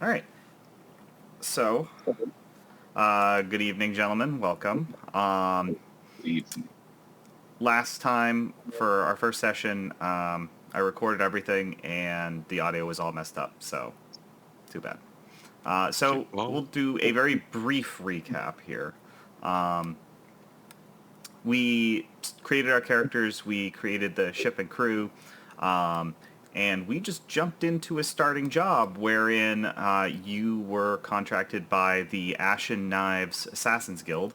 All right. So, good evening, gentlemen. Welcome. Last time for our first session, I recorded everything and the audio was all messed up, so too bad. So we'll do a very brief recap here. We created our characters, we created the ship and crew, and we just jumped into a starting job wherein you were contracted by the Ashen Knives Assassins Guild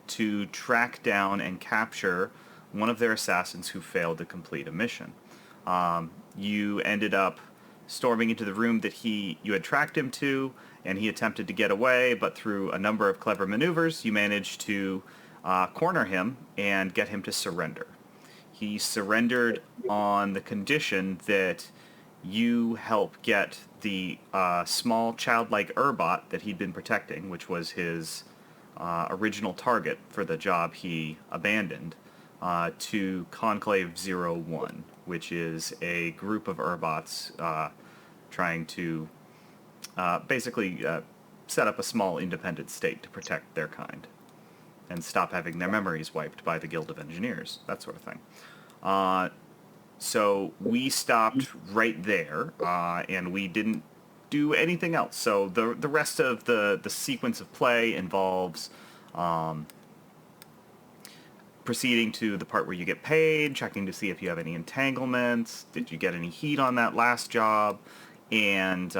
to track down and capture one of their assassins who failed to complete a mission. You ended up storming into the room that you had tracked him to, and he attempted to get away, but through a number of clever maneuvers, you managed to corner him and get him to surrender. He surrendered on the condition that you help get the small childlike Urbot that he'd been protecting, which was his original target for the job he abandoned, to Conclave 01, which is a group of Urbots trying to basically set up a small independent state to protect their kind and stop having their memories wiped by the Guild of Engineers, that sort of thing. So we stopped right there, and we didn't do anything else. So the rest of the sequence of play involves proceeding to the part where you get paid, checking to see if you have any entanglements, did you get any heat on that last job, and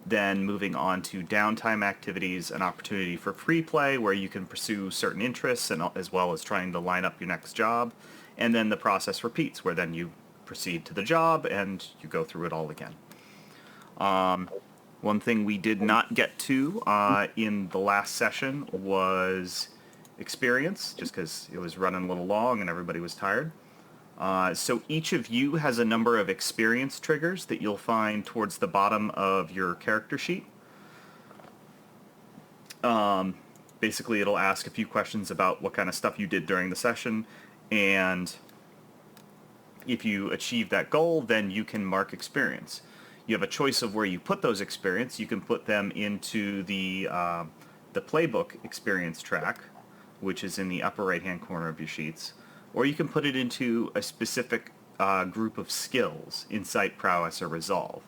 then moving on to downtime activities, an opportunity for free play where you can pursue certain interests and as well as trying to line up your next job. And then the process repeats where then you proceed to the job and you go through it all again. One thing we did not get to in the last session was experience, just because it was running a little long and everybody was tired. So each of you has a number of experience triggers that you'll find towards the bottom of your character sheet. Basically, it'll ask a few questions about what kind of stuff you did during the session, and if you achieve that goal, then you can mark experience. You have a choice of where you put those experience. You can put them into the playbook experience track, which is in the upper right-hand corner of your sheets. Or you can put it into a specific group of skills, Insight, Prowess, or Resolve.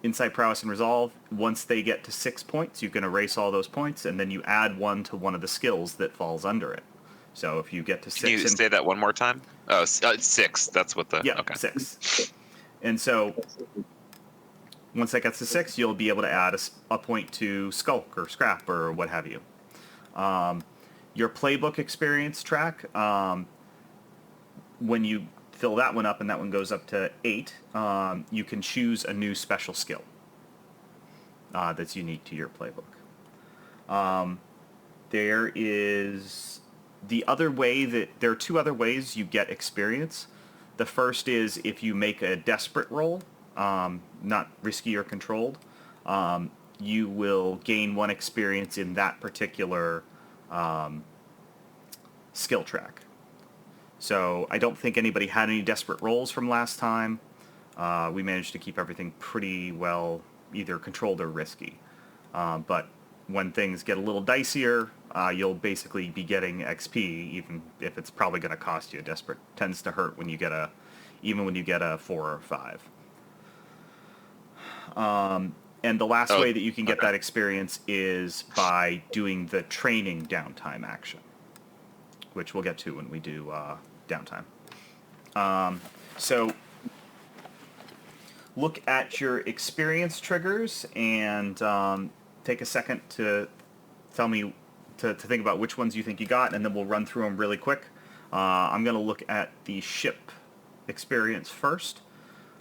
Insight, Prowess, and Resolve, once they get to 6 points, you can erase all those points, and then you add one to one of the skills that falls under it. So if you get to 6... Can you say that one more time? Oh, it's 6. That's what the... Yeah, okay. 6. And so once that gets to 6, you'll be able to add a point to Skulk or Scrap or what have you. Your playbook experience track, when you fill that one up and that one goes up to 8, you can choose a new special skill that's unique to your playbook. There are 2 other ways you get experience. The first is if you make a desperate roll, not risky or controlled, you will gain 1 experience in that particular skill track. So I don't think anybody had any desperate rolls from last time. We managed to keep everything pretty well either controlled or risky. But when things get a little dicier, you'll basically be getting XP, even if it's probably going to cost you. Desperate tends to hurt when you get even when you get a 4 or 5. And the last way that you can get that experience is by doing the training downtime action, which we'll get to when we do downtime. So look at your experience triggers and take a second to tell me to think about which ones you think you got, and then we'll run through them really quick. I'm going to look at the ship experience first.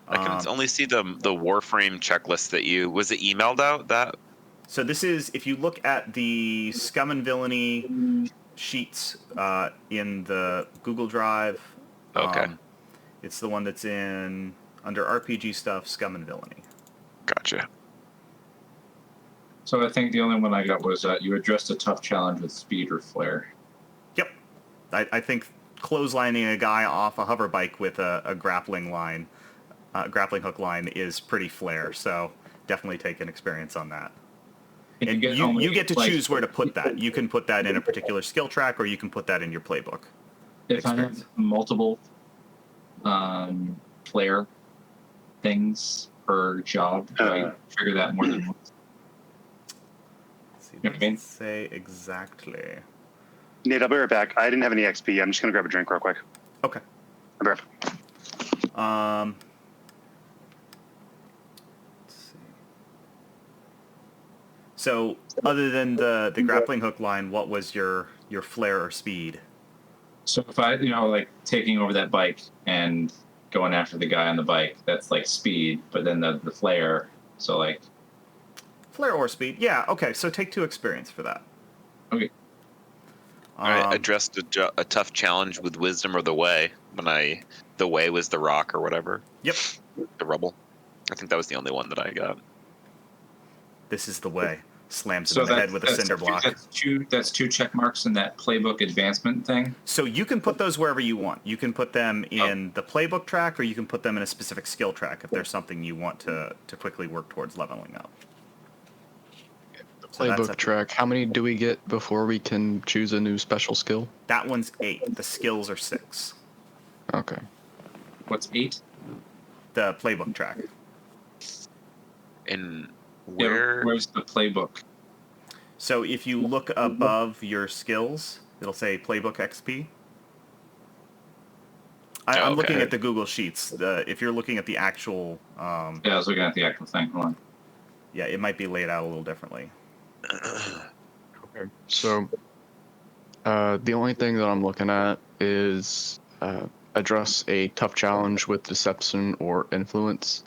I can only see the Warframe checklist that was it emailed out? That? So this is, if you look at the Scum and Villainy sheets in the Google Drive. Okay. It's the one that's under RPG stuff, Scum and Villainy. Gotcha. So I think the only one I got was you addressed a tough challenge with speed or flare. Yep. I think clotheslining a guy off a hover bike with a grappling hook line is pretty flare. So definitely take an experience on that. And And you get to choose where to put that. You can put that in a particular skill track, or you can put that in your playbook. If I have multiple player things per job, do I trigger that more than once? See, You know what I mean? say exactly. Nate, I'll be right back. I didn't have any XP. I'm just gonna grab a drink real quick. Okay. I'll be right back. Let's see. So, other than the grappling hook line, what was your flair or speed? So if I, like taking over that bike and going after the guy on the bike, that's like speed, but then the flare, so like... Flair or speed? Yeah, okay, so take 2 experience for that. Okay. I addressed a tough challenge with wisdom or the way when the way was the rock or whatever. Yep. The rubble. I think that was the only one that I got. This is the way. Slams him in the head with a cinder block. That's 2 check marks in that playbook advancement thing. So you can put those wherever you want. You can put them in the playbook track, or you can put them in a specific skill track if there's something you want to quickly work towards leveling up. The playbook track, how many do we get before we can choose a new special skill? That one's 8. The skills are 6. Okay. What's 8? The playbook track. And where's the playbook? So if you look above your skills, it'll say playbook XP. I'm looking at the Google Sheets. If you're looking at the actual... yeah, I was looking at the actual thing. Hold on. Yeah, it might be laid out a little differently. Okay. So the only thing that I'm looking at is address a tough challenge with deception or influence.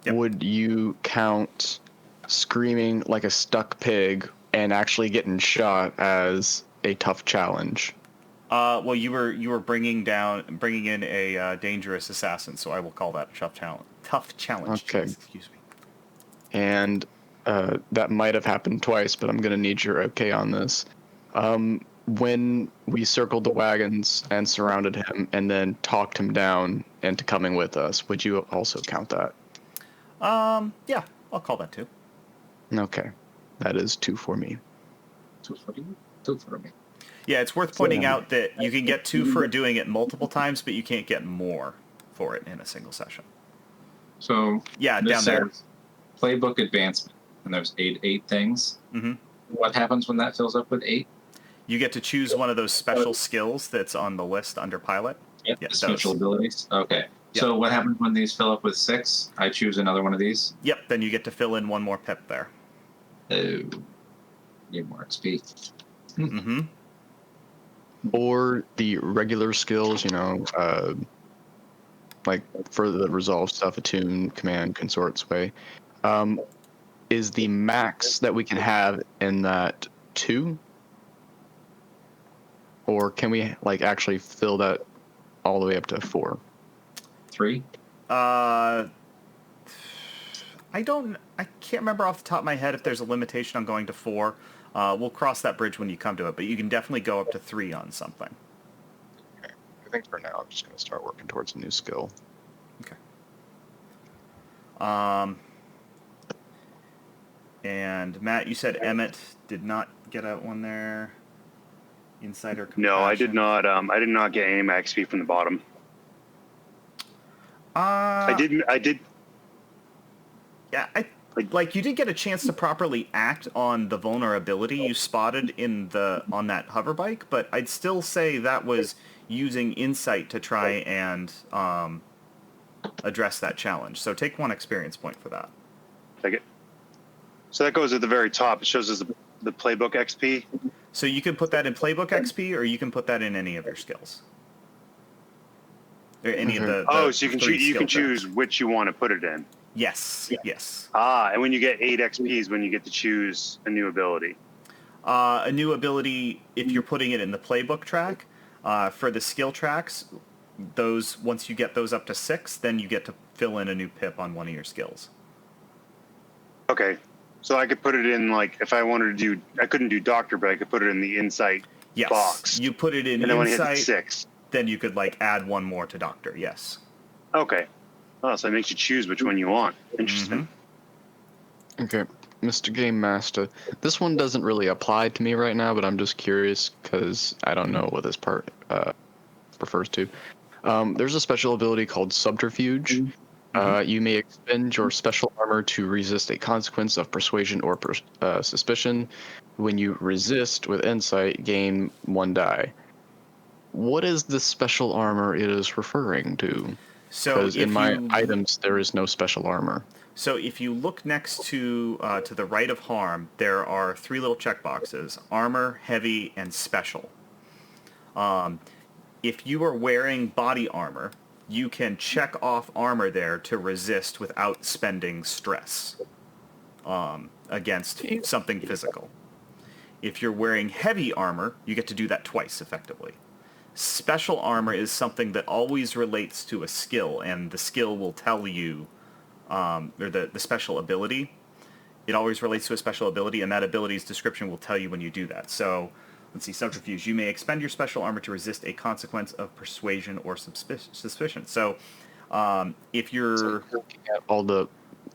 Yep. Would you count screaming like a stuck pig and actually getting shot as a tough challenge? Well, you were bringing in a dangerous assassin, so I will call that a tough challenge. Tough challenge. Okay. Jeez, excuse me. And that might have happened twice, but I'm gonna need your okay on this. When we circled the wagons and surrounded him, and then talked him down into coming with us, would you also count that? Yeah, I'll call that 2. Okay, that is 2 for me. 2 for you? 2 for me. Yeah, it's worth pointing out that you can get 2 for doing it multiple times, but you can't get more for it in a single session. So yeah, down there. Playbook advancement, and there's 8 things. Mm-hmm. What happens when that fills up with 8? You get to choose one of those special skills that's on the list under pilot. Yep, yeah, special abilities. Okay. Yep. So what happens when these fill up with 6? I choose another one of these? Yep, then you get to fill in 1 more pip there. Oh. Get more XP. Mm-hmm. Or the regular skills, like for the resolve stuff, attune, command, consort, sway. Is the max that we can have in that 2? Or can we actually fill that all the way up to 4? 3? I can't remember off the top of my head if there's a limitation on going to 4. We'll cross that bridge when you come to it, but you can definitely go up to 3 on something. Okay. I think for now I'm just going to start working towards a new skill. Okay. And Matt, you said Emmett did not get out one there. Insider compassion. No, I did not. I did not get any of my XP from the bottom. I did. Yeah, you did get a chance to properly act on the vulnerability you spotted on that hover bike, but I'd still say that was using insight to try and address that challenge. So take 1 experience point for that. Take it. So that goes at the very top. It shows us the playbook XP. So you can put that in playbook XP, or you can put that in any of your skills. Or any of the so you can choose which you want to put it in. Yes, yes. And when you get 8 XPs, when you get to choose a new ability. A new ability, if you're putting it in the playbook track, for the skill tracks, once you get those up to 6, then you get to fill in a new pip on one of your skills. Okay, so I could put it in, if I wanted to do, I couldn't do doctor, but I could put it in the insight box. You put it in and then insight, when it hit 6. Then you could add 1 more to doctor, yes. Okay. Oh, so it makes you choose which one you want. Interesting. Mm-hmm. Okay, Mr. Game Master. This one doesn't really apply to me right now, but I'm just curious because I don't know what this part refers to. There's a special ability called Subterfuge. You may expend your special armor to resist a consequence of persuasion or suspicion. When you resist with insight, gain 1 die. What is the special armor it is referring to? So Because in my items, there is no special armor. So if you look next to the right of harm, there are 3 little checkboxes: armor, heavy, and special. If you are wearing body armor, you can check off armor there to resist without spending stress against something physical. If you're wearing heavy armor, you get to do that twice effectively. Special armor is something that always relates to a skill, and the skill will tell you, or the special ability, it always relates to a special ability, and that ability's description will tell you when you do that. So, let's see, Subterfuge. You may expend your special armor to resist a consequence of persuasion or suspicion. So, if you're... looking at all the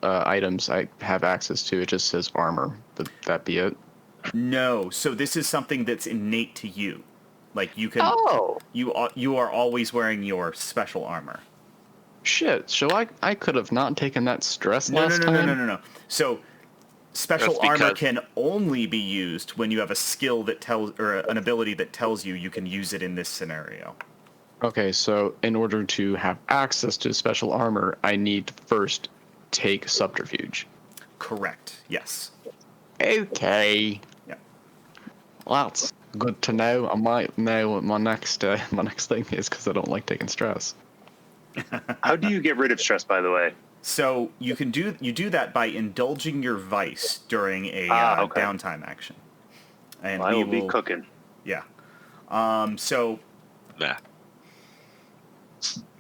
items I have access to, it just says armor. Would that be it? No. So this is something that's innate to you. Like, you can... Oh! You are always wearing your special armor. Shit, so I could have not taken that stress last time? No. So, special armor can only be used when you have a skill that tells, or an ability that tells you can use it in this scenario. Okay, so in order to have access to special armor, I need to first take Subterfuge. Correct, yes. Okay. Yeah. Well, that's good to know. I might know what my next thing is, because I don't like taking stress. How do you get rid of stress, by the way? So you do that by indulging your vice during a downtime action. And I will be cooking. Yeah. So. Nah.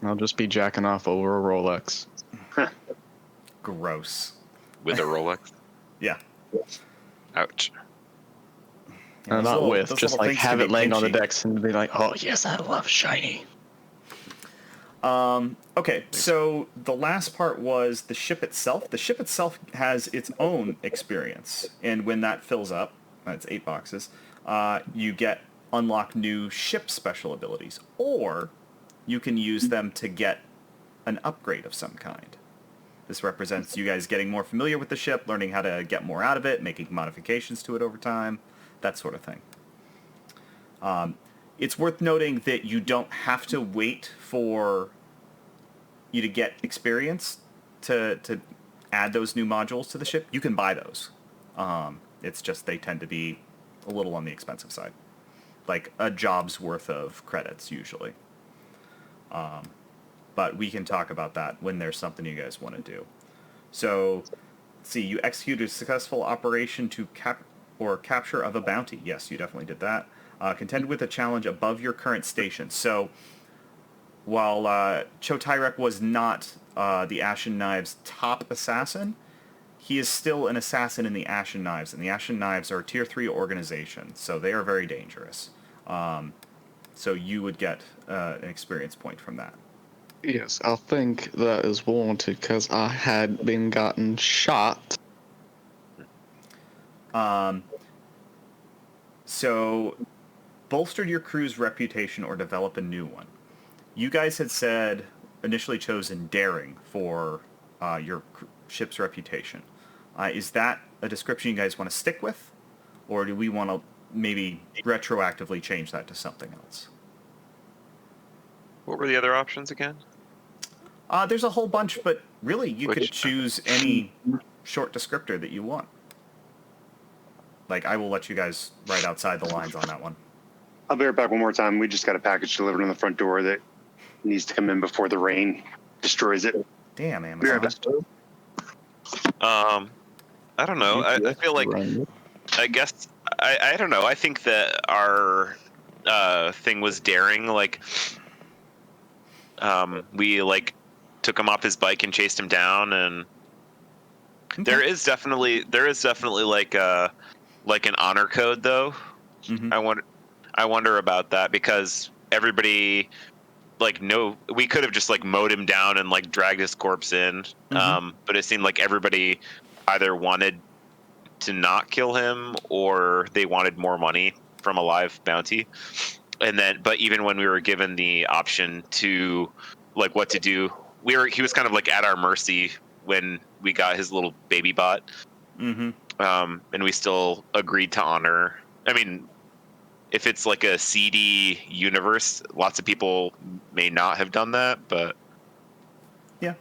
I'll just be jacking off over a Rolex. Gross. With a Rolex? Yeah. Ouch. Yeah, not with, just like have it laying on the pinchy. decks and be like, oh yes, I love shiny. Okay, so the last part was the ship itself. The ship itself has its own experience, and when that fills up, that's 8 boxes, you unlock new ship special abilities, or you can use them to get an upgrade of some kind. This represents you guys getting more familiar with the ship, learning how to get more out of it, making modifications to it over time, that sort of thing. It's worth noting that you don't have to wait for you to get experience to add those new modules to the ship. You can buy those. It's just they tend to be a little on the expensive side. Like a job's worth of credits, usually. But we can talk about that when there's something you guys want to do. So, let's see, you executed a successful operation to capture of a bounty. Yes, you definitely did that. Contend with a challenge above your current station. So, while Cho Tyrek was not the Ashen Knives' top assassin, he is still an assassin in the Ashen Knives, and the Ashen Knives are a Tier 3 organization, so they are very dangerous. So you would get an experience point from that. Yes, I think that is warranted because I had been gotten shot. So, bolstered your crew's reputation or develop a new one. You guys had said, initially chosen daring for your ship's reputation. Is that a description you guys want to stick with? Or do we want to maybe retroactively change that to something else? What were the other options again? There's a whole bunch, but really you could choose any short descriptor that you want. Like, I will let you guys write outside the lines on that one. I'll be right back one more time. We just got a package delivered on the front door that needs to come in before the rain destroys it. Damn, Amazon. I don't know. I feel like, I guess, I don't know. I think that our thing was daring. Like, we like took him off his bike and chased him down, and Okay. there is definitely like an honor code though. Mm-hmm. I wonder about that because everybody we could have just like mowed him down and like dragged his corpse in. Mm-hmm. But it seemed like everybody either wanted to not kill him or they wanted more money from a live bounty. And then, but even when we were given the option to, like, what to do, he was kind of like at our mercy when we got his little baby bot. Mm-hmm. And we still agreed to honor. I mean, if it's like a seedy universe, lots of people may not have done that, but yeah,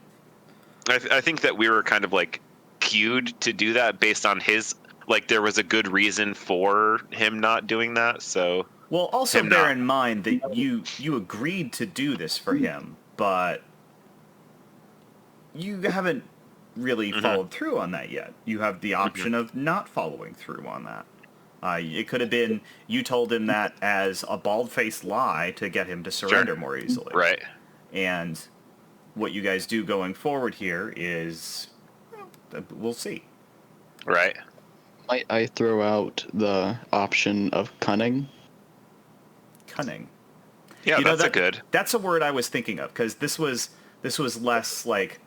I think that we were kind of like cued to do that based on his, like, there was a good reason for him not doing that. So, well, also bear in mind that you agreed to do this for him, but you haven't really followed through on that yet. You have the option of not following through on that. It could have been you told him that as a bald-faced lie to get him to surrender more easily. Right. And what you guys do going forward here is, well, we'll see. Right. Might I throw out the option of cunning? Cunning. Yeah, that's a good. That's a word I was thinking of, because this was less like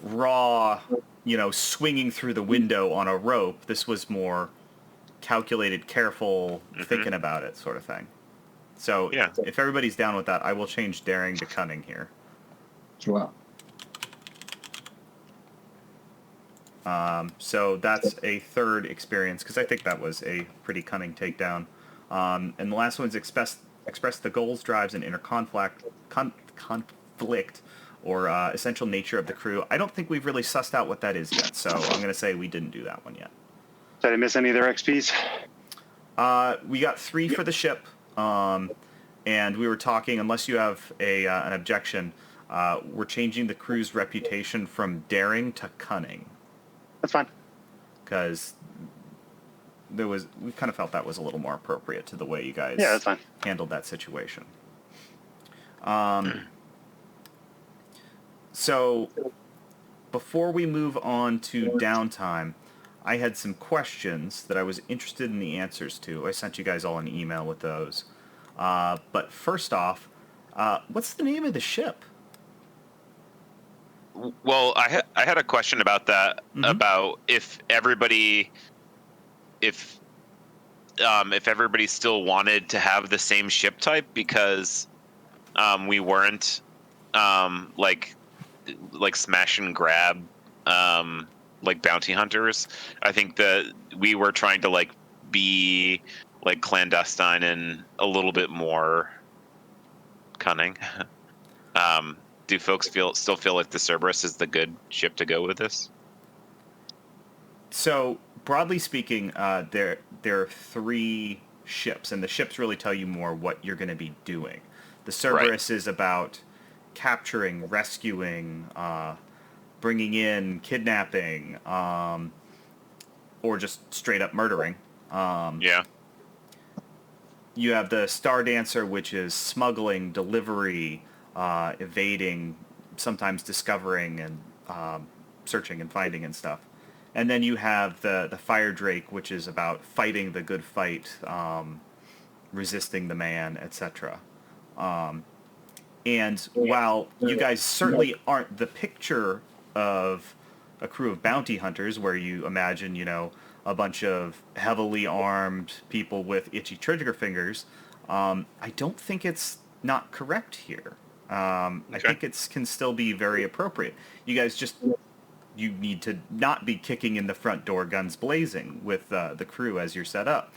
raw, swinging through the window on a rope. This was more calculated, careful, thinking about it sort of thing. So yeah. If everybody's down with that, I will change daring to cunning here. Wow. So that's a third experience, because I think that was a pretty cunning takedown. And the last one's express the goals, drives, and inner conflict or essential nature of the crew. I don't think we've really sussed out what that is yet, so I'm going to say we didn't do that one yet. Did I miss any of their XPs? We got 3 for the ship, and we were talking, unless you have an objection, we're changing the crew's reputation from daring to cunning. That's fine. Because we kind of felt that was a little more appropriate to the way you guys that's fine. handled that situation. So before we move on to downtime, I had some questions that I was interested in the answers to. I sent you guys all an email with those. But first off, what's the name of the ship? Well, I had a question about that, about if everybody still wanted to have the same ship type, because we weren't like smash and grab like bounty hunters. I think that we were trying to like be like clandestine and a little bit more cunning. Do folks still feel like the Cerberus is the good ship to go with this? So broadly speaking, there are 3 ships, and the ships really tell you more what you're going to be doing. The Cerberus is about capturing, rescuing, bringing in, kidnapping, or just straight up murdering. Yeah. You have the Star Dancer, which is smuggling, delivery, evading, sometimes discovering and searching and finding and stuff. And then you have the Fire Drake, which is about fighting the good fight, resisting the man, etc. And while you guys certainly aren't the picture of a crew of bounty hunters where you imagine, a bunch of heavily armed people with itchy trigger fingers, I don't think it's not correct here. I think it can still be very appropriate. You guys you need to not be kicking in the front door guns blazing with the crew as you're set up.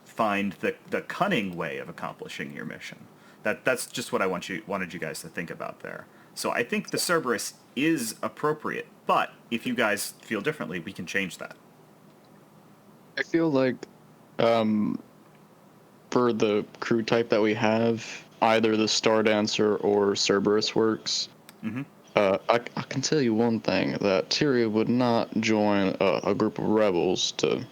Find the cunning way of accomplishing your mission. That's just what I wanted you guys to think about there. So I think the Cerberus is appropriate, but if you guys feel differently, we can change that. I feel like for the crew type that we have, either the Star Dancer or Cerberus works. Mm-hmm. I can tell you one thing, that Tyria would not join a group of rebels to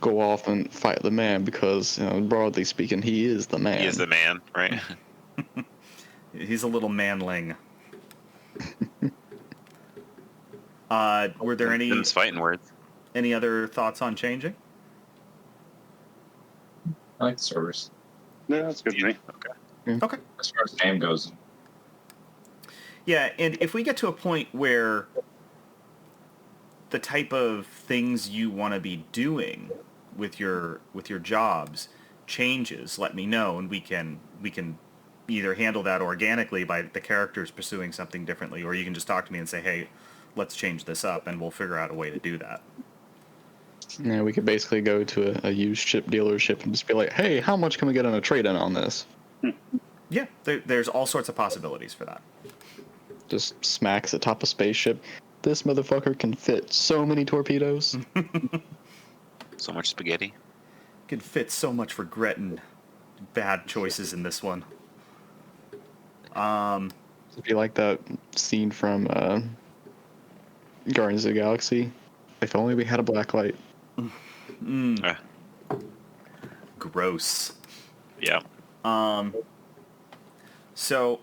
go off and fight the man, because, broadly speaking, he is the man. He is the man, right? He's a little manling. Were there Them's fighting words. any other thoughts on changing? I like the Cerberus. No, that's good to me. Okay. As far as the name goes. Yeah, and if we get to a point where the type of things you want to be doing with your jobs changes, let me know, and we can either handle that organically by the characters pursuing something differently, or you can just talk to me and say, hey, let's change this up, and we'll figure out a way to do that. Yeah, we could basically go to a used ship dealership and just be like, hey, how much can we get on a trade-in on this? Yeah, there's all sorts of possibilities for that. Just smacks atop a spaceship. This motherfucker can fit so many torpedoes. So much spaghetti. Can fit so much regret and bad choices in this one. If you like that scene from Guardians of the Galaxy, if only we had a blacklight. Gross. Yeah. So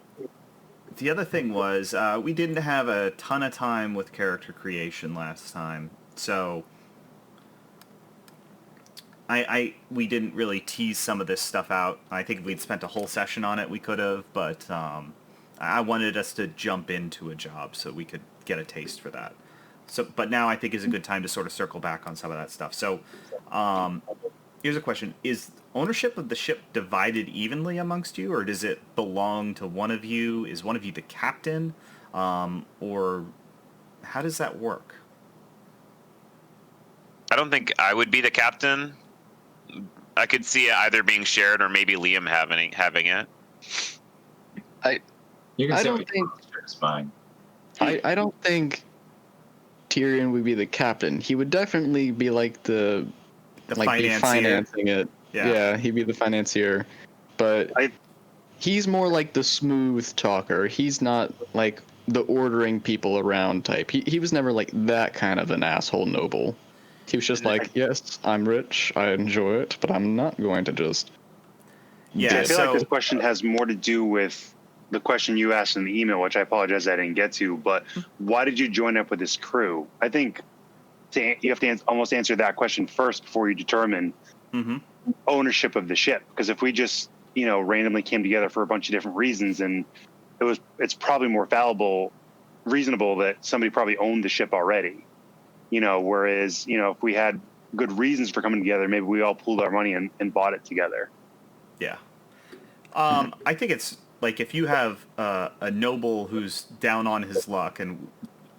the other thing was we didn't have a ton of time with character creation last time, so we didn't really tease some of this stuff out. I think if we'd spent a whole session on it, we could have, but I wanted us to jump into a job so we could get a taste for that. So, but now I think is a good time to sort of circle back on some of that stuff. So, here's a question: is ownership of the ship divided evenly amongst you, or does it belong to one of you? Is one of you the captain, or how does that work? I don't think I would be the captain. I could see it either being shared or maybe Liam having it. You can I say don't what you think- want, sure, it's fine. I don't think Tyrion would be the captain. He would definitely be like be financier. financing it. Yeah. Yeah, he'd be the financier. But he's more like the smooth talker. He's not like the ordering people around type. He was never like that kind of an asshole noble. He was just like, yes, I'm rich, I enjoy it, but I'm not going to just... Yeah, I feel so like this question has more to do with the question you asked in the email, which I apologize I didn't get to, but why did you join up with this crew? I think you have to almost answer that question first before you determine ownership of the ship. Because if we just, randomly came together for a bunch of different reasons, and it's probably more reasonable that somebody probably owned the ship already. Whereas, if we had good reasons for coming together, maybe we all pooled our money and bought it together. Yeah. I think it's like if you have a noble who's down on his luck, and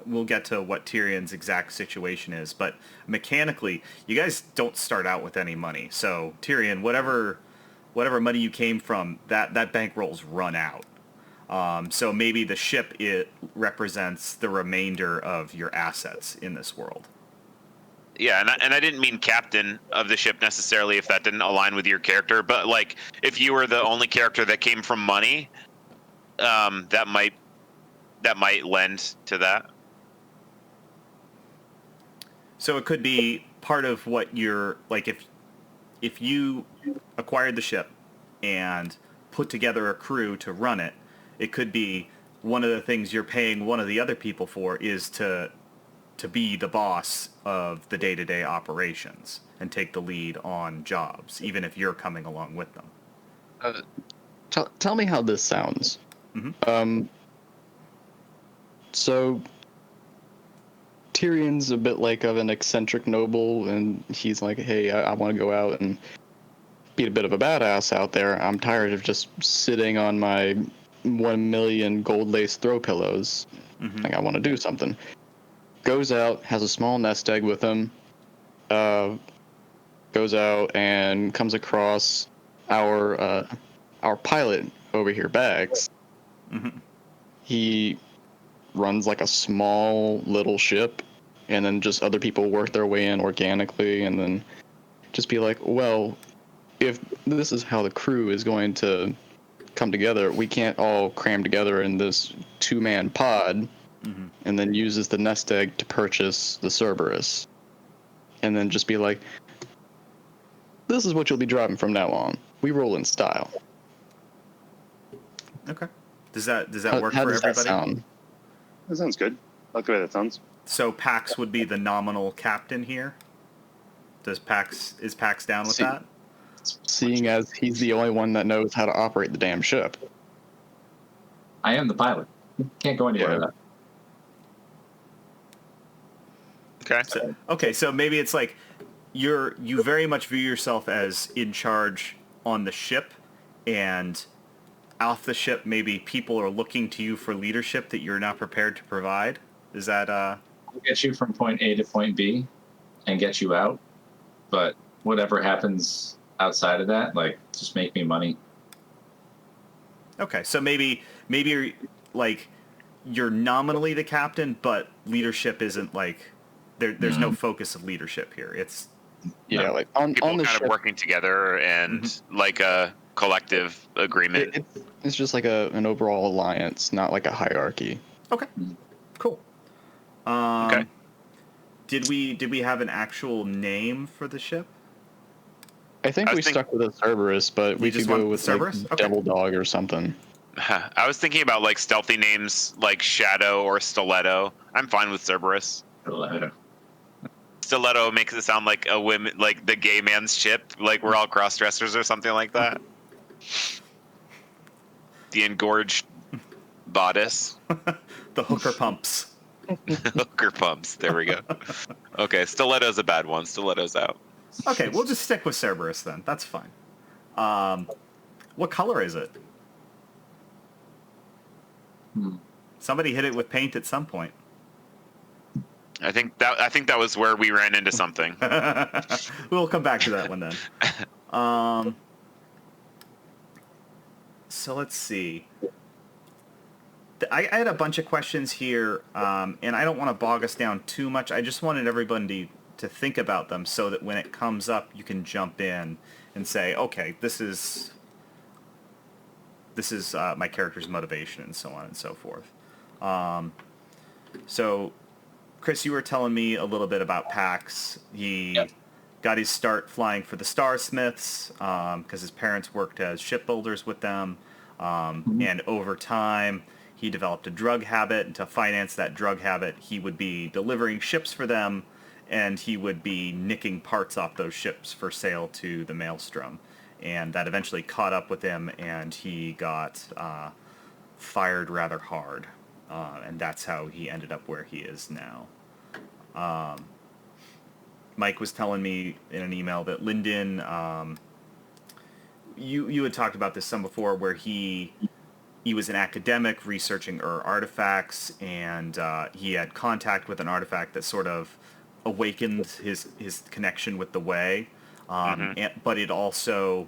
we'll get to what Tyrion's exact situation is, but mechanically, you guys don't start out with any money. So Tyrion, whatever money you came from, that bankroll's run out. So maybe the ship, it represents the remainder of your assets in this world. Yeah, and I didn't mean captain of the ship necessarily if that didn't align with your character, but like if you were the only character that came from money, that might lend to that. So it could be part of what you're like if you acquired the ship and put together a crew to run it, it could be one of the things you're paying one of the other people for is to be the boss of the day-to-day operations and take the lead on jobs, even if you're coming along with them. Tell me how this sounds. So Tyrion's a bit like of an eccentric noble, and he's like, hey, I want to go out and be a bit of a badass out there. I'm tired of just sitting on my 1 million gold-laced throw pillows. Like, I want to do something. Goes out, has a small nest egg with him, goes out and comes across our pilot over here, Bags. He runs like a small little ship, and then just other people work their way in organically, and then just be like, well, if this is how the crew is going to come together, we can't all cram together in this 2-man pod. And then uses the nest egg to purchase the Cerberus. And then just be like, this is what you'll be driving from now on. We roll in style. Okay. Does that work how for does everybody? That sound? That sounds good. I like the way that sounds. So Pax would be the nominal captain here? Is Pax down with that? Seeing as he's the only one that knows how to operate the damn ship. I am the pilot. Can't go anywhere with that. Okay. So maybe it's like you very much view yourself as in charge on the ship, and off the ship maybe people are looking to you for leadership that you're not prepared to provide. Is that I'll get you from point A to point B and get you out, but whatever happens outside of that, like, just make me money. okay? So maybe you're, like, you're nominally the captain, but leadership isn't like there's no focus of leadership here. It's Yeah, like on People the kind ship, of working together and like a collective agreement. it's just like an overall alliance, not like a hierarchy. okay. Cool. Okay. Did we have an actual name for the ship? I think I we was stuck with a Cerberus, but we just could go went with Cerberus? like Okay. Devil Dog or something. I was thinking about like stealthy names like Shadow or Stiletto. I'm fine with Cerberus. Stiletto makes it sound like a women, like the gay man's ship, like we're all cross dressers or something like that. The engorged bodice. The hooker pumps. Hooker pumps. There we go. Okay, Stiletto's a bad one. Stiletto's out. Okay, we'll just stick with Cerberus then. That's fine. What color is it? Somebody hit it with paint at some point. I think that was where we ran into something. We'll come back to that one then. So let's see. I had a bunch of questions here, and I don't want to bog us down too much. I just wanted everybody to think about them so that when it comes up, you can jump in and say, okay, this is my character's motivation, and so on and so forth. So, Chris, you were telling me a little bit about Pax. He got his start flying for the Starsmiths because his parents worked as shipbuilders with them. And over time, he developed a drug habit. And to finance that drug habit, he would be delivering ships for them, and he would be nicking parts off those ships for sale to the Maelstrom. And that eventually caught up with him, and he got fired rather hard. And that's how he ended up where he is now. Mike was telling me in an email that Lyndon, you had talked about this some before, where he was an academic researching artifacts, and he had contact with an artifact that sort of awakened his connection with the Way, but it also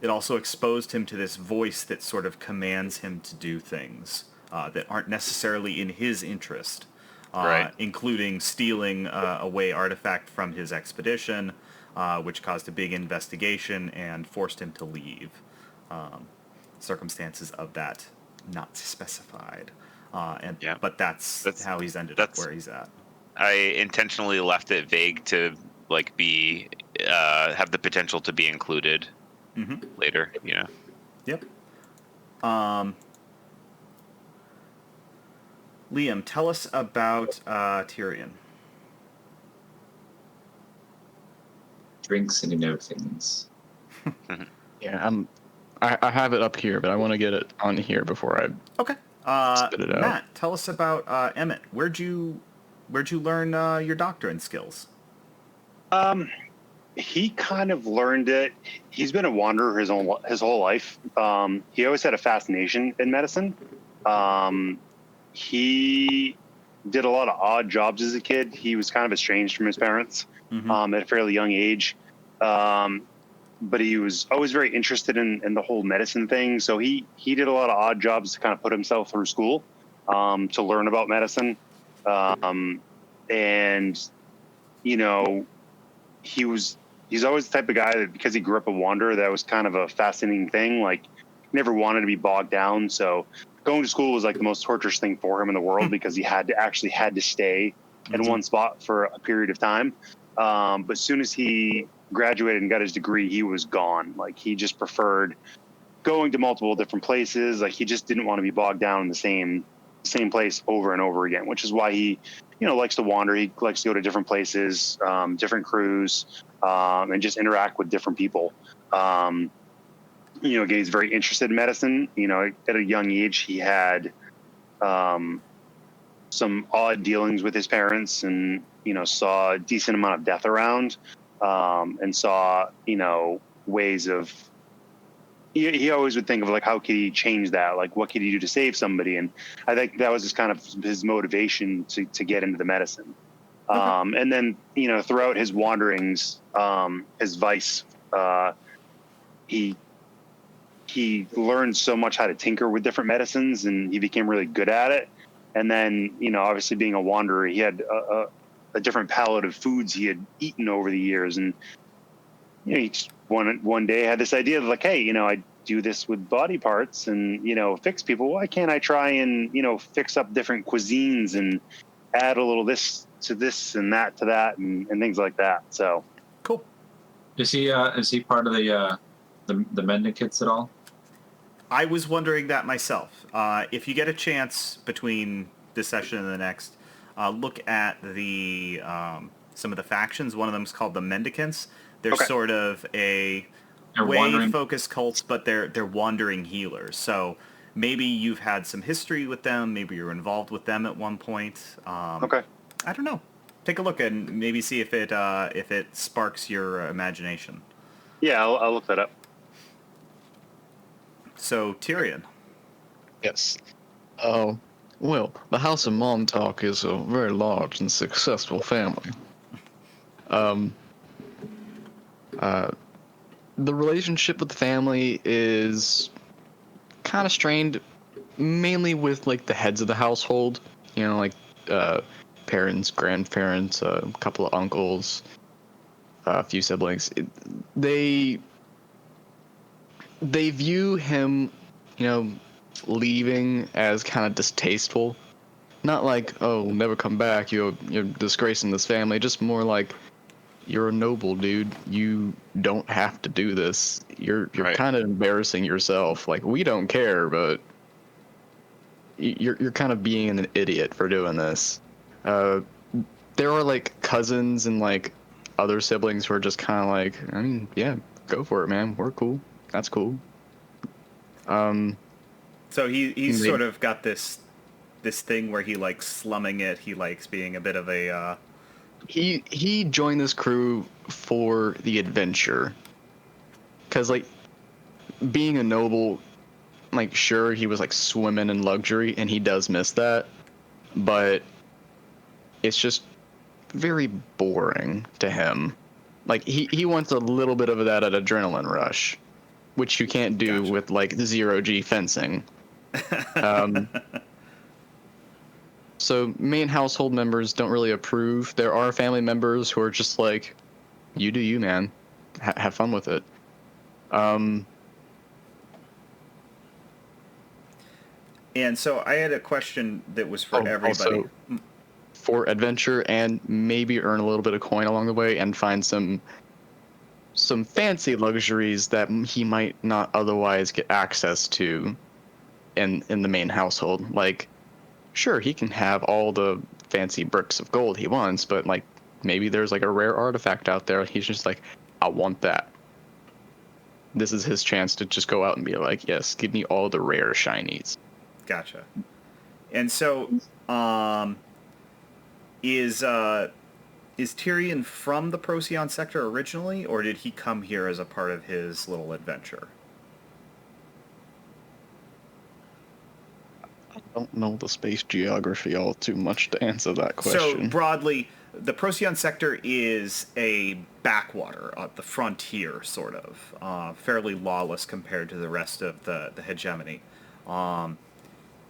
exposed him to this voice that sort of commands him to do things that aren't necessarily in his interest, Right. including stealing a Way artifact from his expedition, which caused a big investigation and forced him to leave. Circumstances of that not specified, but that's how he's ended up where he's at. I intentionally left it vague to like be have the potential to be included later. You know. Yep. Liam, tell us about Tyrion. Drinks and you know things. Yeah, I have it up here, but I want to get it on here before I Okay. spit it out. Matt, tell us about Emmett. Where'd you learn your doctrine skills? He kind of learned it. He's been a wanderer his whole life. He always had a fascination in medicine. He did a lot of odd jobs as a kid. He was kind of estranged from his parents at a fairly young age. But he was always very interested in the whole medicine thing. So he did a lot of odd jobs to kind of put himself through school to learn about medicine. And, you know, he's always the type of guy that, because he grew up a wanderer, that was kind of a fascinating thing. Like, never wanted to be bogged down. So going to school was like the most torturous thing for him in the world because he had to stay in one spot for a period of time. But as soon as he graduated and got his degree, he was gone. Like, he just preferred going to multiple different places. Like, he just didn't want to be bogged down in the same place over and over again, which is why he, you know, likes to wander. He likes to go to different places, different crews, and just interact with different people. You know, again, he's very interested in medicine. You know, at a young age, he had some odd dealings with his parents, and saw a decent amount of death around, and saw, ways of. He always would think of like, how could he change that? Like, what could he do to save somebody? And I think that was just kind of his motivation to get into the medicine. Okay. And then, throughout his wanderings, his vice, he learned so much how to tinker with different medicines, and he became really good at it. And then, obviously being a wanderer, he had a different palette of foods he had eaten over the years. And, he just one day had this idea of like, hey, I do this with body parts and, fix people. Why can't I try and, fix up different cuisines and add a little this to this and that to that and things like that. So Cool. Is he part of the mendicants at all? I was wondering that myself. If you get a chance between this session and the next, look at the some of the factions. One of them is called the Mendicants. They're Okay. sort of a They're way wandering. focused cults, but they're wandering healers. So maybe you've had some history with them. Maybe you're involved with them at one point. okay. I don't know. Take a look and maybe see if it sparks your imagination. Yeah, I'll look that up. So Tyrion. Yes. Oh, well, the House of Montauk is a very large and successful family. The relationship with the family is kind of strained, mainly with like the heads of the household. Like parents, grandparents, a couple of uncles, a few siblings. They view him, leaving as kind of distasteful. Not like, oh, never come back, you're disgracing this family. Just more like, you're a noble dude. You don't have to do this. You're Right. kind of embarrassing yourself. Like, we don't care, but you're kind of being an idiot for doing this. There are like cousins and like other siblings who are just kind of like, I mean, yeah, go for it, man. We're cool. That's cool. So he's They- sort of got this thing where he likes slumming it. He likes being a bit of a He joined this crew for the adventure, because like being a noble, like sure he was like swimming in luxury and he does miss that, but it's just very boring to him. Like he wants a little bit of that adrenaline rush, which you can't do Gotcha. with like 0G fencing. So main household members don't really approve. There are family members who are just like, you do you, man. Have fun with it. And so I had a question that was for everybody. Also, for adventure and maybe earn a little bit of coin along the way and find some fancy luxuries that he might not otherwise get access to in the main household. Like, sure, he can have all the fancy bricks of gold he wants, but like maybe there's like a rare artifact out there. He's just like, I want that. This is his chance to just go out and be like, yes, give me all the rare shinies. Gotcha. And so, is Tyrion from the Procyon sector originally, or did he come here as a part of his little adventure? I don't know the space geography all too much to answer that question. So broadly, the Procyon sector is a backwater, the frontier, sort of, fairly lawless compared to the rest of the hegemony.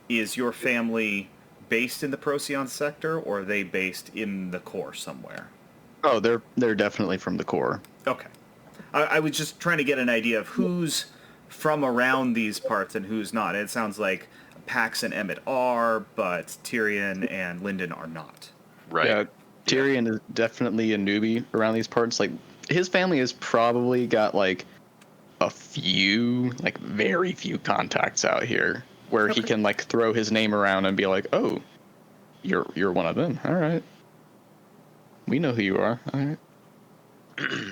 Is your family based in the Procyon sector, or are they based in the core somewhere? Oh, they're definitely from the core. Okay. I was just trying to get an idea of who's from around these parts and who's not. It sounds like Pax and Emmett are, but Tyrion and Lyndon are not. Right. Yeah, Tyrion is definitely a newbie around these parts. Like, his family has probably got like a few, like very few contacts out here where he Okay. can like throw his name around and be like, oh, you're one of them. All right. We know who you are. All right.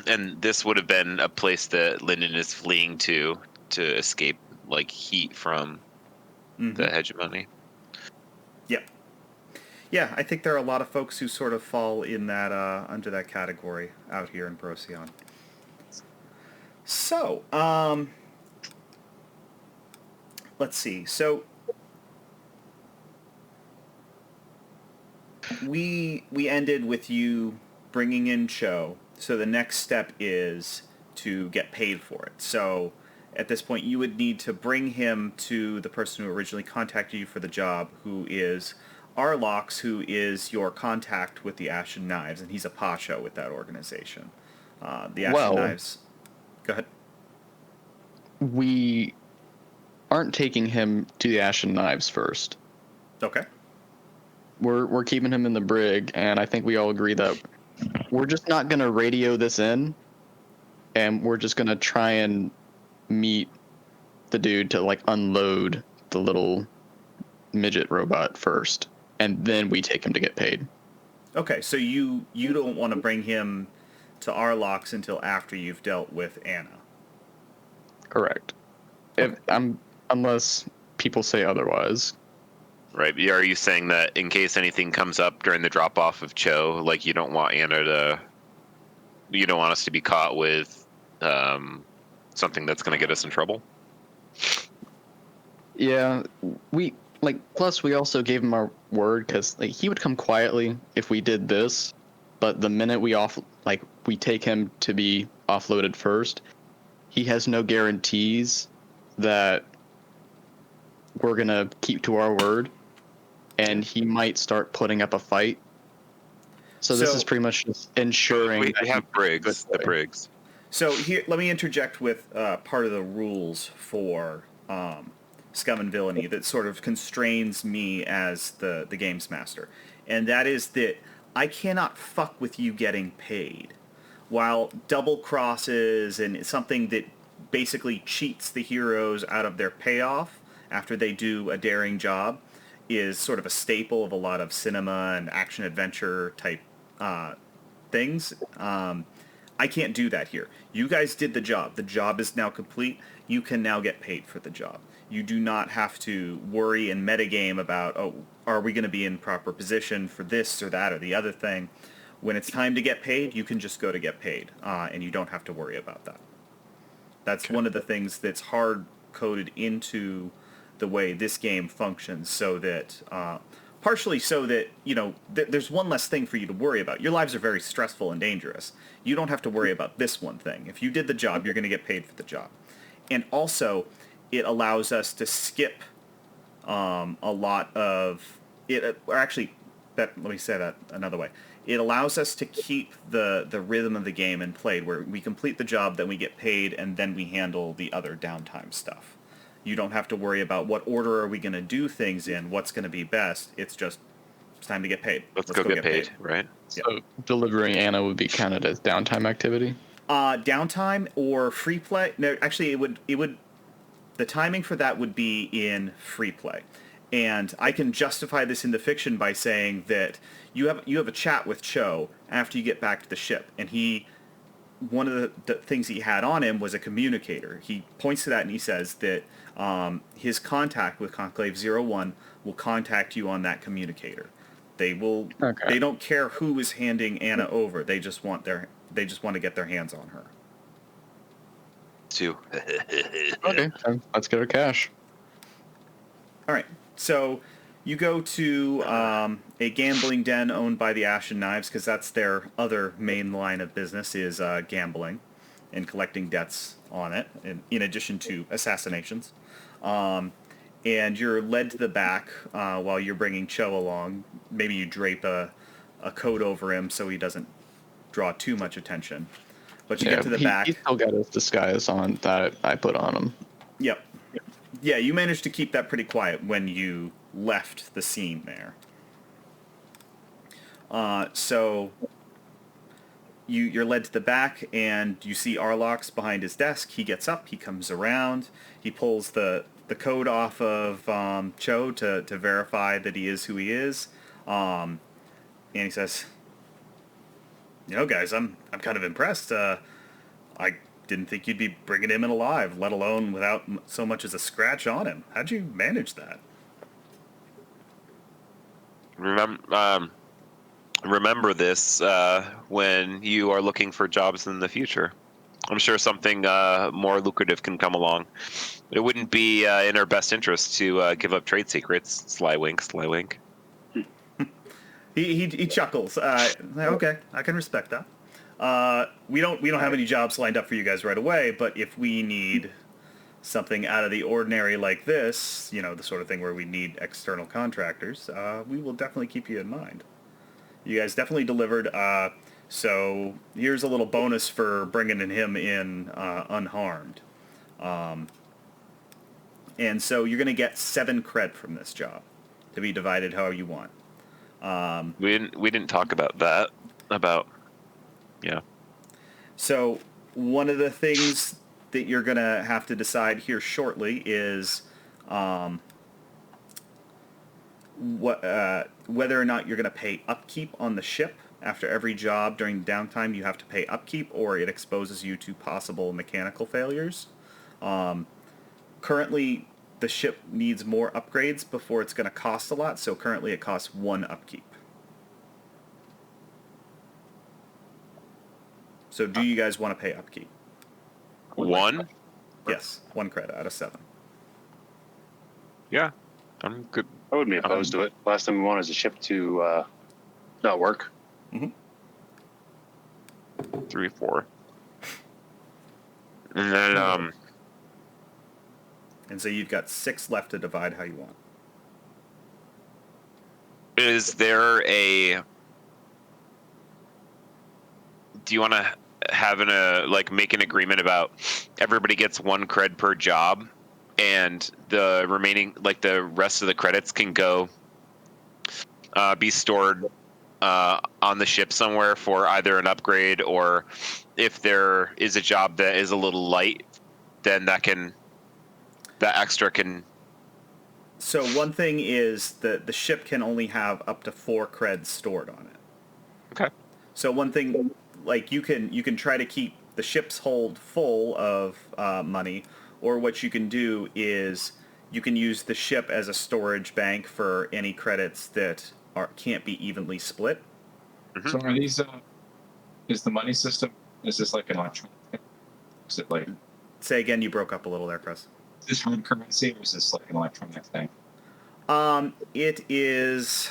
And this would have been a place that Lyndon is fleeing to escape like heat from Mhm. the hegemony. Yep. Yeah, I think there are a lot of folks who sort of fall in that under that category out here in Procyon. So, let's see. So we ended with you bringing in Cho. So the next step is to get paid for it. So at this point, you would need to bring him to the person who originally contacted you for the job, who is Arlox, who is your contact with the Ashen Knives, and he's a Pasha with that organization. The Ashen Well- Knives. Go ahead. We aren't taking him to the Ashen Knives first. Okay. We're keeping him in the brig, and I think we all agree that we're just not going to radio this in, and we're just going to try and meet the dude to, like, unload the little midget robot first, and then we take him to get paid. Okay, so you don't want to bring him to Arlox until after you've dealt with Anna. Correct. Unless people say otherwise. Right. Are you saying that in case anything comes up during the drop off of Cho, like you don't want us to be caught with something that's going to get us in trouble? Yeah, plus we also gave him our word, because he would come quietly if we did this, but the minute we take him to be offloaded first, he has no guarantees that we're gonna keep to our word, and he might start putting up a fight. So this is pretty much just ensuring We that have Briggs, the Briggs. So here, let me interject with part of the rules for Scum and Villainy that sort of constrains me as the games master, and that is that I cannot fuck with you getting paid. While double crosses and something that basically cheats the heroes out of their payoff after they do a daring job is sort of a staple of a lot of cinema and action adventure type things. I can't do that here. You guys did the job. The job is now complete. You can now get paid for the job. You do not have to worry and metagame about, oh, are we going to be in proper position for this or that or the other thing. When it's time to get paid, you can just go to get paid, and you don't have to worry about that. That's one of the things that's hard-coded into the way this game functions, so that, partially so that, there's one less thing for you to worry about. Your lives are very stressful and dangerous. You don't have to worry about this one thing. If you did the job, you're going to get paid for the job. And also, it allows us to skip a lot of it. Or actually, let me say that another way. It allows us to keep the rhythm of the game in play, where we complete the job, then we get paid, and then we handle the other downtime stuff. You don't have to worry about what order are we going to do things in, what's going to be best. It's time to get paid. Let's go get paid, right? So delivering Anna would be counted as downtime activity? Downtime or free play? No, actually, it would. The timing for that would be in free play, and I can justify this in the fiction by saying that you have a chat with Cho after you get back to the ship, and one of the things he had on him was a communicator. He points to that and he says that his contact with Conclave 01 will contact you on that communicator. They will. Okay. They don't care who is handing Anna over. They just want to get their hands on her. Two. Okay, let's get our cash. All right. So you go to a gambling den owned by the Ashen Knives, because that's their other main line of business is gambling and collecting debts on it, in addition to assassinations. And you're led to the back while you're bringing Cho along. Maybe you drape a coat over him so he doesn't draw too much attention. But you get to the back. He still got his disguise on that I put on him. Yep. Yeah, you managed to keep that pretty quiet when you left the scene there. So you're led to the back, and you see Arlox behind his desk. He gets up, he comes around, he pulls the code off of Cho to verify that he is who he is, and he says, guys, I'm kind of impressed. I didn't think you'd be bringing him in alive, let alone without so much as a scratch on him. How'd you manage that? remember this when you are looking for jobs in the future. I'm sure something more lucrative can come along. It wouldn't be in our best interest to give up trade secrets. Sly wink, sly wink. He chuckles. Okay, I can respect that. We don't have any jobs lined up for you guys right away, but if we need something out of the ordinary like this, the sort of thing where we need external contractors, we will definitely keep you in mind. You guys definitely delivered. So here's a little bonus for bringing him in unharmed. And so you're going to get 7 cred from this job to be divided however you want. We didn't talk about that. Yeah. So one of the things that you're going to have to decide here shortly is whether or not you're going to pay upkeep on the ship. After every job during downtime, you have to pay upkeep, or it exposes you to possible mechanical failures. Currently, the ship needs more upgrades before it's going to cost a lot, so currently it costs 1 upkeep. So do you guys want to pay upkeep? 1? Yes, 1 credit out of 7. Yeah, I'm good. I wouldn't be opposed to it. Last thing we want is a ship to not work. 3, 4. And then And so you've got 6 left to divide how you want. is there do you want to have make an agreement about everybody gets 1 cred per job, and the remaining, the rest of the credits can go be stored on the ship somewhere for either an upgrade, or if there is a job that is a little light, then that extra can. So one thing is that the ship can only have up to 4 creds stored on it. Okay. So one thing, you can try to keep the ship's hold full of money, or what you can do is you can use the ship as a storage bank for any credits that can't be evenly split. Mm-hmm. So are these? Is the money system? Is this like an electronic thing? Is it like? Say again, you broke up a little there, Chris. Is this hard currency, or is this like an electronic thing? It is.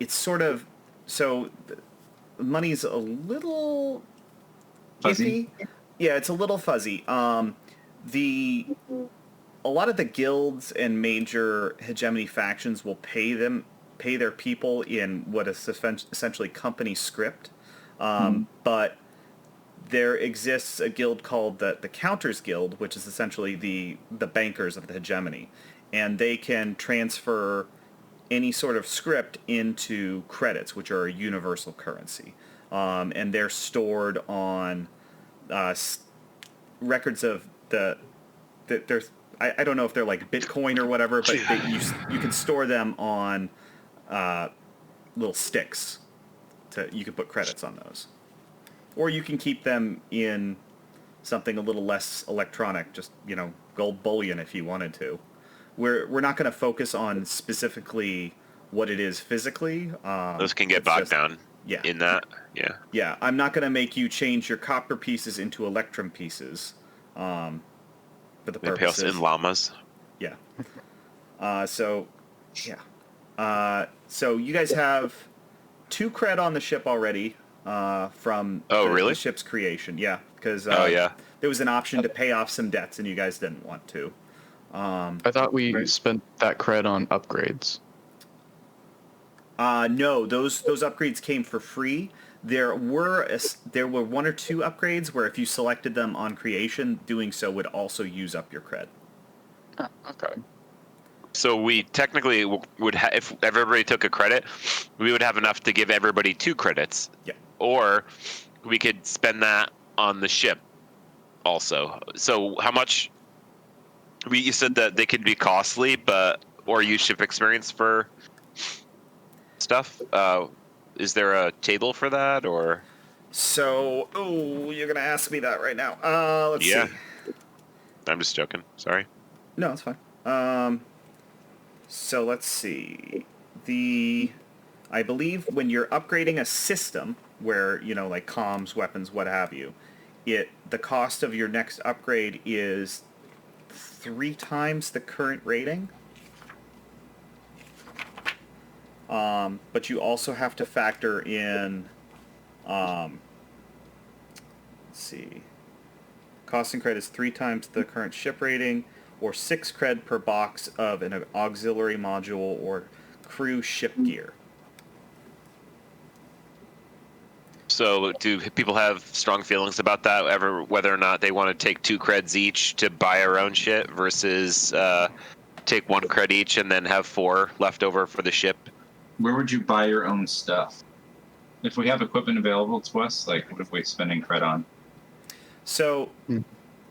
It's sort of so. Money's a little Fuzzy? iffy. Yeah, it's a little fuzzy. A lot of the guilds and major hegemony factions will pay their people in what is essentially company script. But there exists a guild called the Counters Guild, which is essentially the bankers of the hegemony, and they can transfer any sort of script into credits, which are a universal currency, and they're stored on records of there's I don't know if they're like Bitcoin or whatever, but you can store them on little sticks. You can put credits on those, or you can keep them in something a little less electronic, just gold bullion if you wanted to. We're not going to focus on specifically what it is physically. Those can get bogged down. Yeah. In that. Yeah. Yeah, I'm not going to make you change your copper pieces into electrum pieces. For the They pay us purposes. in llamas. Yeah. So you guys have 2 cred on the ship already from really? the ship's creation. Yeah, because yeah. there was an option to pay off some debts, and you guys didn't want to. I thought we spent that cred on upgrades. No, those upgrades came for free. There were 1 or 2 upgrades where if you selected them on creation, doing so would also use up your cred. Oh, okay. So we technically would if everybody took a credit, we would have enough to give everybody 2 credits. Yeah. Or we could spend that on the ship also. So how much? You said that they could be costly, or use ship experience for stuff. Is there a table for that, or? So, you're gonna ask me that right now. Let's see. I'm just joking. Sorry. No, it's fine. So let's see. I believe when you're upgrading a system where, like comms, weapons, what have you, the cost of your next upgrade is 3 times the current rating. But you also have to factor in, let's see, cost and cred is 3 times the current ship rating, or 6 cred per box of an auxiliary module or crew ship gear. So do people have strong feelings about that, whether or not they want to take 2 creds each to buy our own shit versus take 1 cred each and then have 4 left over for the ship? Where would you buy your own stuff? If we have equipment available to us, like what are we spending cred on? So,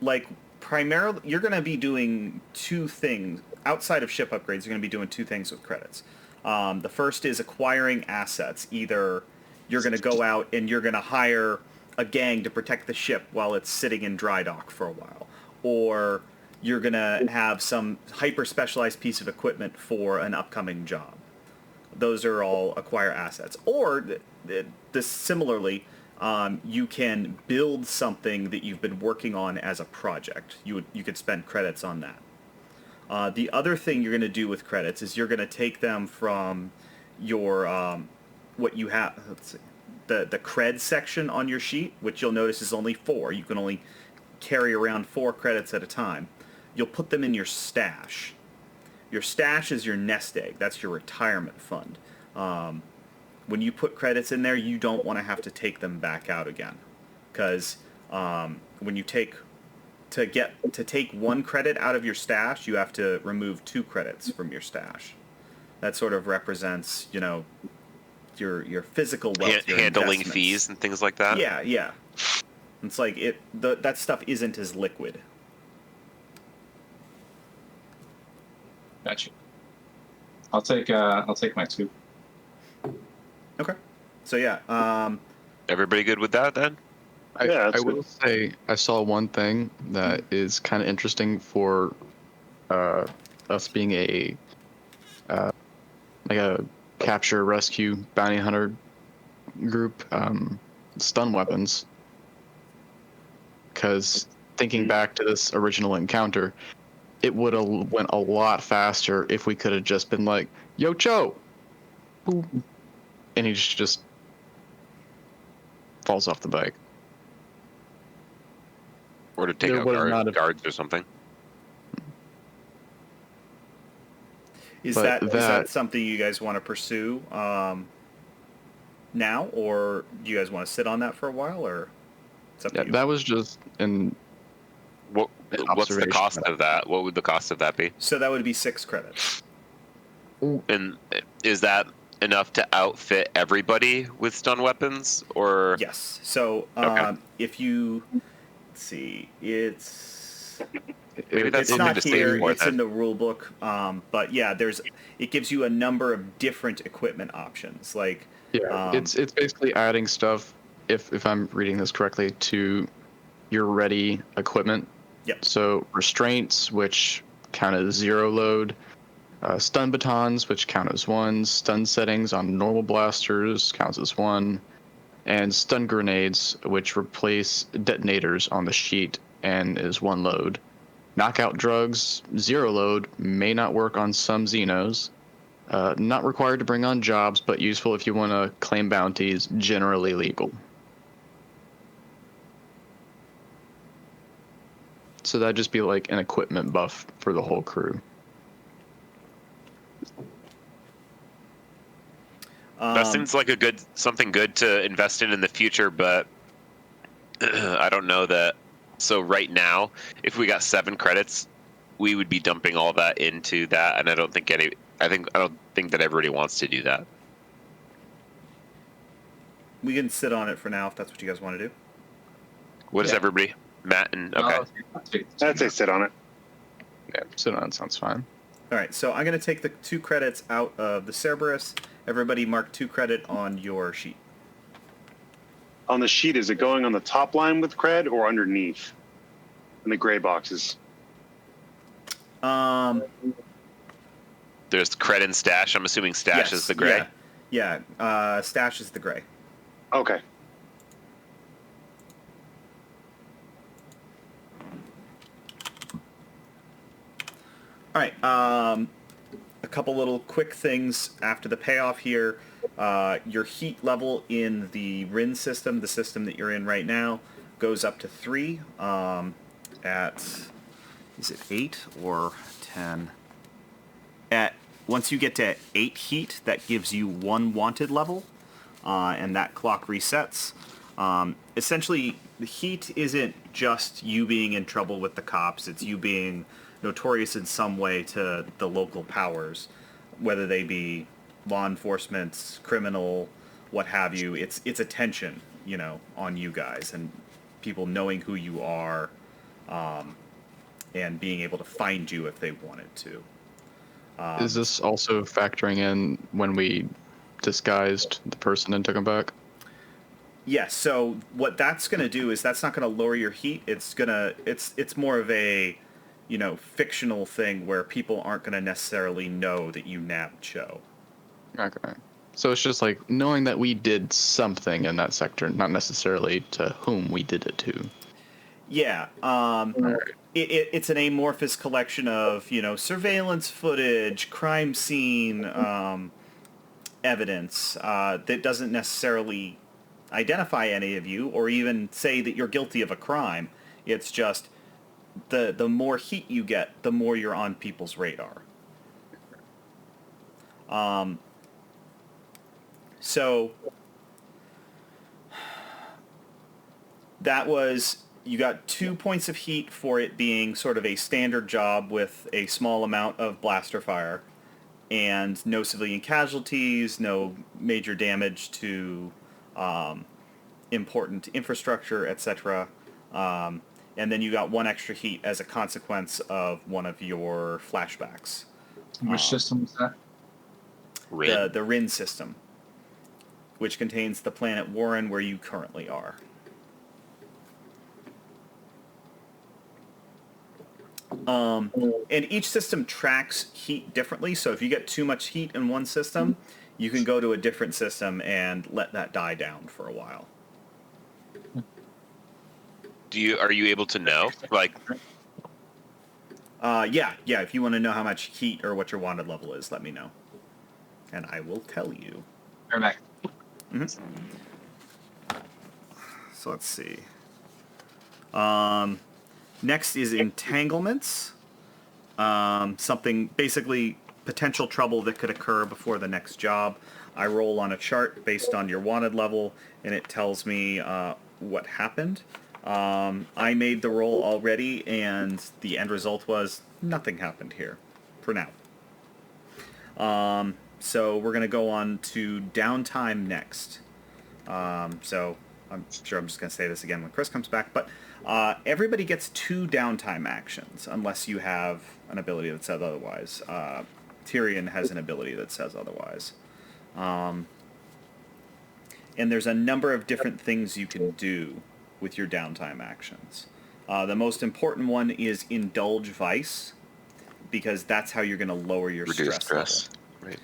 like, primarily, you're going to be doing 2 things. Outside of ship upgrades, you're going to be doing 2 things with credits. The first is acquiring assets. Either you're going to go out and you're going to hire a gang to protect the ship while it's sitting in dry dock for a while. Or you're going to have some hyper-specialized piece of equipment for an upcoming job. Those are all acquire assets. Or, similarly, you can build something that you've been working on as a project. You could spend credits on that. The other thing you're going to do with credits is you're going to take them from your what you have. Let's see, the cred section on your sheet, which you'll notice is only 4. You can only carry around 4 credits at a time. You'll put them in your stash. Your stash is your nest egg. That's your retirement fund. When you put credits in there, you don't want to have to take them back out again, because when you take 1 credit out of your stash, you have to remove 2 credits from your stash. That sort of represents, your physical wealth, your handling investments. fees and things like that. Yeah. It's like that stuff isn't as liquid. Gotcha. I'll take my 2. Okay. So yeah. Everybody good with that then? I will say I saw one thing that is kind of interesting for us being a like a capture, rescue, bounty hunter group. Stun weapons. Because thinking back to this original encounter, it would have went a lot faster if we could have just been like, "Yo, Cho," boop, and he just falls off the bike. Or to take There out was not a- guards or something. Is But that something you guys want to pursue now, or do you guys want to sit on that for a while, or it's up to you? That was just an What's the cost of that? What would the cost of that be? So that would be 6 credits. And is that enough to outfit everybody with stun weapons, or? Yes. So Okay. if you see, it's Maybe that's it's something not to save here. for It's then. in the rule book. But yeah, it gives you a number of different equipment options. Like it's basically adding stuff, if I'm reading this correctly, to your ready equipment. Yep. So restraints, which count as 0 load, stun batons, which count as 1, stun settings on normal blasters counts as 1, and stun grenades, which replace detonators on the sheet and is 1 load. Knockout drugs, 0 load, may not work on some Xenos. Not required to bring on jobs, but useful if you want to claim bounties, generally legal. So that'd just be like an equipment buff for the whole crew. That seems like something good to invest in the future, but I don't know that. So right now, if we got 7 credits, we would be dumping all that into that, and I don't think that everybody wants to do that. we can sit on it for now if that's what you guys want to do. What is Yeah. everybody? Matt and okay. I'd say sit on it. Yeah, sit on it sounds fine. All right. So I'm going to take the 2 credits out of the Cerberus. Everybody mark 2 credit on your sheet. On the sheet, is it going on the top line with cred or underneath in the gray boxes? There's cred and stash. I'm assuming stash is the gray. Yeah. Stash is the gray. Okay. All right. A couple little quick things after the payoff here. Your heat level in the RIN system, the system that you're in right now, goes up to 3 at, is it 8 or 10? Once you get to 8 heat, that gives you 1 wanted level, and that clock resets. Essentially, the heat isn't just you being in trouble with the cops, it's you being notorious in some way to the local powers, whether they be law enforcement, criminal, what have you. It's attention, on you guys, and people knowing who you are, and being able to find you if they wanted to. Is this also factoring in when we disguised the person and took him back? Yes. So what that's going to do is that's not going to lower your heat. It's more of a, fictional thing where people aren't going to necessarily know that you nabbed Cho. Okay. So it's just like knowing that we did something in that sector, not necessarily to whom we did it to. Yeah. It's an amorphous collection of, surveillance footage, crime scene evidence that doesn't necessarily identify any of you or even say that you're guilty of a crime. It's just the more heat you get, the more you're on people's radar. So that was, you got 2 points of heat for it being sort of a standard job with a small amount of blaster fire and no civilian casualties, no major damage to important infrastructure, etc. And then you got 1 extra heat as a consequence of one of your flashbacks. Which system was that? Rin. The RIN system, which contains the planet Warren where you currently are. And each system tracks heat differently, so if you get too much heat in one system, you can go to a different system and let that die down for a while. Are you able to know? Like, yeah, if you want to know how much heat or what your wanted level is, let me know. And I will tell you. Right back. Mm-hmm. So let's see. Next is entanglements. Something, basically potential trouble that could occur before the next job. I roll on a chart based on your wanted level, and it tells me what happened. I made the roll already, and the end result was nothing happened here, for now. So we're going to go on to downtime next. So I'm sure I'm just going to say this again when Chris comes back, but everybody gets 2 downtime actions, unless you have an ability that says otherwise. Tyrion has an ability that says otherwise. And there's a number of different things you can do with your downtime actions. The most important one is Indulge Vice, because that's how you're going to lower your stress level. Right.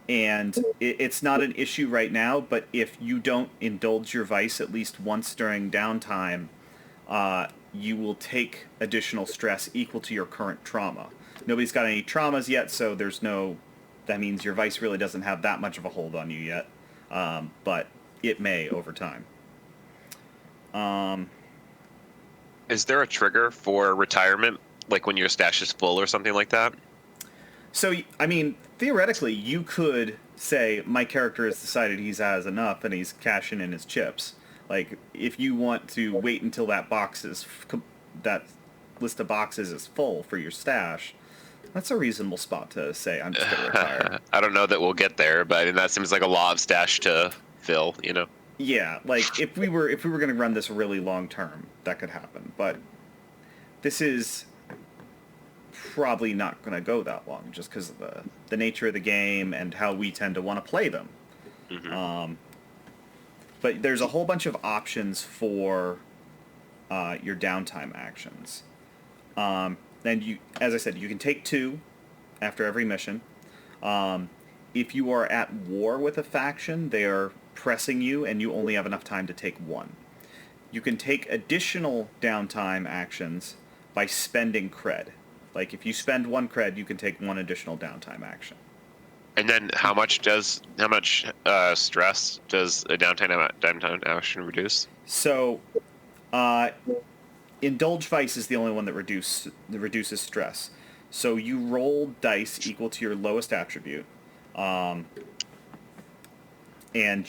And it's not an issue right now, but if you don't indulge your vice at least once during downtime, you will take additional stress equal to your current trauma. Nobody's got any traumas yet, so that means your vice really doesn't have that much of a hold on you yet, but it may over time. Is there a trigger for retirement, like when your stash is full or something like that? So, I mean, theoretically, you could say, my character has decided he's has enough and he's cashing in his chips. Like, if you want to wait until that list of boxes is full for your stash, that's a reasonable spot to say, I'm just going to retire. I don't know that we'll get there, but that seems like a lot of stash to fill, Yeah, like, if we were going to run this really long term, that could happen. But this is probably not going to go that long, just because of the nature of the game and how we tend to want to play them. Mm-hmm. But there's a whole bunch of options for your downtime actions. And you, as I said, you can take 2 after every mission. If you are at war with a faction, they are pressing you, and you only have enough time to take one. You can take additional downtime actions by spending cred. Like, if you spend 1 cred, you can take 1 additional downtime action. And then how much stress does a downtime action reduce? So, Indulge Vice is the only one that reduces stress. So you roll dice equal to your lowest attribute, and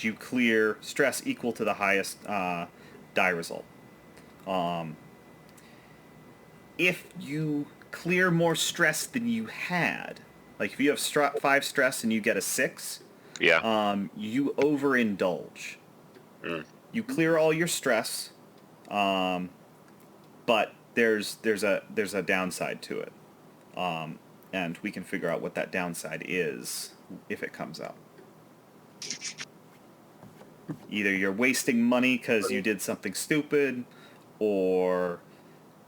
you clear stress equal to the highest die result. If you clear more stress than you had, like if you have 5 stress and you get a 6, you overindulge. You clear all your stress, but there's a downside to it, and we can figure out what that downside is if it comes up. Either you're wasting money because you did something stupid, or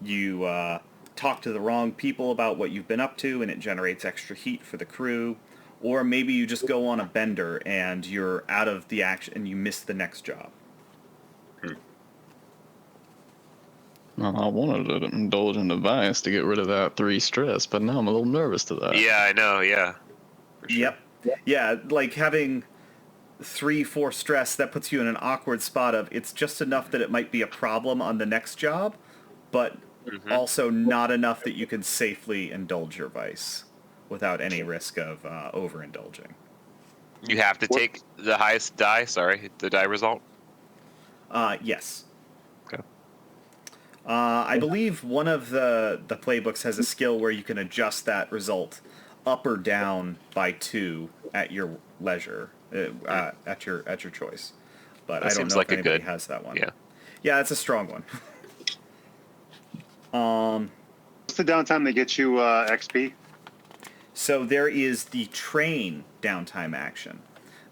you talk to the wrong people about what you've been up to and it generates extra heat for the crew, or maybe you just go on a bender and you're out of the action and you miss the next job. Well, I wanted to indulge in device to get rid of that 3 stress, but now I'm a little nervous to that. Yeah, I know, yeah. For sure. Yep. Yeah, like having 3-4 stress, that puts you in an awkward spot of it's just enough that it might be a problem on the next job, but also not enough that you can safely indulge your vice without any risk of overindulging. You have to take the highest die, the die result? Yes. Okay. I believe one of the playbooks has a skill where you can adjust that result up or down by 2 at your leisure, at your choice. But That I don't seems know like if a anybody good- has that one. Yeah, it's a strong one. What's the downtime that gets you XP? So there is the train downtime action.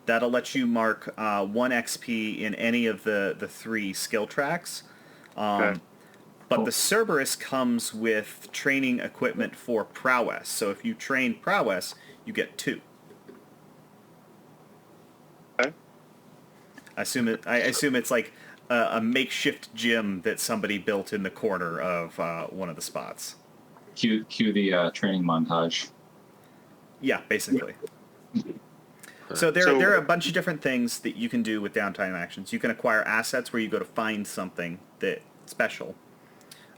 That'll let you mark 1 XP in any of the 3 skill tracks. Okay. But the Cerberus comes with training equipment for prowess. So if you train prowess, you get 2. Okay. I assume it's like a makeshift gym that somebody built in the corner of one of the spots. Cue the training montage. Yeah, basically. So there are a bunch of different things that you can do with downtime actions. You can acquire assets where you go to find something that's special.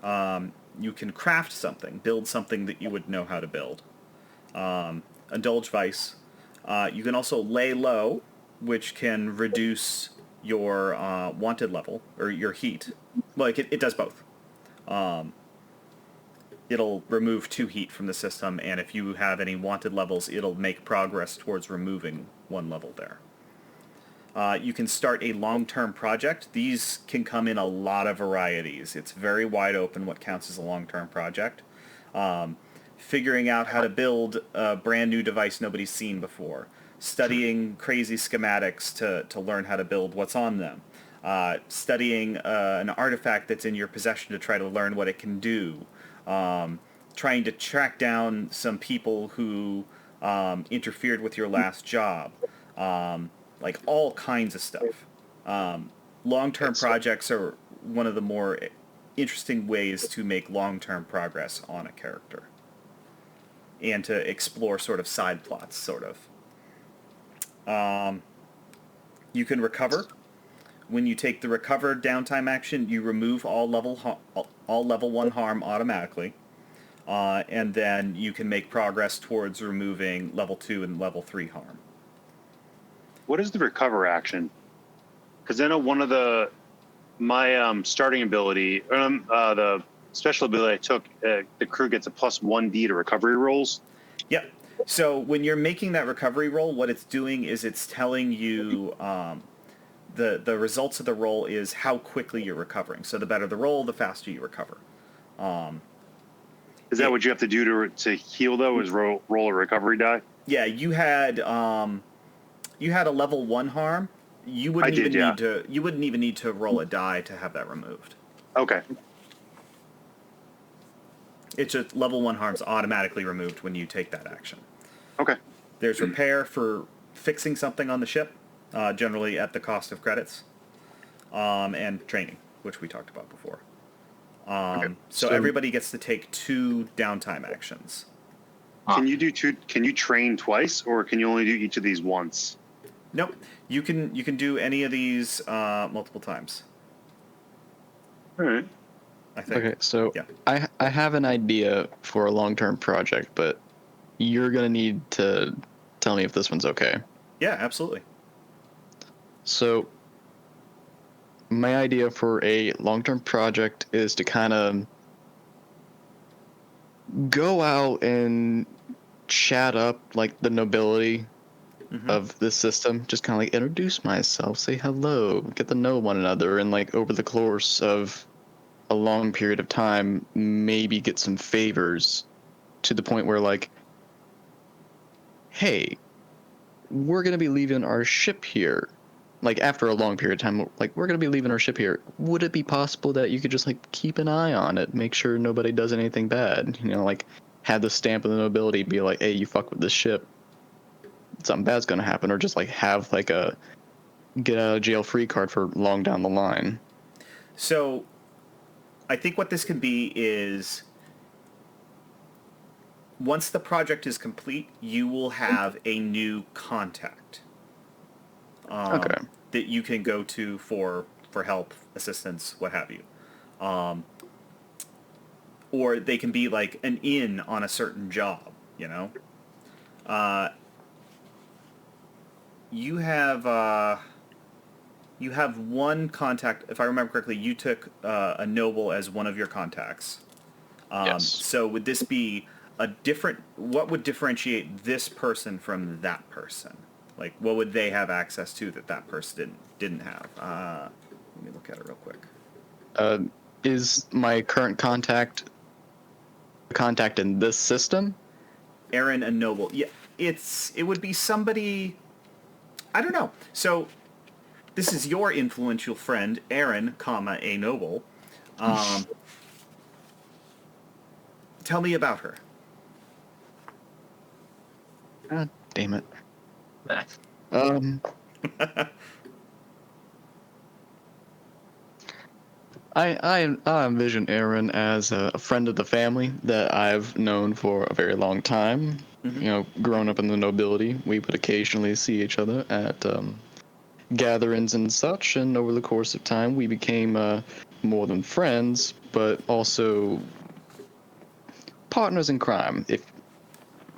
You can craft something, build something that you would know how to build. Indulge Vice. You can also lay low, which can reduce your wanted level, or your heat. Like, it does both. It'll remove 2 heat from the system, and if you have any wanted levels, it'll make progress towards removing 1 level there. You can start a long-term project. These can come in a lot of varieties. It's very wide open what counts as a long-term project. Figuring out how to build a brand new device nobody's seen before. Studying crazy schematics to learn how to build what's on them. Studying an artifact that's in your possession to try to learn what it can do. Trying to track down some people who interfered with your last job. Like all kinds of stuff. Long-term projects are one of the more interesting ways to make long-term progress on a character. And to explore sort of side plots, sort of. You can recover. When you take the recover downtime action, you remove all level 1 harm automatically. And then you can make progress towards removing level 2 and level 3 harm. What is the recover action? Because I know one of my starting ability, the special ability I took, the crew gets a plus 1d to recovery rolls. Yep. So when you're making that recovery roll, what it's doing is it's telling you the results of the roll is how quickly you're recovering. So the better the roll, the faster you recover. Is that what you have to do to heal though? Is roll a recovery die? Yeah, you had a level 1 harm. You wouldn't even need to roll a die to have that removed. Okay. It's just level 1 harm's automatically removed when you take that action. Okay. There's repair for fixing something on the ship, generally at the cost of credits, and training, which we talked about before. So everybody gets to take 2 downtime actions. Can you do 2? Can you train twice, or can you only do each of these once? Nope, you can do any of these multiple times. All right. I think. Okay, so Yeah. I have an idea for a long-term project, but you're gonna need to tell me if this one's okay. Yeah, absolutely. So my idea for a long-term project is to kind of go out and chat up like the nobility of the system, just kind of like introduce myself, say hello, get to know one another, and like over the course of a long period of time, maybe get some favors to the point where like, hey, we're gonna be leaving our ship here. Like after a long period of time, like we're gonna be leaving our ship here. Would it be possible that you could just like keep an eye on it, make sure nobody does anything bad? You know, like have the stamp of the nobility be like, hey, you fuck with this ship, something bad's gonna happen, or just like have like a get out of jail free card for long down the line. So, I think what this can be is once the project is complete, you will have a new contact Okay. that you can go to for help, assistance, what have you. Or they can be like an in on a certain job, you know? You have one contact. If I remember correctly, you took a noble as one of your contacts. Yes. So would this be a different? What would differentiate this person from that person? Like, what would they have access to that that person didn't have? Let me look at it real quick. Is my current contact in this system? Aaron, a noble. Yeah, it would be somebody. I don't know. So this is your influential friend, Aaron, comma, a noble. Tell me about her. God damn it. I envision Aaron as a friend of the family that I've known for a very long time. Mhm. You know, growing up in the nobility, we would occasionally see each other at gatherings and such, and over the course of time, we became more than friends, but also partners in crime, if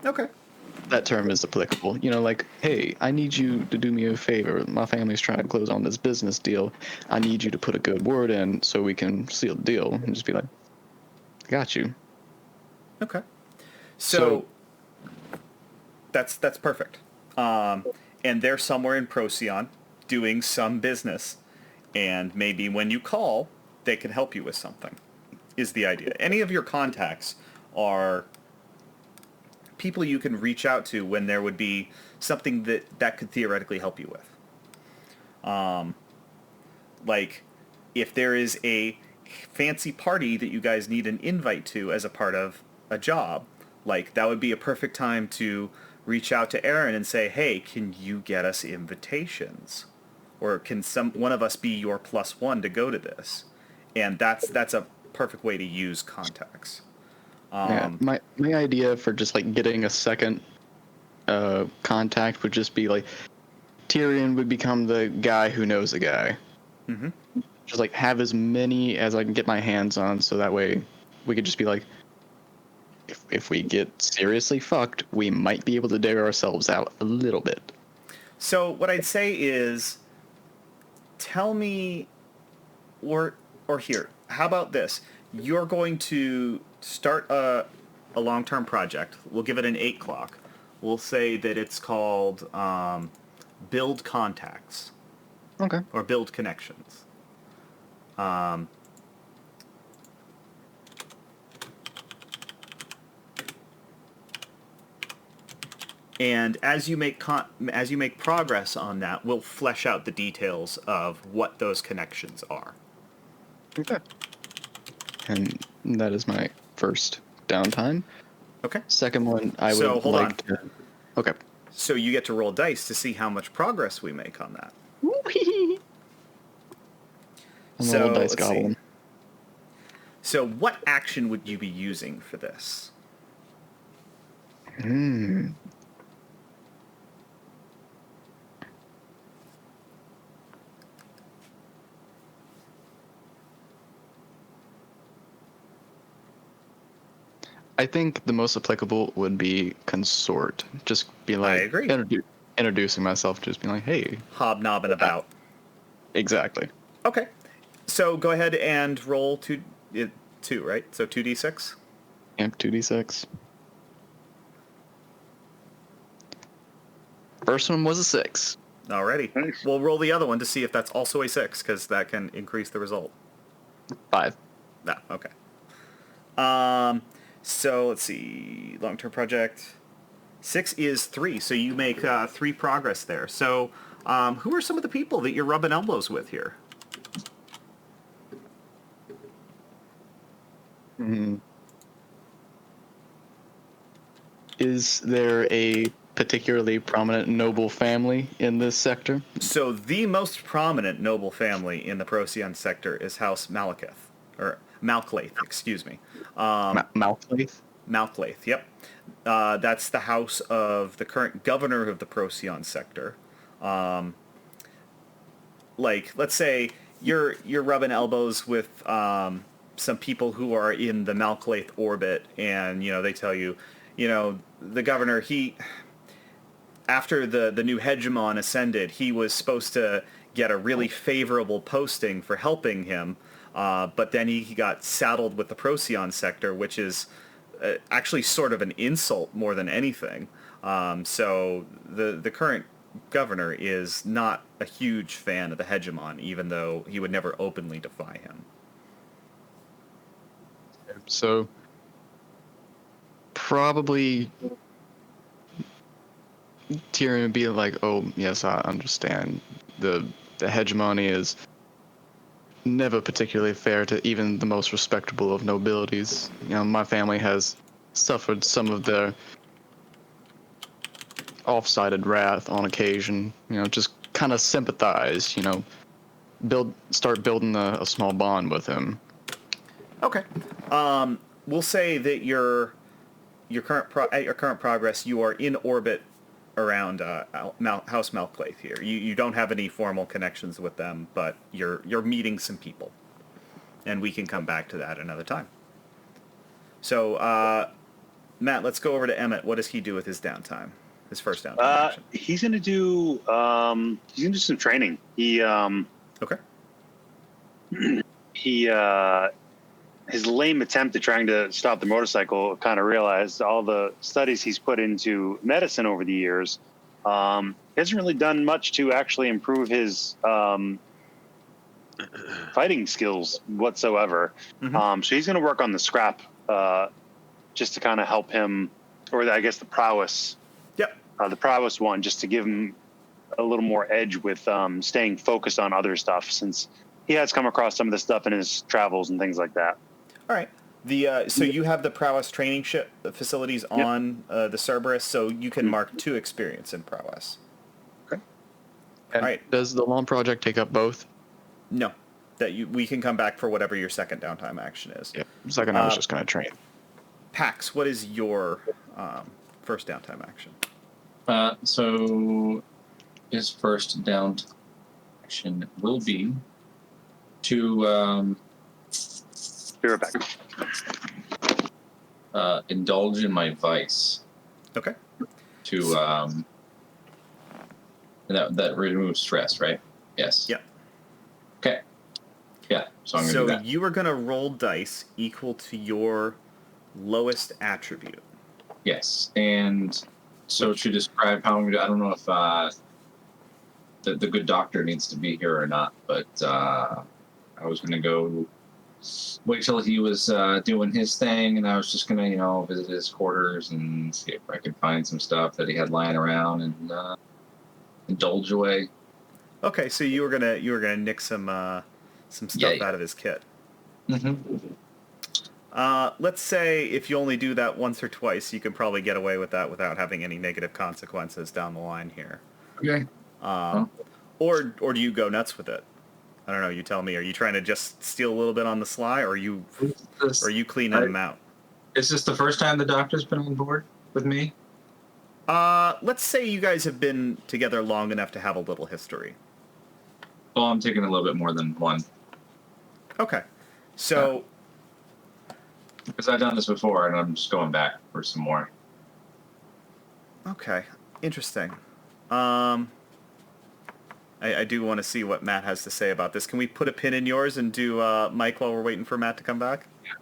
Okay. that term is applicable. You know, like, hey, I need you to do me a favor. My family's trying to close on this business deal. I need you to put a good word in so we can seal the deal. And just be like, got you. Okay. So that's perfect. And they're somewhere in Procyon doing some business, and maybe when you call, they can help you with something. Is the idea? Any of your contacts are people you can reach out to when there would be something that could theoretically help you with. Like if there is a fancy party that you guys need an invite to as a part of a job, like that would be a perfect time to reach out to Aaron and say, hey, can you get us invitations? Or can one of us be your +1 to go to this? And that's a perfect way to use contacts. Yeah, my idea for just like getting a second contact would just be like Tyrion would become the guy who knows a guy. Mm-hmm. Just like have as many as I can get my hands on, so that way we could just be like, if we get seriously fucked, we might be able to dig ourselves out a little bit. So what I'd say is, tell me, or here, how about this? You're going to start a long-term project. We'll give it an 8 clock. We'll say that it's called Build Contacts. Okay. Or Build Connections. And as you make progress on that, we'll flesh out the details of what those connections are. Okay. And that is my first downtime. Okay. Second one, I So, would hold like on. to. Okay. So you get to roll dice to see how much progress we make on that. I'm a little dice let's see. goblin. So what action would you be using for this? I think the most applicable would be consort. Just be like, I agree. Introducing myself, just being like, hey. Hobnobbing about. Exactly. Okay. So go ahead and roll two, right? So 2d6. Amp 2d6. First one was a 6. Alrighty. Nice. We'll roll the other one to see if that's also a 6, because that can increase the result. 5. No, okay. So let's see. Long-term project. 6 is 3, so you make 3 progress there. So who are some of the people that you're rubbing elbows with here? Is there a particularly prominent noble family in this sector? So the most prominent noble family in the Procyon sector is House Malekith, or Malklaith, excuse me. Malklaith? Malklaith, yep. That's the house of the current governor of the Procyon sector. Let's say you're rubbing elbows with some people who are in the Malklaith orbit, and they tell you, the governor, after the new hegemon ascended, he was supposed to get a really favorable posting for helping him, but then he got saddled with the Procyon sector, which is actually sort of an insult more than anything. So the current governor is not a huge fan of the hegemon, even though he would never openly defy him. So probably Tyrion would be like, oh, yes, I understand. The hegemony is never particularly fair to even the most respectable of nobilities. My family has suffered some of their off-sided wrath on occasion. Just kind of sympathize, start building a small bond with him. Okay. We'll say that at your current progress, you are in orbit around House Malklaith here. You don't have any formal connections with them, but you're meeting some people, and we can come back to that another time. So, Matt, let's go over to Emmett. What does he do with his downtime? His first downtime action. He's gonna do some training. Okay. His lame attempt at trying to stop the motorcycle kind of realized all the studies he's put into medicine over the years. He hasn't really done much to actually improve his fighting skills whatsoever. Mm-hmm. So he's going to work on the scrap just to kind of help him, or I guess the prowess. Yep. The prowess one, just to give him a little more edge with staying focused on other stuff, since he has come across some of the stuff in his travels and things like that. All right. So you have the prowess training facilities on the Cerberus, so you can mark 2 experience in prowess. Okay. And All right. Does the long project take up both? No, we can come back for whatever your second downtime action is. Yeah. Second, I was just going to train. Pax, what is your first downtime action? So his first downtime action will be to Be right back. indulge in my vice. Okay. To that removes stress, right? Yes. Yep. Okay. Yeah. So I'm gonna do So that. you are going to roll dice equal to your lowest attribute. Yes. And so to describe how I'm gonna do, I don't know if the good doctor needs to be here or not, but I was gonna go wait till he was doing his thing, and I was just gonna visit his quarters and see if I could find some stuff that he had lying around and indulge away. Okay, so you were gonna nick some stuff out of his kit. Mm-hmm. Let's say if you only do that once or twice, you can probably get away with that without having any negative consequences down the line here. Okay. Or do you go nuts with it? I don't know. You tell me. Are you trying to just steal a little bit on the sly, or are you cleaning them out? Is this the first time the doctor's been on board with me? Let's say you guys have been together long enough to have a little history. Well, I'm taking a little bit more than one. Okay. So... Because I've done this before, and I'm just going back for some more. Okay. Interesting. I do want to see what Matt has to say about this. Can we put a pin in yours and do Mike while we're waiting for Matt to come back? Yeah.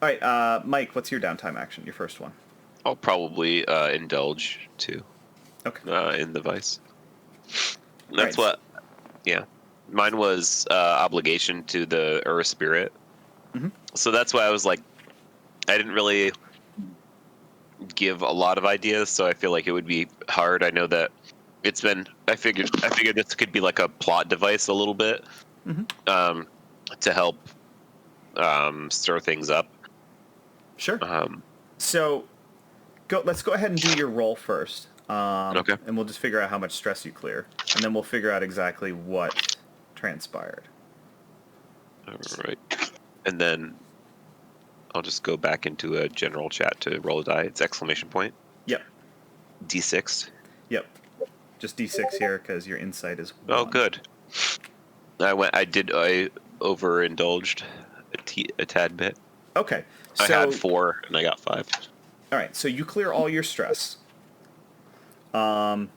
All right, Mike, what's your downtime action, your first one? I'll probably indulge too. Okay. In the vice. That's right. what. Yeah, mine was obligation to the spirit. Mm-hmm. So that's why I was like, I didn't really give a lot of ideas, so I feel like it would be hard. I know that it's been. I figured this could be like a plot device a little bit, Mm-hmm. To help stir things up. Sure. So, let's go ahead and do your roll first. Okay. And we'll just figure out how much stress you clear, and then we'll figure out exactly what transpired. All right. And then I'll just go back into a general chat to roll a die. It's exclamation point. Yep. D6. Yep. Just D6 here because your insight is 1. Oh, good. I overindulged a tad bit. Okay. So, I had 4 and I got 5. All right. So you clear all your stress. So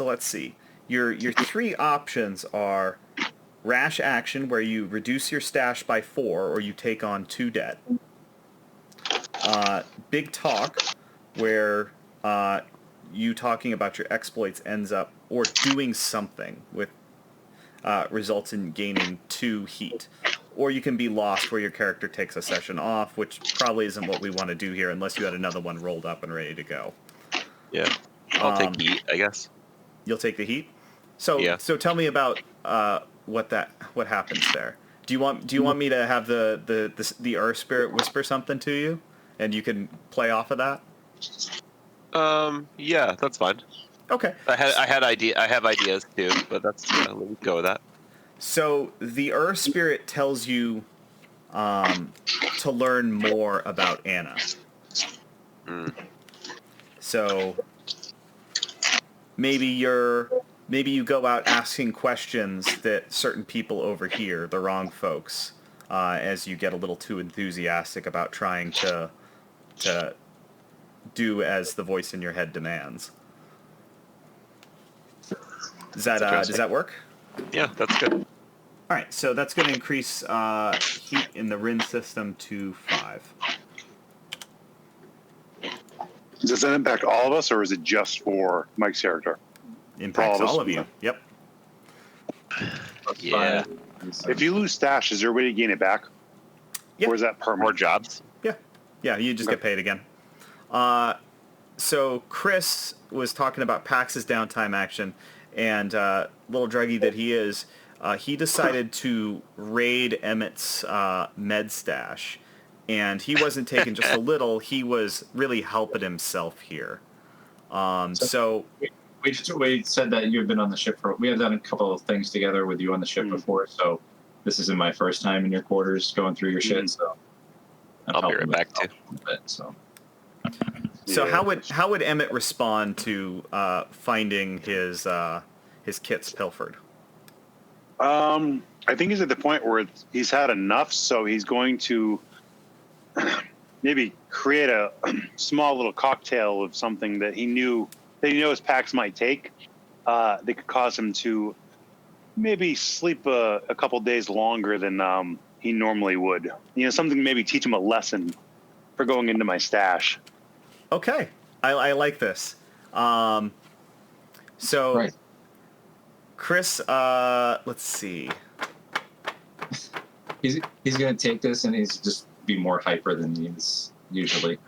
let's see. Your 3 options are rash action, where you reduce your stash by 4 or you take on 2 debt. Big talk, where you talking about your exploits ends up, or doing something with results in gaining 2 heat. Or you can be lost, where your character takes a session off, which probably isn't what we want to do here unless you had another one rolled up and ready to go. Yeah. I'll take heat, I guess. You'll take the heat? So Yeah. So tell me about what happens there. Do you want me to have the Earth Spirit whisper something to you, and you can play off of that? Yeah, that's fine. Okay. I have ideas too, but that's we'll go with that. So the Earth Spirit tells you to learn more about Anna. So maybe you go out asking questions that certain people overhear, the wrong folks, as you get a little too enthusiastic about trying to do as the voice in your head demands. Does that work? Yeah, that's good. All right, so that's going to increase heat in the Rin system to 5. Does that impact all of us, or is it just for Mike's character? Impacts all of you. Yep. Yeah. If you lose stash, is there a way to gain it back? Yep. Or is that More permanent? jobs. Yeah, you just get paid again. So Chris was talking about Pax's downtime action, and little druggy that he is, he decided to raid Emmett's med stash, and he wasn't taking just a little, he was really helping himself here. So we said that you had been on the ship we have done a couple of things together with you on the ship before, so this isn't my first time in your quarters going through your shit, so I'll be right back too. So yeah. How would Emmett respond to finding his kits pilfered? I think he's at the point where he's had enough, so he's going to maybe create a small little cocktail of something that he knows Pax might take. That could cause him to maybe sleep a couple days longer than he normally would. Something maybe teach him a lesson for going into my stash. Okay, I like this. So, right. Chris, let's see. He's gonna take this and he's just be more hyper than he is usually.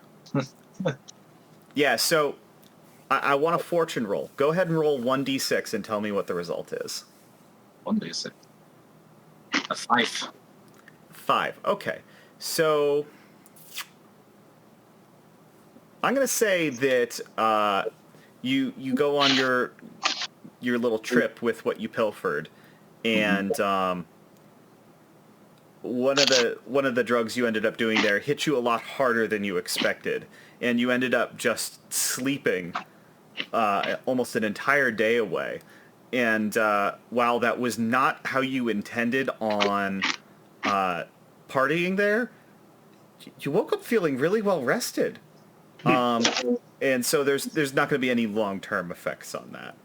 Yeah, so I want a fortune roll. Go ahead and roll 1d6 and tell me what the result is. 1d6. A 5. 5. Okay. So I'm going to say that you go on your little trip with what you pilfered, and one of the drugs you ended up doing there hit you a lot harder than you expected, and you ended up just sleeping almost an entire day away. And while that was not how you intended on partying there, you woke up feeling really well rested. And so there's not going to be any long-term effects on that.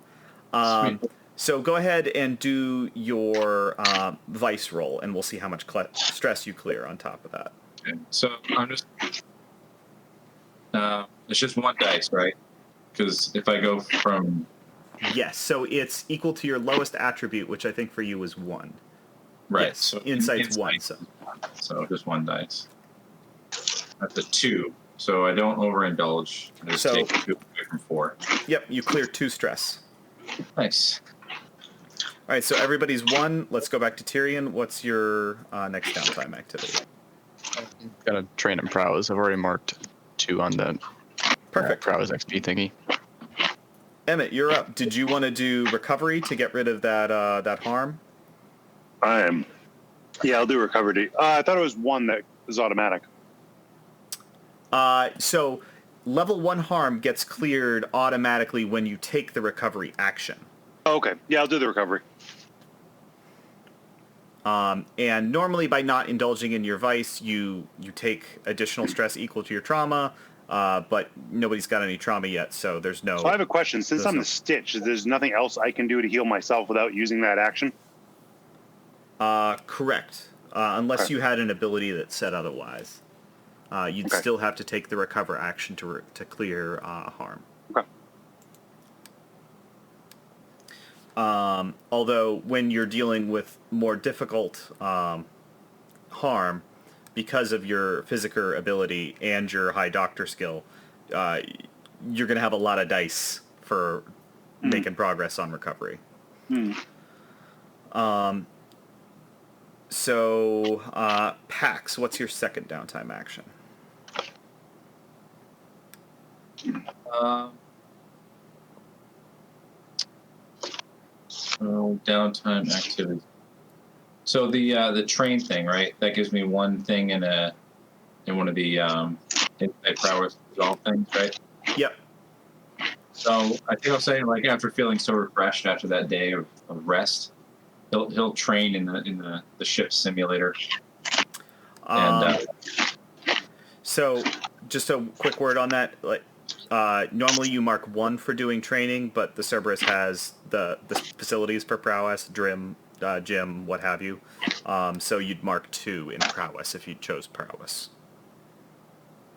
Sweet. So go ahead and do your vice roll, and we'll see how much stress you clear on top of that. Okay. So I'm just. It's just one dice, right? Because if I go from. Yes, so it's equal to your lowest attribute, which I think for you is 1. Right. Yes, So insight's 1. So just one dice. That's a 2. So I don't overindulge. I just So- take 2 away from 4. Yep, you clear 2 stress. Nice. All right, so everybody's 1. Let's go back to Tyrion. What's your next downtime activity? Got to train in prowess. I've already marked 2 on the Perfect. prowess XP thingy. Emmett, you're up. Did you want to do recovery to get rid of that harm? Yeah, I'll do recovery. I thought it was 1 that was automatic. So level 1 harm gets cleared automatically when you take the recovery action. Oh, okay. Yeah, I'll do the recovery. And normally by not indulging in your vice, you take additional stress equal to your trauma, but nobody's got any trauma yet, so there's no... So I have a question. Since I'm the Stitch, there's nothing else I can do to heal myself without using that action? Correct. Unless Okay. you had an ability that said otherwise. You'd Okay. still have to take the recover action to clear harm. Okay. Although when you're dealing with more difficult harm, because of your physical ability and your high doctor skill, you're going to have a lot of dice for making progress on recovery. So, Pax, what's your second downtime action? Downtime activity. So the train thing, right? That gives me one thing in one of the insight prowess resolve things, right? Yep. So I think I'll say, like, after feeling so refreshed after that day of rest, he'll train in the ship simulator. So, just a quick word on that. Like, normally you mark 1 for doing training, but the Cerberus has the facilities for prowess, gym, what have you. So you'd mark 2 in prowess if you chose prowess.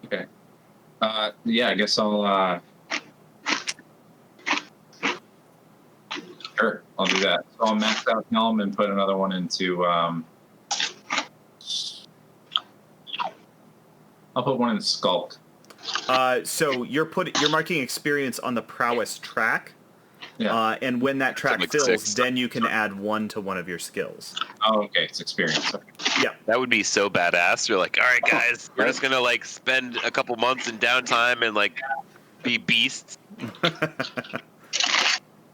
Okay. Yeah, I guess I'll. Sure, I'll do that. So I'll max out Helm and put another one into. I'll put one in Skulk. So you're marking experience on the prowess track. Yeah. And when that track like fills, 6. then you can add 1 to one of your skills. Oh, okay. It's experience. Okay. Yeah. That would be so badass. You're like, all right, guys, we're just gonna like spend a couple months in downtime and like be beasts.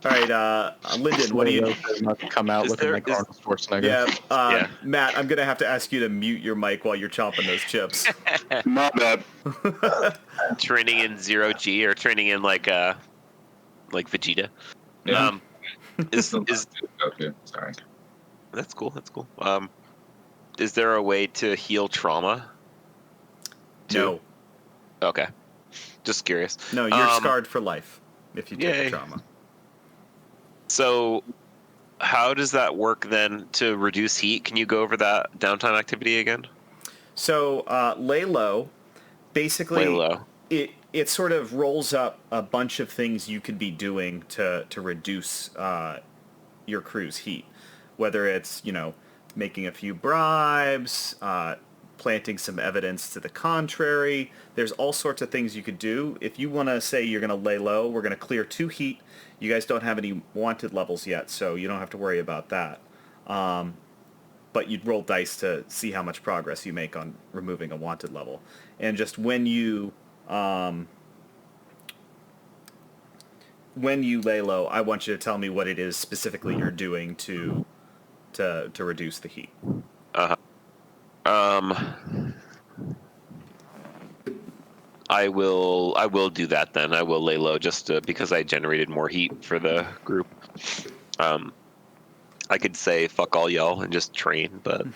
All right, Lyndon, what do you... Not come out Is looking there- like is- Arnold Schwarzenegger. Yeah, Matt, I'm going to have to ask you to mute your mic while you're chomping those chips. Not bad. Training in 0G or training in like Vegeta. Yeah. Is Okay. Sorry. That's cool. That's cool. Is there a way to heal trauma? No. Okay. Just curious. No, you're scarred for life if you take Yay. the trauma. So, how does that work then to reduce heat? Can you go over that downtime activity again? So, lay low, basically, Lay low. it sort of rolls up a bunch of things you could be doing to reduce your crew's heat. Whether it's, making a few bribes, planting some evidence to the contrary. There's all sorts of things you could do. If you want to say you're going to lay low, we're going to clear 2 heat. You guys don't have any wanted levels yet, so you don't have to worry about that. but you'd roll dice to see how much progress you make on removing a wanted level. And just when you lay low, I want you to tell me what it is specifically you're doing to reduce the heat. I will do that then. I will lay low just because I generated more heat for the group. I could say fuck all y'all and just train, but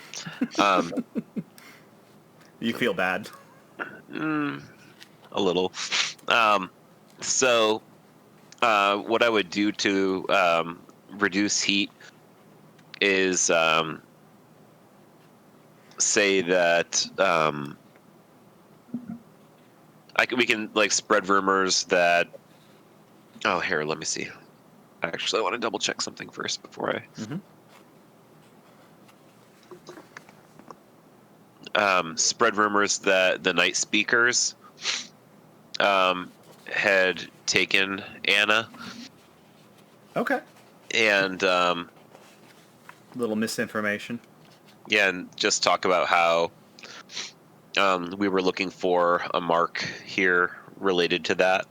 You feel bad. a little. So what I would do to reduce heat is say that we can like spread rumors that. Oh, here, let me see. Actually, I want to double check something first before I. Spread rumors that the night speakers had taken Anna. Okay. And little misinformation. Yeah, and just talk about how we were looking for a mark here related to that,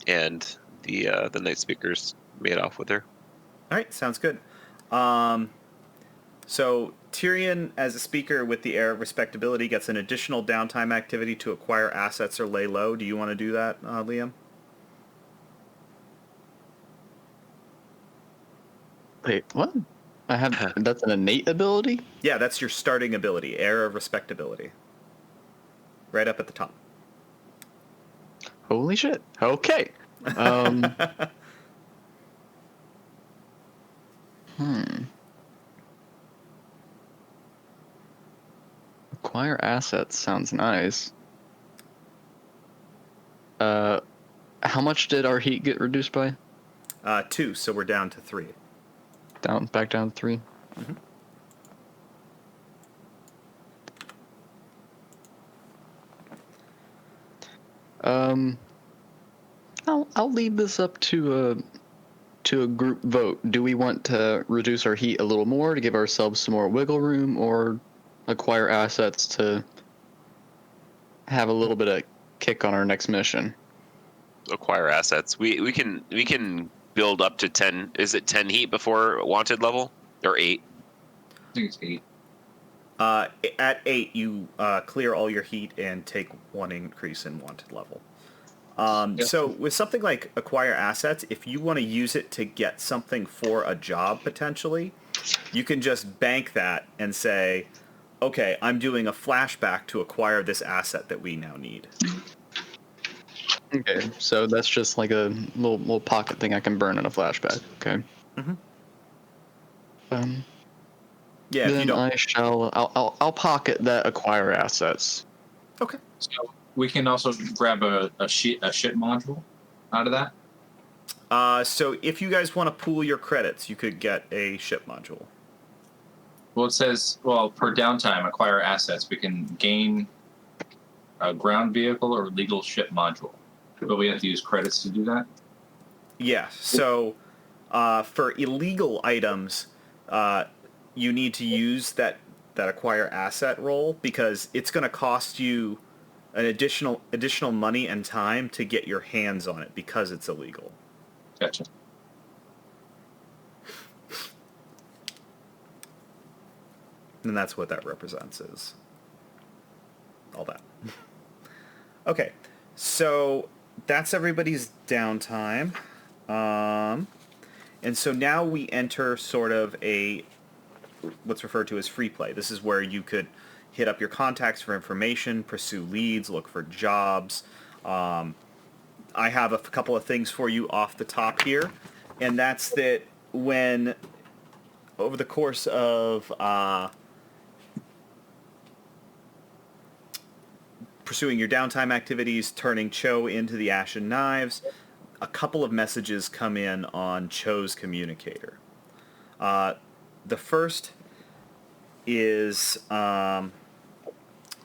and the night speakers made off with her. All right, sounds good. So Tyrion, as a speaker with the air of respectability, gets an additional downtime activity to acquire assets or lay low. Do you want to do that, Liam? Wait, what? I have that's an innate ability? Yeah, that's your starting ability, air of respectability. Right up at the top. Holy shit. Okay. Acquire assets sounds nice. How much did our heat get reduced by? 2, so we're down to 3. Back down to 3. Mm-hmm. I'll leave this up to a group vote. Do we want to reduce our heat a little more to give ourselves some more wiggle room, or acquire assets to have a little bit of kick on our next mission? Acquire assets. We can build up to 10. Is it 10 heat before wanted level, or 8? I think it's 8. At 8, you clear all your heat and take 1 increase in wanted level. So with something like acquire assets, if you want to use it to get something for a job potentially, you can just bank that and say, okay, I'm doing a flashback to acquire this asset that we now need. Okay, so that's just like a little pocket thing I can burn in a flashback. Okay. Mm-hmm. Yeah, if you Then don't... I'll pocket that acquire assets. Okay. So we can also grab a ship module out of that. So if you guys want to pool your credits, you could get a ship module. Well, it says, per downtime, acquire assets. We can gain a ground vehicle or legal ship module. But we have to use credits to do that? Yeah, so for illegal items, you need to use that acquire asset roll because it's going to cost you an additional money and time to get your hands on it because it's illegal. Gotcha. And that's what that represents is all that. Okay, so that's everybody's downtime. And so now we enter sort of what's referred to as free play. This is where you could hit up your contacts for information, pursue leads, look for jobs. I have a couple of things for you off the top here, and that's that when over the course of pursuing your downtime activities, turning Cho into the Ashen Knives, a couple of messages come in on Cho's communicator. The first is, let's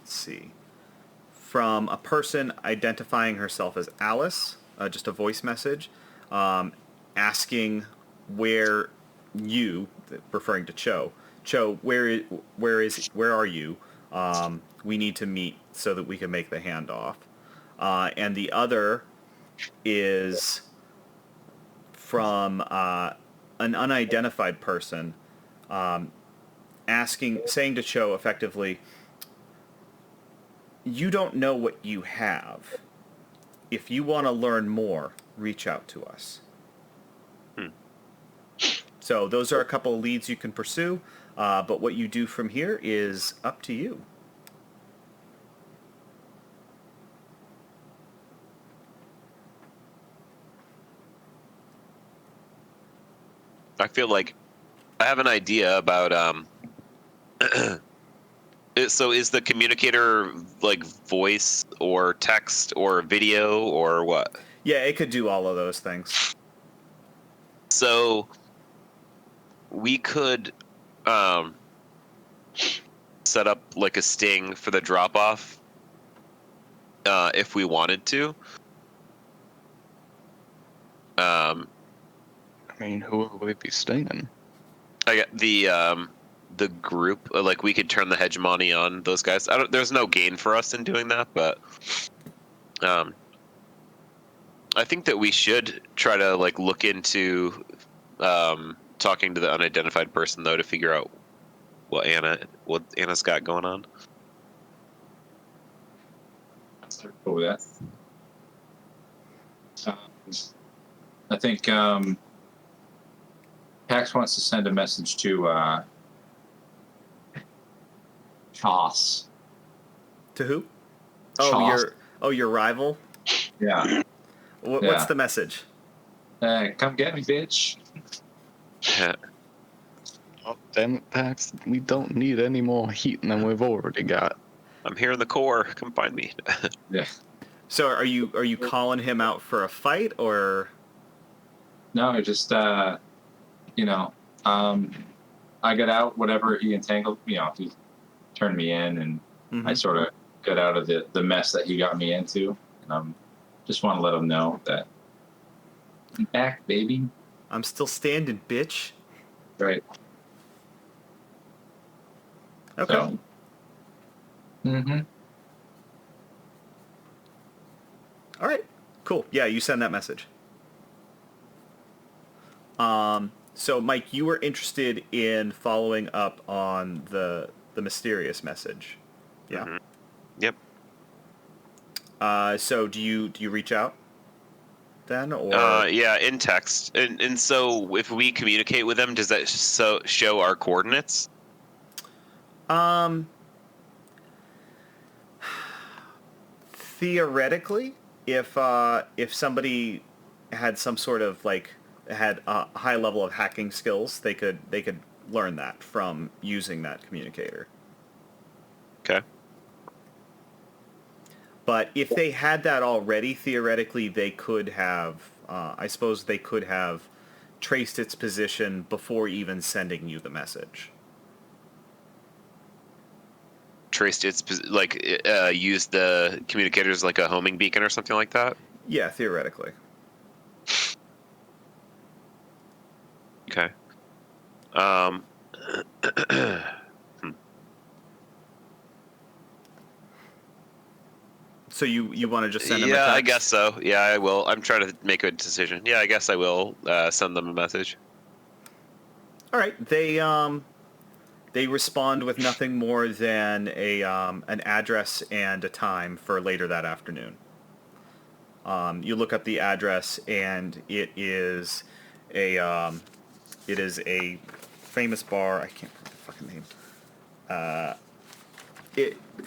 see, from a person identifying herself as Alice, just a voice message, asking where you, referring to Cho, Cho, where are you? We need to meet so that we can make the handoff. And the other is from an unidentified person saying to Cho effectively, you don't know what you have. If you want to learn more, reach out to us. So those are a couple of leads you can pursue, but what you do from here is up to you. I feel like I have an idea about so is the communicator like voice or text or video or what? Yeah, it could do all of those things. So we could set up like a sting for the drop off if we wanted to. I mean, who would we be stinging? I got the group, like we could turn the hegemony on those guys. There's no gain for us in doing that, but I think that we should try to like look into talking to the unidentified person though to figure out what Anna's got going on. Cool with that. I think Pax wants to send a message to Choss. To who? Choss. Your rival? Yeah. What's the message? Come get me, bitch. Oh, damn it, Pax. We don't need any more heat than we've already got. I'm here in the core. Come find me. Yeah. So are you calling him out for a fight or? No, just I got out whatever he entangled. He turned me in, and I sort of got out of the mess that he got me into. And just want to let him know that I'm back, baby. I'm still standing, bitch. Right. Okay. So, All right. Cool. Yeah, you send that message. So Mike, you were interested in following up on the mysterious message. Yeah. Mm-hmm. Yep. So do you reach out then, or? Yeah, in text. And so if we communicate with them, does that show our coordinates? Theoretically, if somebody had some sort of had a high level of hacking skills, they could learn that from using that communicator. Okay. But if they had that already, theoretically, they could have, I suppose they could have traced its position before even sending you the message. Traced its used the communicators like a homing beacon or something like that. Yeah, theoretically. Okay. So you want to just send them a Yeah, text? I guess so. Yeah, I will. I'm trying to make a decision. Yeah, I guess I will send them a message. All right. They respond with nothing more than an address and a time for later that afternoon. You look up the address, and it is a famous bar. I can't remember the fucking name.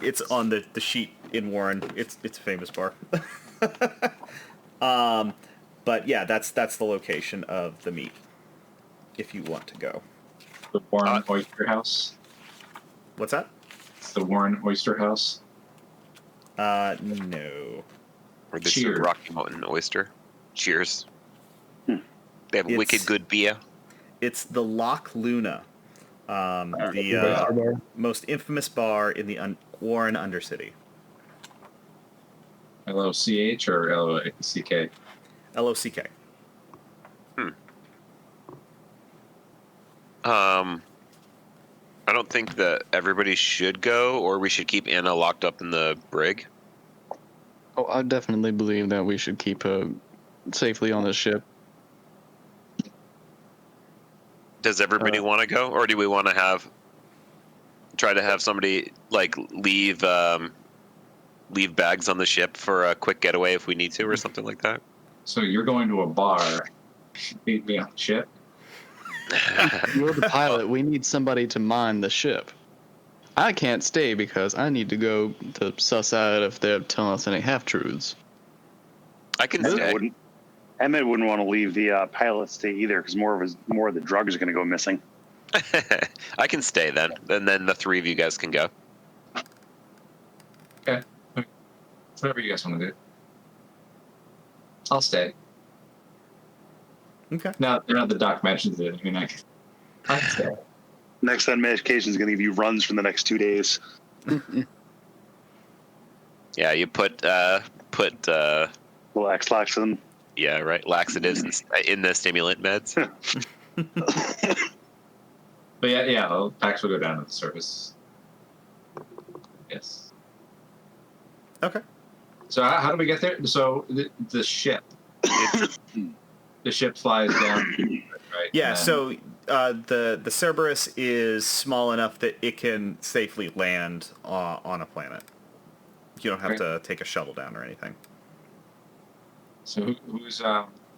It's on the sheet in Warren. It's a famous bar. But yeah, that's the location of the meet. If you want to go. The Warren Oyster House. What's that? It's the Warren Oyster House. No. Or this Cheers. Rocky Mountain oyster. Cheers. They have wicked good beer. It's the Loch Luna, the most infamous bar in the Warren Undercity. LOCH or LOCK? LOCK. I don't think that everybody should go, or we should keep Anna locked up in the brig. Oh, I definitely believe that we should keep her safely on the ship. Does everybody want to go, or do we want to try to have somebody like leave bags on the ship for a quick getaway if we need to, or something like that? So you're going to a bar, beat me on the ship. You're the pilot. We need somebody to mind the ship. I can't stay because I need to go to suss out if they're telling us any half-truths. I can stay. Emmett wouldn't want to leave the pilot stay either because more of the drugs are going to go missing. I can stay then, and then the three of you guys can go. Okay. Whatever you guys want to do. I'll stay. Okay. No, the doc mentions it. I mean, I'll stay. Next time medication is going to give you runs for the next 2 days. Yeah, you put Little X-Laxin. yeah, right, laxatives in the stimulant meds. But yeah, well, packs will go down to the surface. Yes. Okay. So how do we get there? So the ship. The ship flies down, right? Yeah, And so the Cerberus is small enough that it can safely land on a planet. You don't have to take a shuttle down or anything. So who's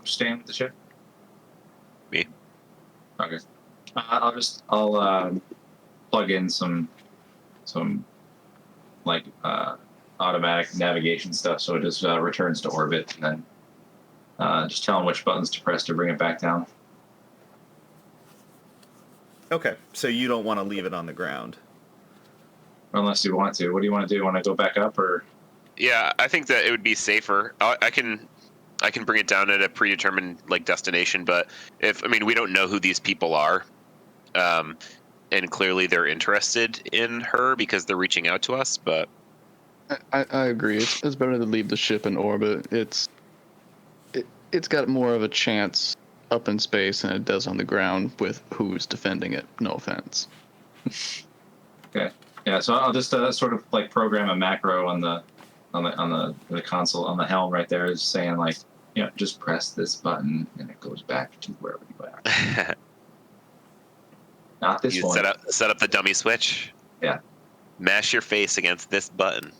staying with the ship? Me. Okay. I'll plug in some like automatic navigation stuff, so it just returns to orbit, and then just tell them which buttons to press to bring it back down. Okay, so you don't want to leave it on the ground. Unless you want to. What do you want to do? Want to go back up or? Yeah, I think that it would be safer. I can bring it down at a predetermined destination, but we don't know who these people are, and clearly they're interested in her because they're reaching out to us. But I agree. It's better to leave the ship in orbit. It's got more of a chance up in space than it does on the ground with who's defending it. No offense. Okay. Yeah. So I'll just sort of program a macro on the console on the helm right there, is saying just press this button and it goes back to wherever you are. Not this you one. set up the dummy switch. Yeah. Mash your face against this button.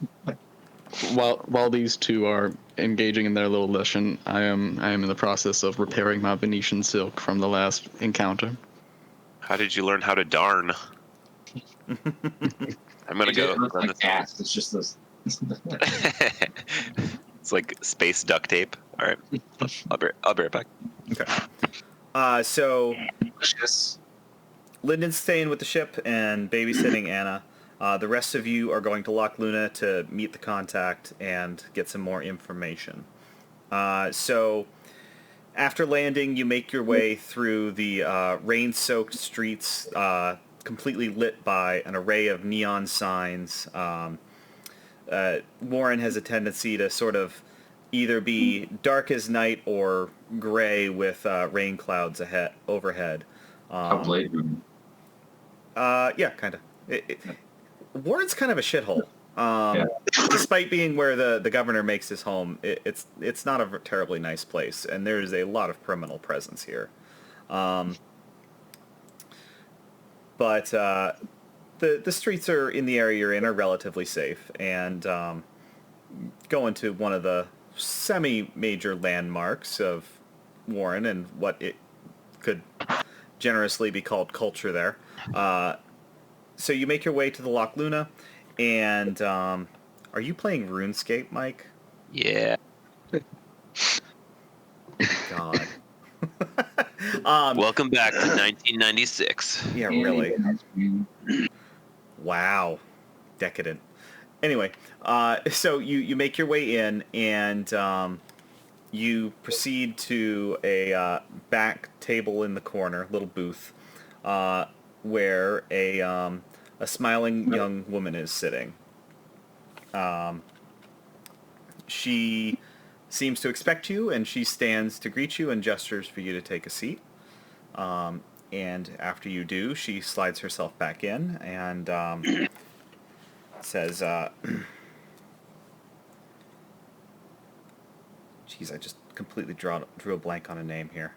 While these two are engaging in their little mission, I am in the process of repairing my Venetian silk from the last encounter. How did you learn how to darn? I'm gonna go. It like cast. It's just this. It's like space duct tape. All right, I'll be right back. Okay. So Yes. Lyndon's staying with the ship and babysitting Anna. The rest of you are going to Loch Luna to meet the contact and get some more information. So after landing, you make your way through the rain-soaked streets, completely lit by an array of neon signs. Warren has a tendency to sort of either be dark as night or gray with rain clouds overhead. How blatant. Yeah, kind of. Warren's kind of a shithole. Despite being where the governor makes his home, it's not a terribly nice place, and there's a lot of criminal presence here. But the streets in the area you're in are relatively safe, and going to one of the semi-major landmarks of Warren and what it could generously be called culture there. So you make your way to the Loch Luna, and are you playing RuneScape, Mike? Yeah. God. Welcome back to 1996. Yeah, really. Wow. Decadent. Anyway, so you make your way in, and you proceed to a back table in the corner, little booth, where a smiling young woman is sitting. She seems to expect you, and she stands to greet you and gestures for you to take a seat. And after you do, she slides herself back in and says, geez, I just completely drew a blank on a name here.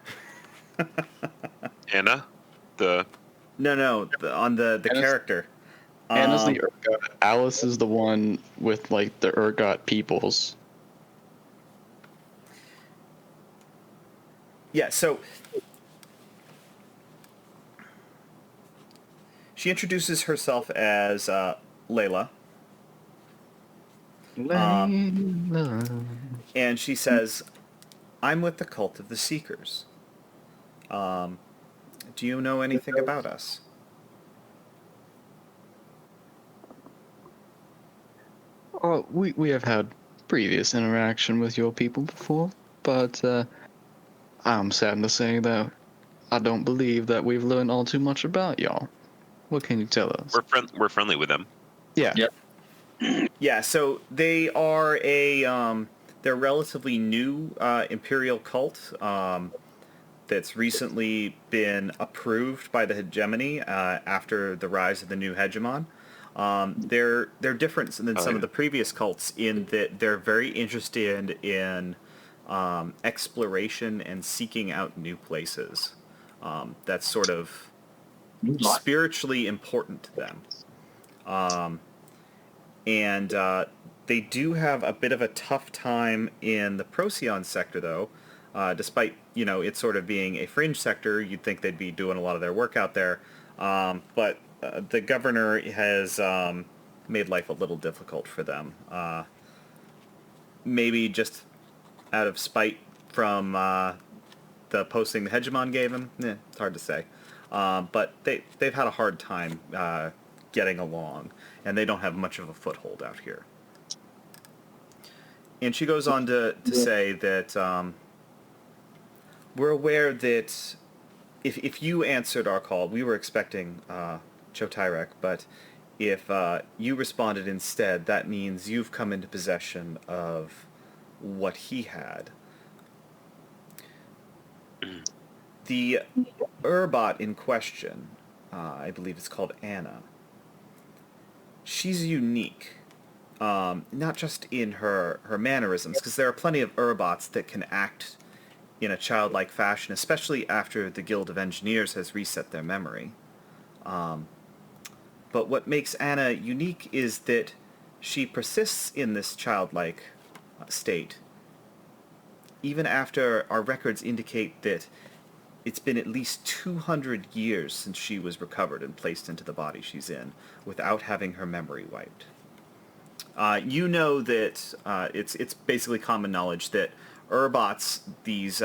Anna, the No, on the Anna's- character. Anna's the Urgot. Alice is the one with like the Urgot peoples. Yeah, so she introduces herself as Layla, Layla. and she says, "I'm with the cult of the Seekers. Do you know anything about us?" Oh, we have had previous interaction with your people before, but I'm sad to say that I don't believe that we've learned all too much about y'all. What can you tell us? we're friendly with them. Yeah. Yep. Yeah, so they are they're relatively new imperial cult that's recently been approved by the hegemony after the rise of the new hegemon. They're different than some of the previous cults in that they're very interested in exploration and seeking out new places. That's sort of spiritually important to them. And they do have a bit of a tough time in the Procyon sector, though. Despite it sort of being a fringe sector, you'd think they'd be doing a lot of their work out there. But the governor has made life a little difficult for them. Maybe just out of spite from the posting the hegemon gave him. It's hard to say. But they've had a hard time getting along, and they don't have much of a foothold out here. And she goes on to say that we're aware that if you answered our call, we were expecting Chotyrek, but if you responded instead, that means you've come into possession of what he had. The Urbot in question, I believe it's called Anna, she's unique. Not just in her mannerisms, because there are plenty of Urbots that can act in a childlike fashion, especially after the Guild of Engineers has reset their memory. But what makes Anna unique is that she persists in this childlike state, even after our records indicate that it's been at least 200 years since she was recovered and placed into the body she's in, without having her memory wiped. You know that it's basically common knowledge that Urbots, these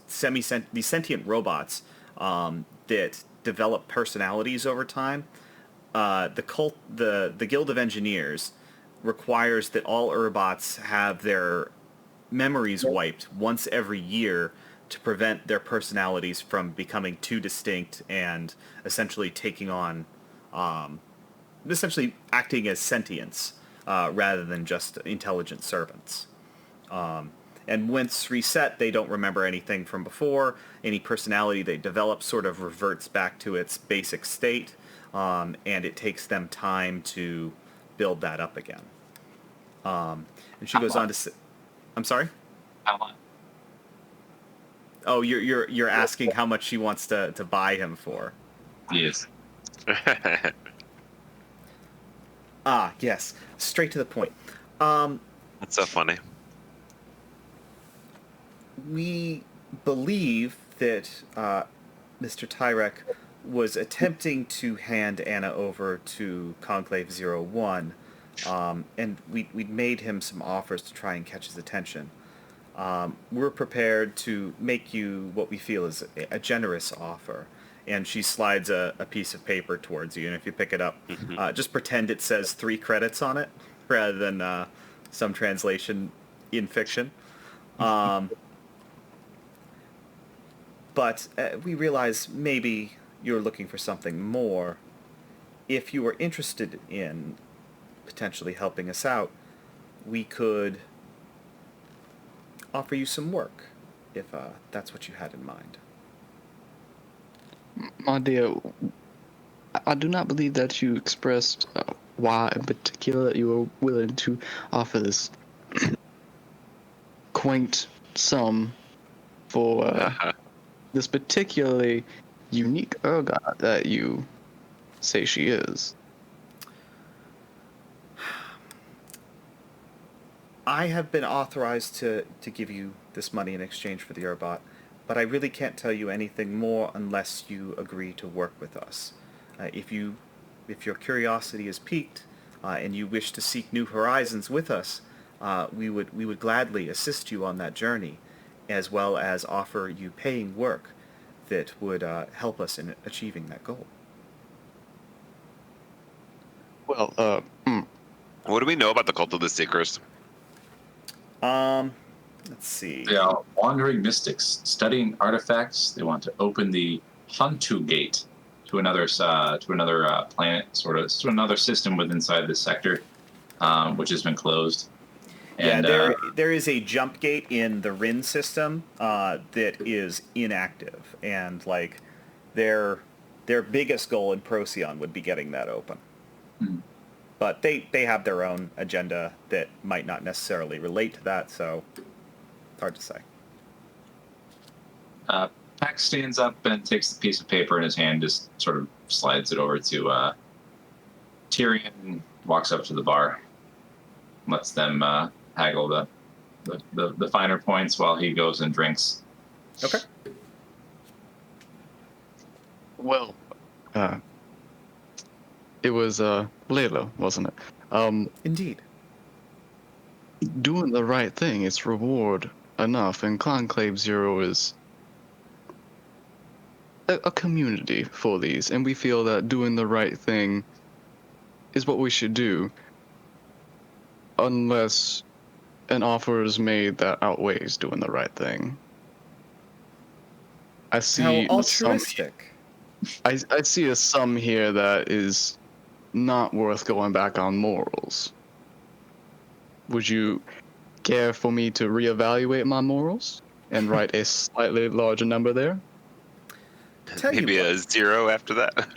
sentient robots that develop personalities over time, the Guild of Engineers requires that all Urbots have their memories wiped once every year to prevent their personalities from becoming too distinct and essentially taking on, essentially acting as sentients rather than just intelligent servants. And once reset, they don't remember anything from before. Any personality they develop sort of reverts back to its basic state, and it takes them time to build that up again. And she goes on to say, I'm sorry? How much? Oh, you're asking how much she wants to buy him for. Yes. Ah, yes. Straight to the point. That's so funny. We believe that Mr. Tyrek was attempting to hand Anna over to Conclave 01, and we'd made him some offers to try and catch his attention. We're prepared to make you what we feel is a generous offer. And she slides a piece of paper towards you, and if you pick it up, just pretend it says 3 credits on it, rather than some translation in fiction. But we realize maybe you're looking for something more. If you were interested in potentially helping us out, we could offer you some work, if that's what you had in mind. My dear, I do not believe that you expressed why in particular that you were willing to offer this quaint sum for this particularly unique ergot that you say she is. I have been authorized to give you this money in exchange for the Urbot, but I really can't tell you anything more unless you agree to work with us. If your curiosity is piqued and you wish to seek new horizons with us, we would gladly assist you on that journey, as well as offer you paying work that would help us in achieving that goal. Well, What do we know about the Cult of the Seekers? Let's see. They are wandering mystics studying artifacts. They want to open the Hantu Gate to another planet, sort of to another system within inside this sector, which has been closed. And, there is a jump gate in the Rin system that is inactive, and like their biggest goal in Procyon would be getting that open. But they have their own agenda that might not necessarily relate to that, so it's hard to say. Pax stands up and takes the piece of paper in his hand, just sort of slides it over to Tyrion, and walks up to the bar, lets them haggle the finer points while he goes and drinks. Okay. well, it was Layla, wasn't it? Indeed. Doing the right thing is reward enough, and Conclave Zero is a community for these, and we feel that doing the right thing is what we should do, unless an offer is made that outweighs doing the right thing. I How see altruistic. I see a sum here that is not worth going back on morals. Would you care for me to reevaluate my morals and write a slightly larger number there? Tell you Maybe what. a 0 after that.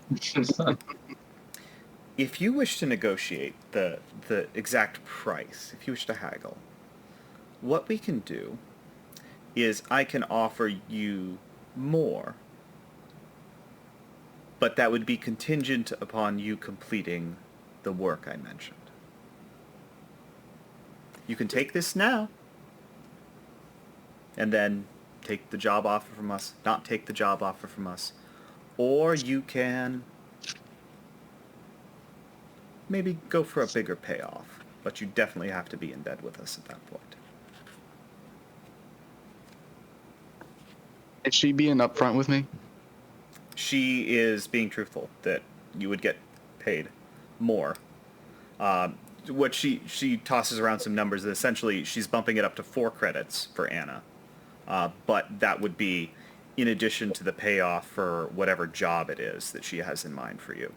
If you wish to negotiate the exact price, if you wish to haggle, what we can do is I can offer you more, but that would be contingent upon you completing the work I mentioned. You can take this now, and then take the job offer from us, not take the job offer from us, or you can maybe go for a bigger payoff, but you definitely have to be in bed with us at that point. Is she being upfront with me? She is being truthful that you would get paid more. What she tosses around some numbers that essentially she's bumping it up to 4 credits for Anna, but that would be in addition to the payoff for whatever job it is that she has in mind for you.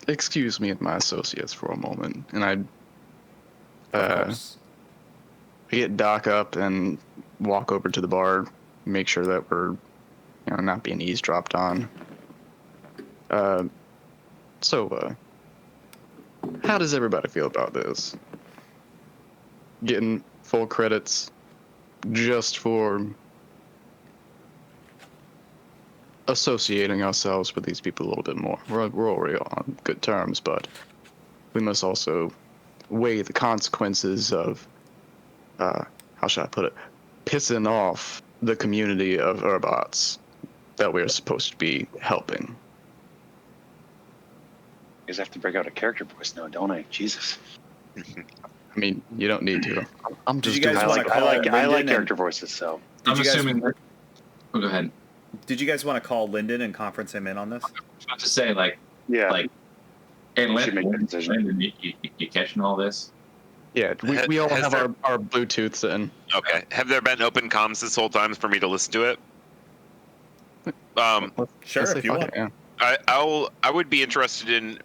Excuse me and my associates for a moment, and Of course. get Doc up and walk over to the bar, make sure that we're, not being eavesdropped on. So, how does everybody feel about this? Getting full credits just for associating ourselves with these people a little bit more. We're already on good terms, but we must also weigh the consequences of, how should I put it, pissing off the community of Urbots that we're supposed to be helping. I guess I have to break out a character voice now, don't I? Jesus. I mean, you don't need to. I'm Did just you guys doing wanna it. call I like Lyndon character voices, so. Did I'm you guys- assuming that. Oh, go ahead. Did you guys want to call Lyndon and conference him in on this? I was about to say, Yeah. hey, We should make that decision. Lyndon, you catching all this? Yeah, we all Has have there- our Bluetooths in. Okay. Have there been open comms this whole time for me to listen to it? Sure, Let's say if you fuck want. it, yeah. I would be interested in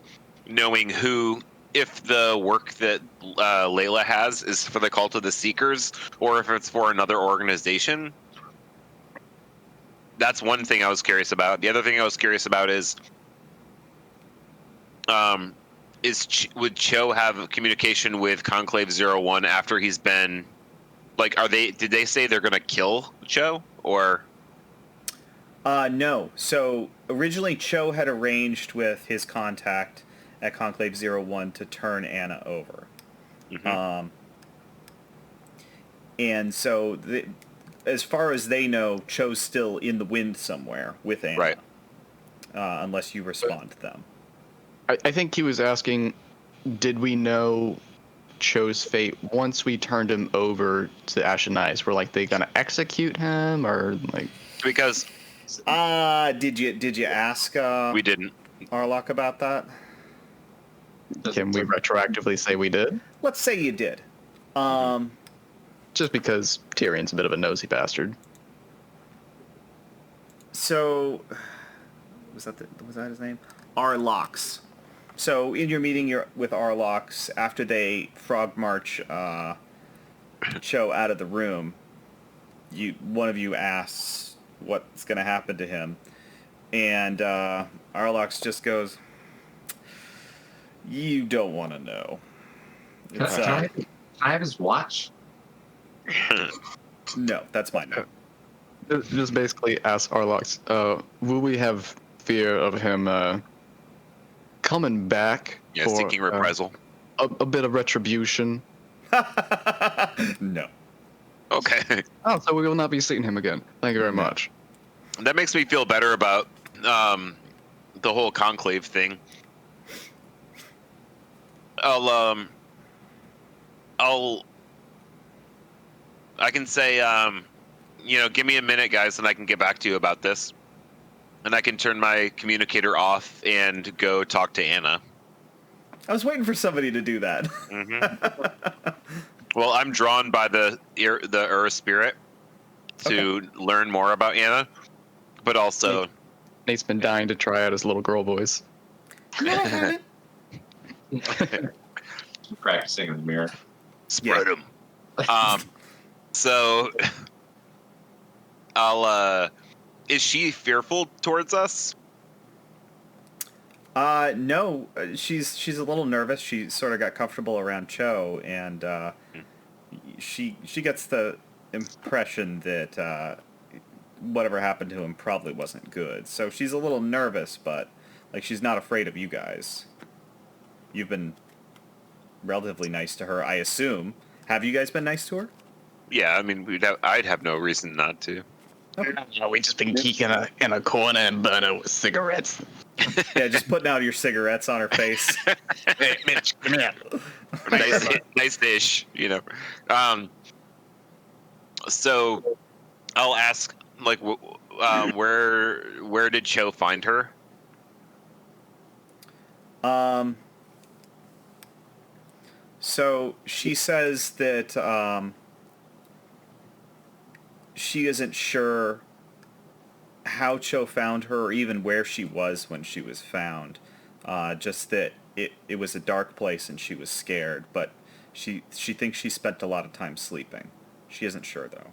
knowing if the work that Layla has is for the Cult of the Seekers or if it's for another organization. that's one thing I was curious about. The other thing I was curious about is would Cho have communication with Conclave 01 after he's been, like, did they say they're gonna kill Cho, or? No. So originally Cho had arranged with his contact at Conclave 01 to turn Anna over. Mhm. And so as far as they know, Cho's still in the wind somewhere with Anna. Right. Unless you respond to them. I think he was asking, did we know Cho's fate once we turned him over to Ashen Eyes? Were like they gonna execute him, or like? Because Did you ask we didn't. Arlok about that? Can we retroactively say we did? Let's say you did. Just because Tyrion's a bit of a nosy bastard. So, was that his name? Arlox. So in your meeting with Arlox, after they frog march Cho out of the room, one of you asks what's going to happen to him, and Arlox just goes, "You don't want to know." It's, Can I have his watch? No, that's mine. Just basically ask Arlox, will we have fear of him coming back Yeah, for seeking reprisal. a bit of retribution? No. Okay. Oh, so we will not be seeing him again. Thank you very much. That makes me feel better about the whole conclave thing. I can say, give me a minute, guys, and I can get back to you about this. And I can turn my communicator off and go talk to Anna. I was waiting for somebody to do that. Mm-hmm. Well, I'm drawn by the Ur spirit to learn more about Anna, but also Nate's been dying to try out his little girl voice. Practicing in the mirror. spread them. So I'll. Is she fearful towards us? No, she's a little nervous. She sort of got comfortable around Cho, and she gets the impression that whatever happened to him probably wasn't good. So she's a little nervous, but like she's not afraid of you guys. You've been relatively nice to her, I assume. Have you guys been nice to her? Yeah, I mean, I'd have no reason not to. No, we just been geeking in a corner and burning with cigarettes. Yeah, just putting out your cigarettes on her face. Hey, Mitch, come here. nice dish, So I'll ask, like, where did Cho find her? So she says that she isn't sure how Cho found her or even where she was when she was found. Just that it was a dark place and she was scared, but she thinks she spent a lot of time sleeping. She isn't sure, though.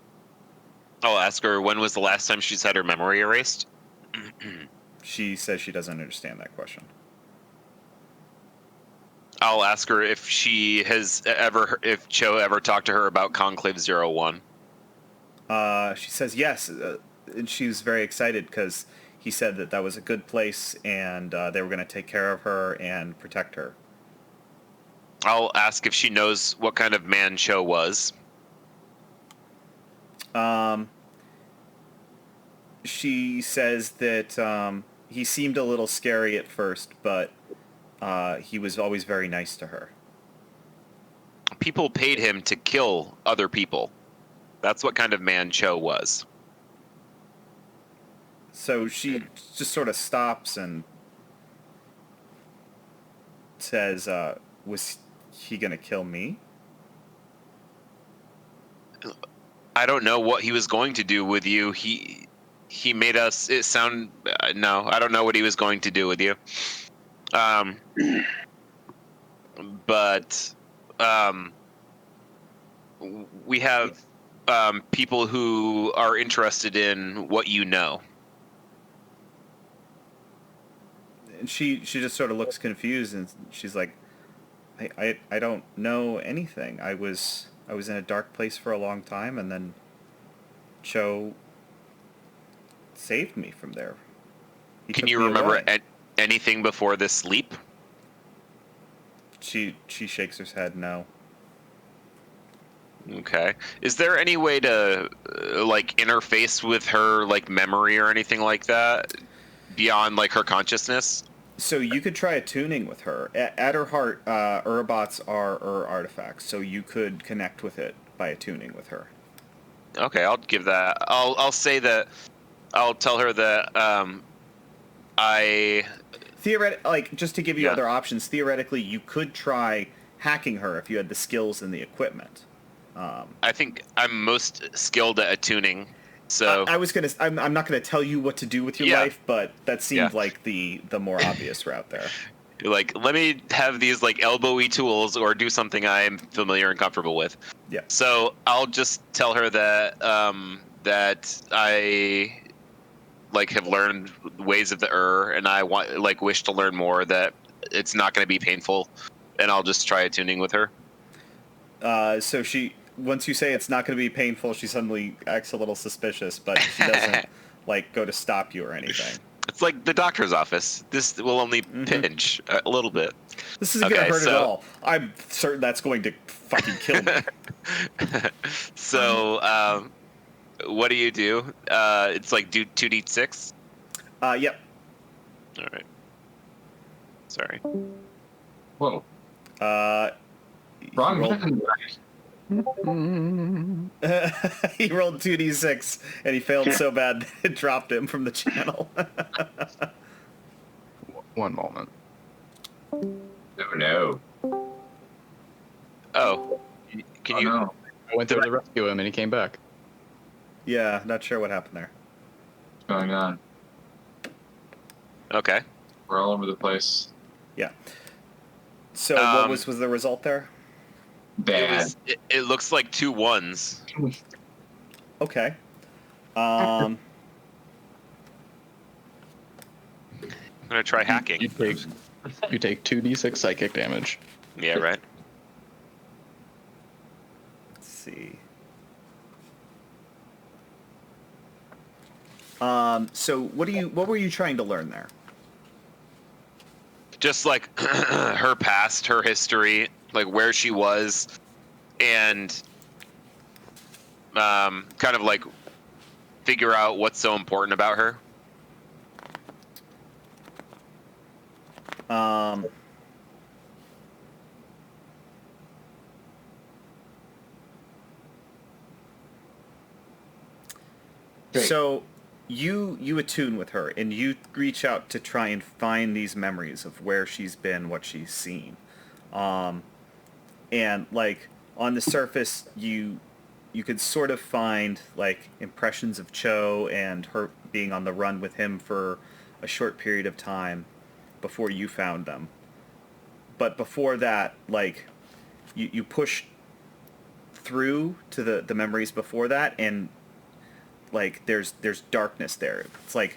I'll ask her when was the last time she's had her memory erased? She says she doesn't understand that question. I'll ask her if if Cho ever talked to her about Conclave 01. She says yes, and she was very excited because he said that was a good place and they were going to take care of her and protect her. I'll ask if she knows what kind of man Cho was. She says that he seemed a little scary at first, but he was always very nice to her. People paid him to kill other people. That's what kind of man Cho was. So she just sort of stops and says, was he going to kill me? I don't know what he was going to do with you. He made us it sound no, I don't know what he was going to do with you. But we have people who are interested in what you know. And she just sort of looks confused, and she's like, I don't know anything. I was in a dark place for a long time, and then Cho saved me from there. He Can took you me remember away. anything before this sleep? She shakes her head no. Okay. Is there any way to like interface with her like memory or anything like that beyond like her consciousness? So you could try attuning with her. At her heart, Urobots are artifacts, so you could connect with it by attuning with her. Okay, I'll give that. I'll say that. I'll tell her that I Like, just to give you Yeah. other options, theoretically, you could try hacking her if you had the skills and the equipment. I think I'm most skilled at attuning. So I was gonna. I'm not gonna tell you what to do with your Yeah. life, but that seemed Yeah. like the more obvious route there. like let me have these like elbowy tools or do something I'm familiar and comfortable with. Yeah. So I'll just tell her that that I like have learned ways of the and I wish to learn more, that it's not going to be painful, and I'll just try attuning with her. So once you say it's not going to be painful, she suddenly acts a little suspicious, but she doesn't like go to stop you or anything. It's like the doctor's office. This will only pinch a little bit. This isn't going Okay, to hurt at so- all. I'm certain that's going to fucking kill me. So what do you do? It's like do 2d6. Yep. All right. Sorry. Whoa. he Wrong rolled, button. he rolled 2d6, and he failed so bad that it dropped him from the channel. One moment. Oh no. Oh, can Oh, you? no. I went there to rescue him, and he came back. Yeah, not sure what happened there. What's going on? Okay. We're all over the place. Yeah. So what was the result there? Bad. It looks like 2 1s. Okay. I'm gonna try hacking. You take 2d6 psychic damage. Yeah, right. Let's see. So what were you trying to learn there? Just like her past, her history, like where she was, and kind of like figure out what's so important about her. Great. So you attune with her, and you reach out to try and find these memories of where she's been, what she's seen, and like on the surface, you could sort of find like impressions of Cho and her being on the run with him for a short period of time before you found them. But before that, like you push through to the memories before that, and like there's darkness there. It's like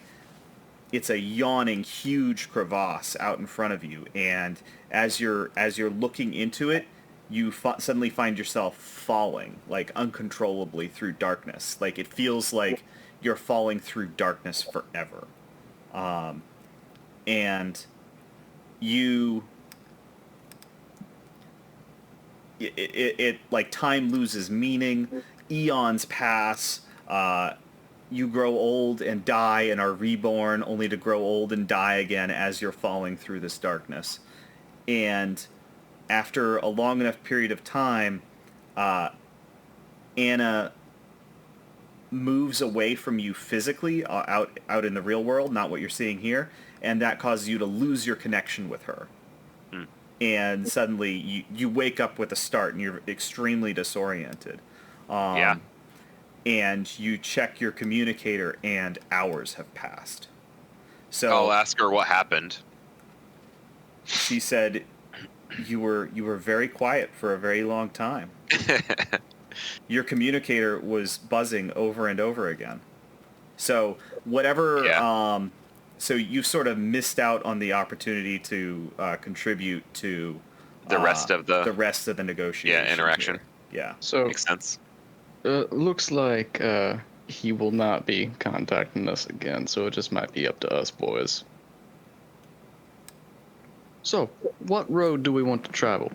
it's a yawning huge crevasse out in front of you, and as you're looking into it, you suddenly find yourself falling like uncontrollably through darkness. Like it feels like you're falling through darkness forever. And you it like time loses meaning, eons pass, you grow old and die and are reborn, only to grow old and die again as you're falling through this darkness. And after a long enough period of time, Anna moves away from you physically, out in the real world, not what you're seeing here, and that causes you to lose your connection with her. And suddenly you wake up with a start, and you're extremely disoriented. Yeah. And you check your communicator, and hours have passed. So I'll ask her what happened. she said, you were very quiet for a very long time. Your communicator was buzzing over and over again. So whatever Yeah. So you've sort of missed out on the opportunity to contribute to The rest of the rest of the negotiation. interaction. Here. Yeah. So Makes sense. looks like he will not be contacting us again, so it just might be up to us boys. So, what road do we want to travel?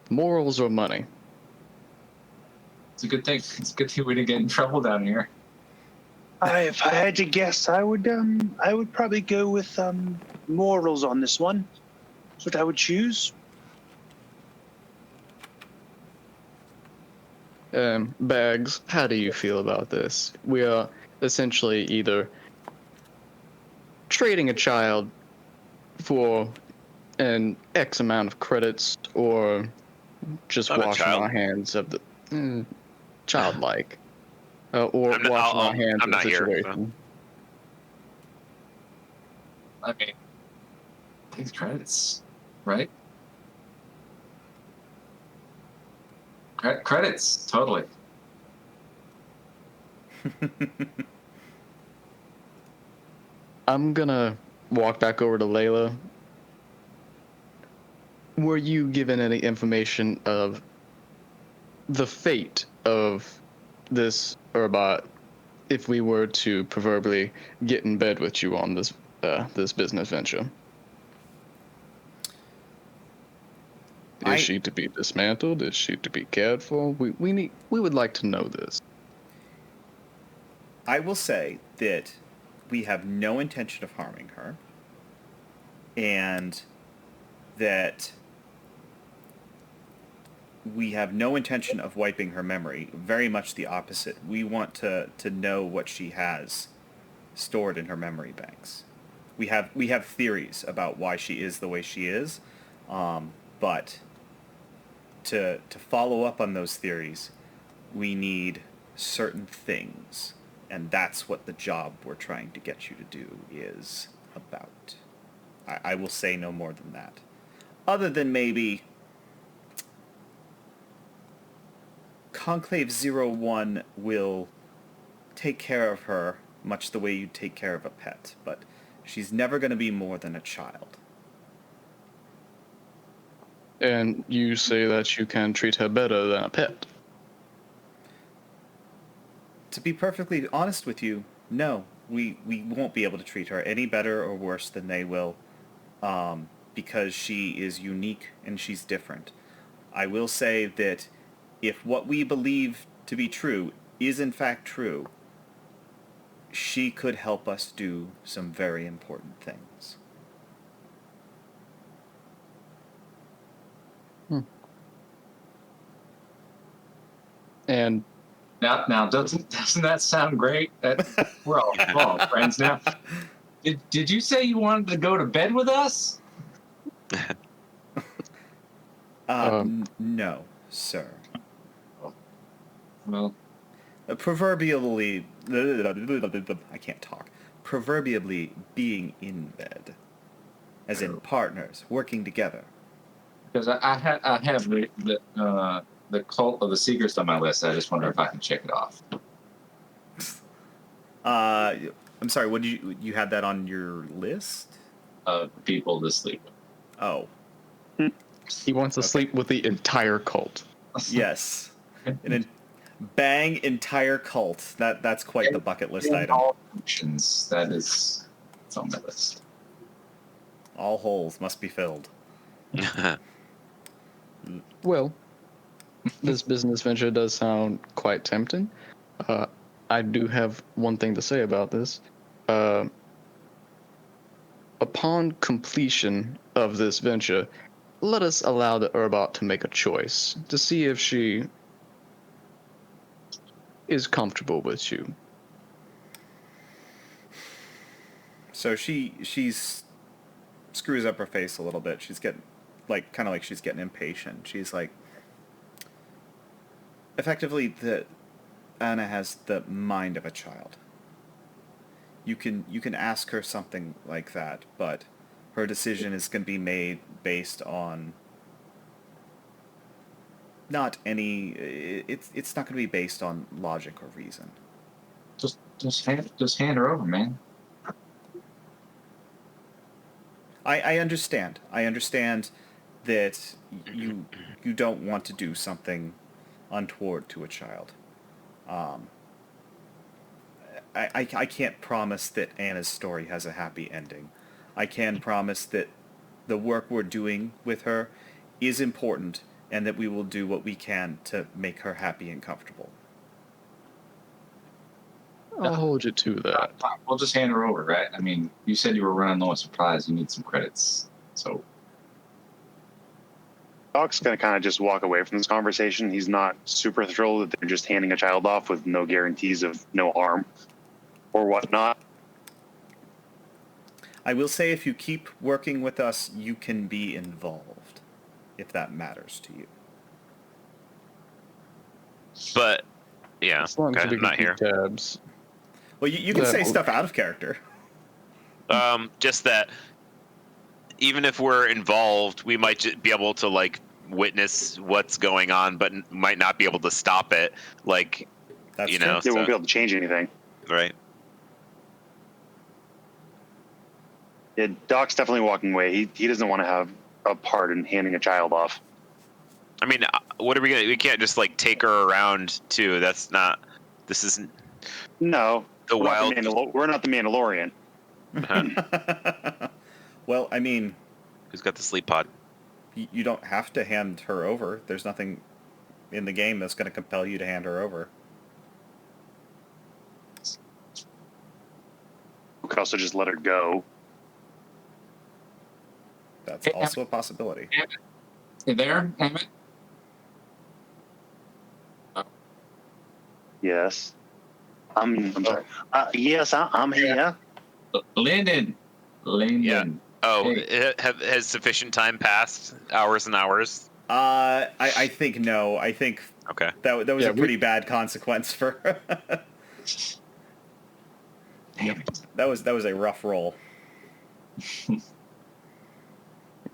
Morals or money? It's a good thing. It's a good thing we didn't get in trouble down here. If I had to guess, I would probably go with morals on this one. That's what I would choose. Bags, how do you feel about this? We are essentially either trading a child for an X amount of credits or just Not a washing child. our hands of the childlike. Or I'm not- washing our hands I'm of the not here, so. situation. I mean, these credits, right? Credits, totally. I'm gonna walk back over to Layla. Were you given any information of the fate of this Urbot if we were to proverbially get in bed with you on this this business venture? Is she to be dismantled? Is she to be cared for? We would like to know this. I will say that we have no intention of harming her, and that we have no intention of wiping her memory. Very much the opposite. We want to know what she has stored in her memory banks. We have theories about why she is the way she is, but to follow up on those theories, we need certain things, and that's what the job we're trying to get you to do is about. I will say no more than that. Other than maybe Conclave 01 will take care of her much the way you take care of a pet, but she's never going to be more than a child. And you say that you can treat her better than a pet. To be perfectly honest with you, no. We won't be able to treat her any better or worse than they will, because she is unique and she's different. I will say that if what we believe to be true is in fact true, she could help us do some very important things. And Now doesn't that sound great? We're all friends now. Did you say you wanted to go to bed with us? No, sir. Well, Proverbially, I can't talk. Proverbially being in bed, as in partners working together. because I have the cult of the secrets on my list. I just wonder if I can check it off. I'm sorry. What did you had that on your list? Of people to sleep with. Oh, he wants to sleep with the entire cult. yes. Bang entire cult. That's quite the bucket list item. All functions. It's on my list. All holes must be filled. Well, this business venture does sound quite tempting. I do have one thing to say about this. Upon completion of this venture, let us allow the Urbot to make a choice to see if she is comfortable with you. So she's screws up her face a little bit. She's getting kind of like she's getting impatient. She's like, effectively, Anna has the mind of a child. You can ask her something like that, but her decision is going to be made based on not any. It's not going to be based on logic or reason. Just hand her over, man. I understand. I understand that you don't want to do something untoward to a child. Um, I can't promise that Anna's story has a happy ending. I can promise that the work we're doing with her is important and that we will do what we can to make her happy and comfortable. I'll hold you to that. We'll just hand her over, right? I mean, you said you were running low on supplies. You need some credits. So Doc's going to kind of just walk away from this conversation. He's not super thrilled that they're just handing a child off with no guarantees of no harm or whatnot. I will say if you keep working with us, you can be involved, if that matters to you. But yeah, As long as okay, we I'm can not here. keep tabs. Well, you can Yeah. say stuff out of character. Just that even if we're involved, we might just be able to like witness what's going on, but might not be able to stop it. Like, That's you true. know, They won't so- be able to change anything. right? Yeah, Doc's definitely walking away. He doesn't want to have a part in handing a child off. I mean, what are we gonna? We can't just like take her around too. That's not. This isn't No, the wild. we're not the Mandalorian. Well, I mean, Who's got the sleep pod? you don't have to hand her over. There's nothing in the game that's going to compel you to hand her over. We could also just let her go. That's also a possibility. you there, Emmett? Yes. I'm sorry. Yes, I'm here. Lyndon. Oh, Hey. has sufficient time passed? Hours and hours. I think no. I think Okay. that was Yeah, a pretty bad consequence for. Damn it. that was a rough roll.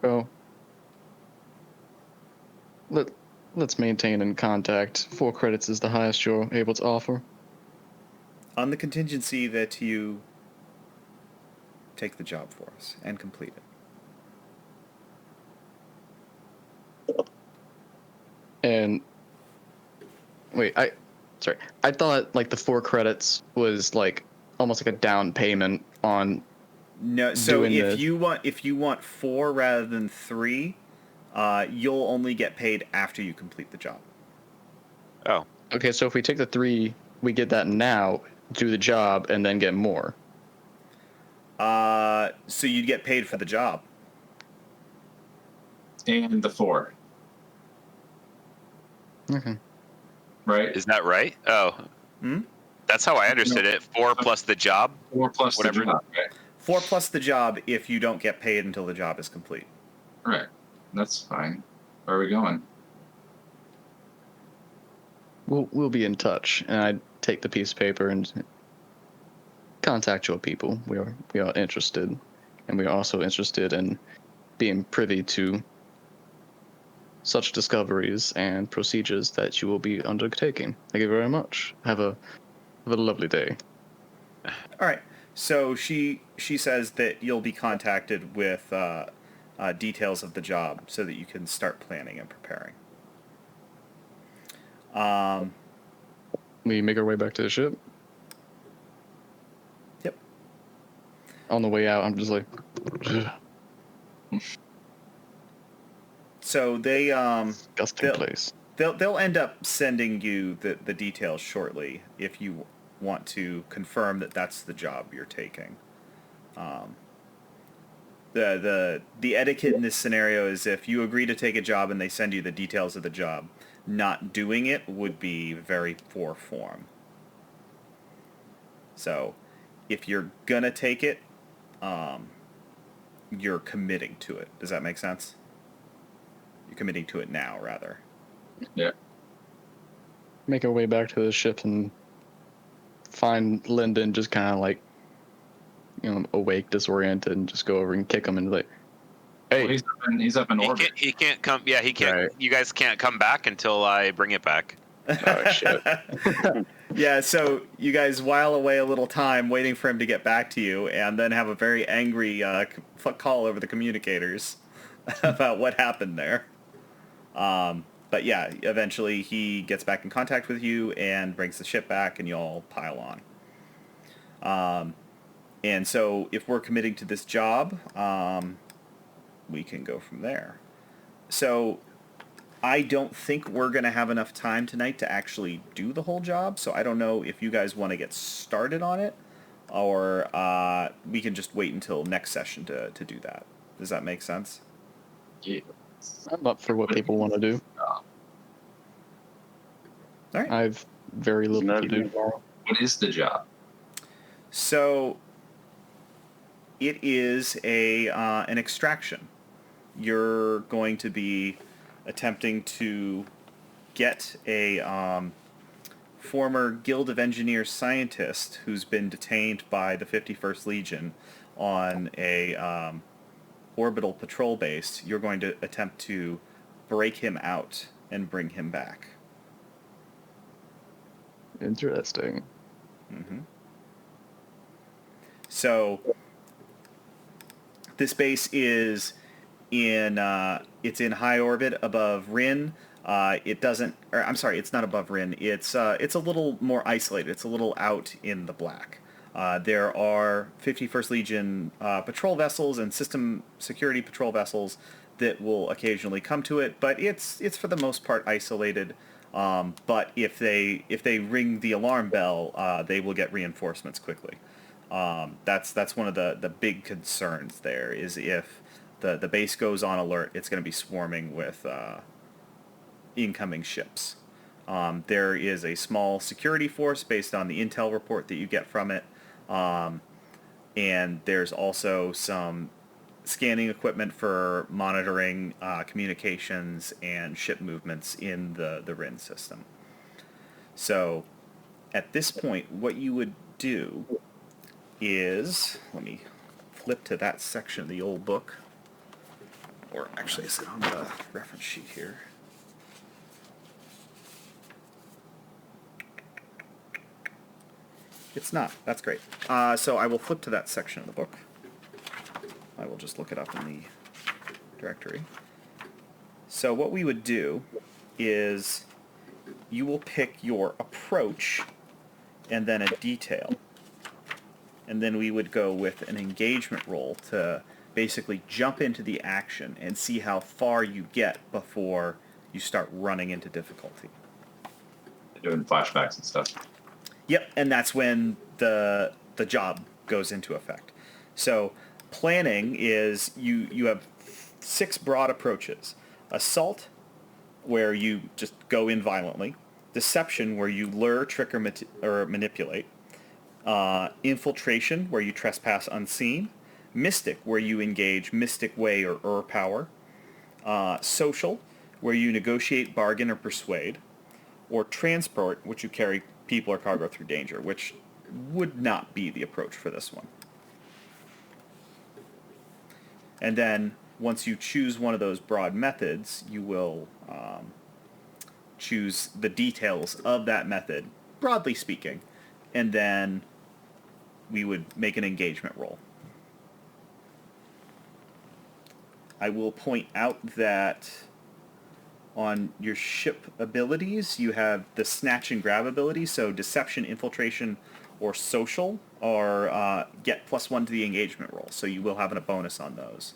Well, let's maintain in contact. 4 credits is the highest you're able to offer. On the contingency that you take the job for us and complete it. And wait, I thought like the 4 credits was like almost like a down payment on. No, so Doing if the- you want 4 rather than 3, you'll only get paid after you complete the job. Oh, Okay, so if we take the 3, we get that now, do the job, and then get more. So you'd get paid for the job. And the 4, Okay. right? is that right? Oh, that's how I understood it. 4 plus the job. 4 plus whatever. the job, right? 4 plus the job if you don't get paid until the job is complete. Right. That's fine. Where are we going? We'll be in touch, and I take the piece of paper and contact your people. We are interested, and we are also interested in being privy to such discoveries and procedures that you will be undertaking. Thank you very much. Have a lovely day. All right. So she says that you'll be contacted with details of the job so that you can start planning and preparing. We make our way back to the ship. Yep. On the way out, I'm just like, So they disgusting place. they'll end up sending you the details shortly if you want to confirm that that's the job you're taking. The etiquette in this scenario is if you agree to take a job and they send you the details of the job, not doing it would be very poor form. So if you're gonna take it, you're committing to it. Does that make sense? You're committing to it now, rather. Yeah. Make our way back to the ship and find Lyndon just kind of like, awake, disoriented, and just go over and kick him and like, hey, Well, he's up in orbit. He can't come. Yeah, he can't. Right. You guys can't come back until I bring it back. oh shit. Yeah, so you guys while away a little time waiting for him to get back to you, and then have a very angry call over the communicators about what happened there. But yeah, eventually he gets back in contact with you and brings the ship back, and you all pile on. And so if we're committing to this job, we can go from there. So I don't think we're going to have enough time tonight to actually do the whole job, so I don't know if you guys want to get started on it, or we can just wait until next session to do that. Does that make sense? Yeah. I'm up for what people want to do. All right. I've very little Isn't to that do good? tomorrow. What is the job? So it is an extraction. You're going to be attempting to get a former Guild of Engineers scientist who's been detained by the 51st Legion on a orbital patrol base. You're going to attempt to break him out and bring him back. Interesting. So this base is in it's in high orbit above Rin. It doesn't, or I'm sorry, it's not above Rin. It's a little more isolated. It's a little out in the black. There are 51st Legion patrol vessels and system security patrol vessels that will occasionally come to it, but it's for the most part isolated. But if they ring the alarm bell, they will get reinforcements quickly. That's one of the big concerns there, is if the base goes on alert, it's going to be swarming with incoming ships. There is a small security force based on the intel report that you get from it, and there's also some scanning equipment for monitoring communications and ship movements in the RIN system. So at this point, what you would do is, let me flip to that section of the old book, or actually is it on the reference sheet here? It's not. That's great. So I will flip to that section of the book. I will just look it up in the directory. So what we would do is you will pick your approach and then a detail. And then we would go with an engagement roll to basically jump into the action and see how far you get before you start running into difficulty. Doing flashbacks and stuff. Yep, and that's when the job goes into effect. So planning is you have 6 broad approaches. Assault, where you just go in violently. Deception, where you lure, trick, or manipulate. Infiltration, where you trespass unseen. Mystic, where you engage mystic way or power. Social, where you negotiate, bargain, or persuade. Or transport, which you carry people or cargo through danger, which would not be the approach for this one. And then once you choose one of those broad methods, you will choose the details of that method, broadly speaking, and then we would make an engagement roll. I will point out that on your ship abilities, you have the snatch and grab ability, so deception, infiltration, or social are get +1 to the engagement roll, so you will have a bonus on those.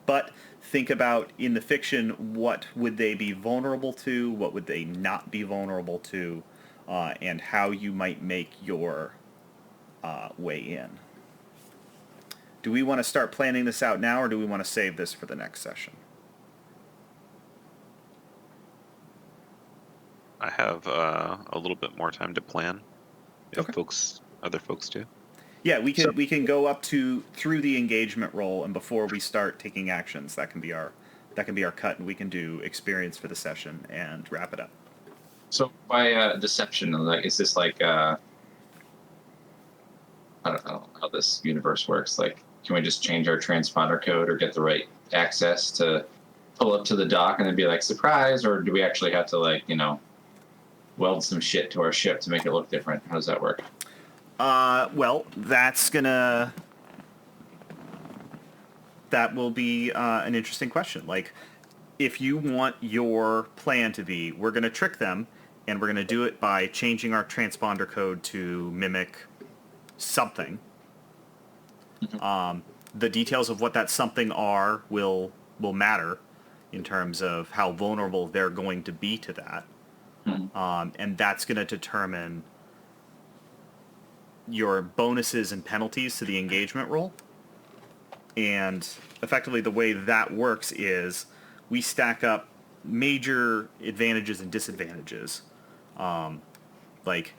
But think about, in the fiction, what would they be vulnerable to, what would they not be vulnerable to, and how you might make your way in. Do we want to start planning this out now, or do we want to save this for the next session? I have a little bit more time to plan. If Okay. other folks do. Yeah, we can go up to through the engagement roll, and before we start taking actions, that can be our cut, and we can do experience for the session and wrap it up. So by deception, like, is this like I don't know how this universe works. Like, can we just change our transponder code or get the right access to pull up to the dock and then be like, surprise, or do we actually have to, like, weld some shit to our ship to make it look different? How does that work? Well, that will be an interesting question. Like, if you want your plan to be, we're going to trick them, and we're going to do it by changing our transponder code to mimic something. The details of what that something are will matter in terms of how vulnerable they're going to be to that. And that's going to determine your bonuses and penalties to the engagement roll. And effectively the way that works is we stack up major advantages and disadvantages. Like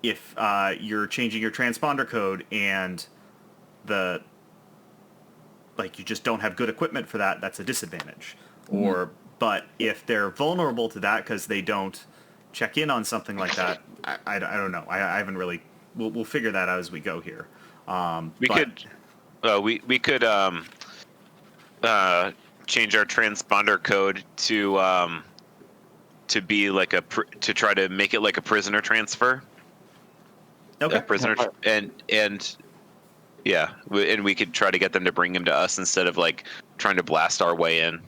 if you're changing your transponder code and you just don't have good equipment for that, that's a disadvantage. But if they're vulnerable to that because they don't check in on something like that, I don't know. I haven't really. We'll figure that out as we go here. We could change our transponder code to be like to try to make it like a prisoner transfer. Okay. And yeah, and we could try to get them to bring him to us instead of like trying to blast our way in.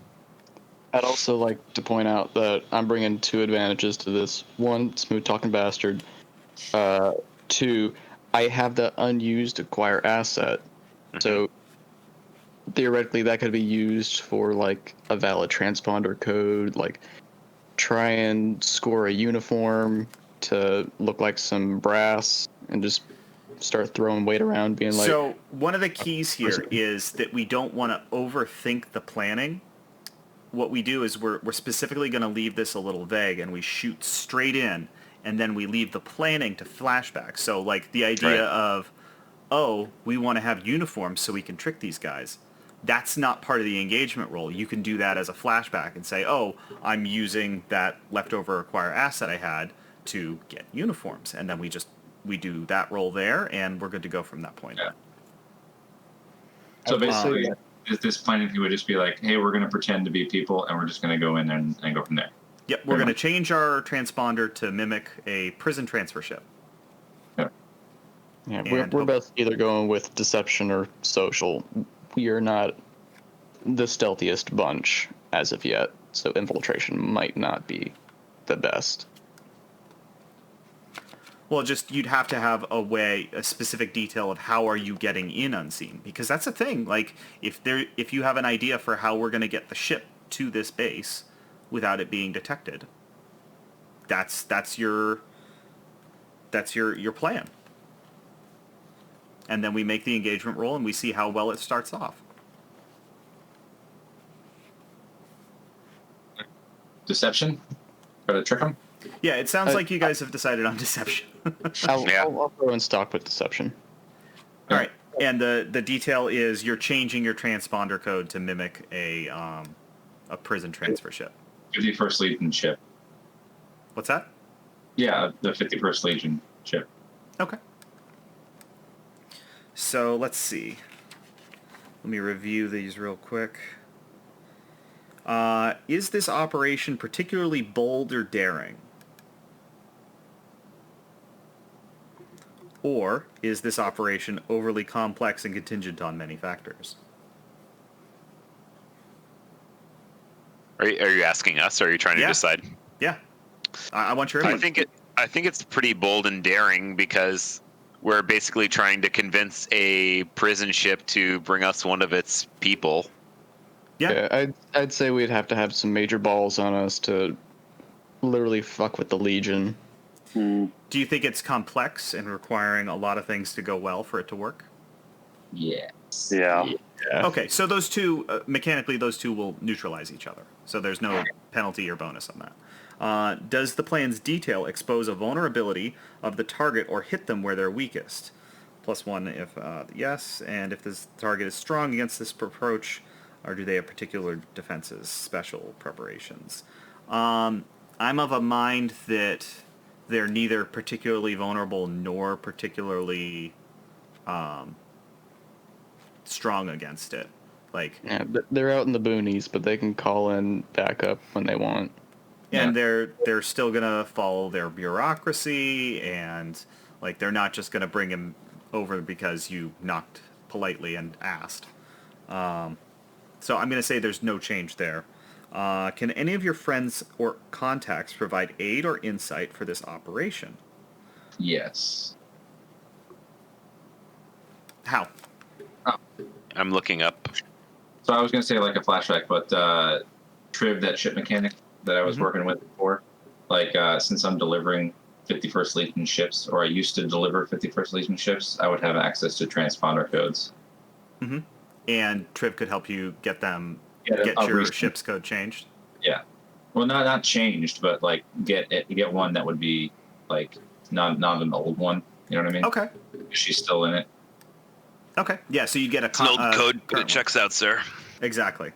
I'd also like to point out that I'm bringing 2 advantages to this. 1, smooth talking bastard. 2, I have the unused acquire asset. So theoretically that could be used for like a valid transponder code, like try and score a uniform to look like some brass and just start throwing weight around being like. So one of the keys here is that we don't want to overthink the planning. What we do is we're specifically going to leave this a little vague, and we shoot straight in, and then we leave the planning to flashback. So like the idea of, oh, we want to have uniforms so we can trick these guys. That's not part of the engagement role. You can do that as a flashback and say, oh, I'm using that leftover acquire asset I had to get uniforms. And then we do that role there, and we're good to go from that point on. So basically, this planning thing would just be like, hey, we're going to pretend to be people, and we're just going to go in and go from there. Yep, we're going to change our transponder to mimic a prison transfer ship. Yeah, we're both either going with deception or social. We are not the stealthiest bunch as of yet, so infiltration might not be the best. Well, just you'd have to have a specific detail of how are you getting in unseen, because that's a thing. Like if you have an idea for how we're going to get the ship to this base without it being detected, that's your plan. And then we make the engagement roll and we see how well it starts off. Deception? Try to trick them? Yeah, it sounds like you guys have decided on deception. I'll throw in stock with deception. All right, and the detail is you're changing your transponder code to mimic a prison transfer ship. 51st Legion ship. What's that? Yeah, the 51st Legion ship. Okay. So let's see. Let me review these real quick. Is this operation particularly bold or daring? Or is this operation overly complex and contingent on many factors? Are you asking us, or are you trying to decide? Yeah. I want your input. I think it's pretty bold and daring because we're basically trying to convince a prison ship to bring us one of its people. Yeah. I'd say we'd have to have some major balls on us to literally fuck with the Legion. Do you think it's complex and requiring a lot of things to go well for it to work? Yes. Yeah. Okay, so those two, mechanically, those two will neutralize each other. So there's no penalty or bonus on that. Does the plan's detail expose a vulnerability of the target or hit them where they're weakest? +1 if yes, and if this target is strong against this approach, or do they have particular defenses, special preparations? I'm of a mind that they're neither particularly vulnerable nor particularly strong against it. Like, Yeah, they're out in the boonies, but they can call in backup when they want. and Yeah. they're still gonna follow their bureaucracy, and like they're not just gonna bring him over because you knocked politely and asked. So I'm gonna say there's no change there. Can any of your friends or contacts provide aid or insight for this operation? Yes. How? I'm looking up. So I was going to say like a flashback, but Triv, that ship mechanic that I was Mhm. working with before, like since I'm delivering 51st Legion ships, or I used to deliver 51st Legion ships, I would have access to transponder codes. Mm-hmm. And Triv could help you get Yeah, your recent- ship's code changed. Yeah. Well, not changed, but like get one that would be like not an old one. You know what I mean? Okay. She's still in it. Okay. Yeah. So you get a It's an old code, but it current one. checks out, sir. Exactly.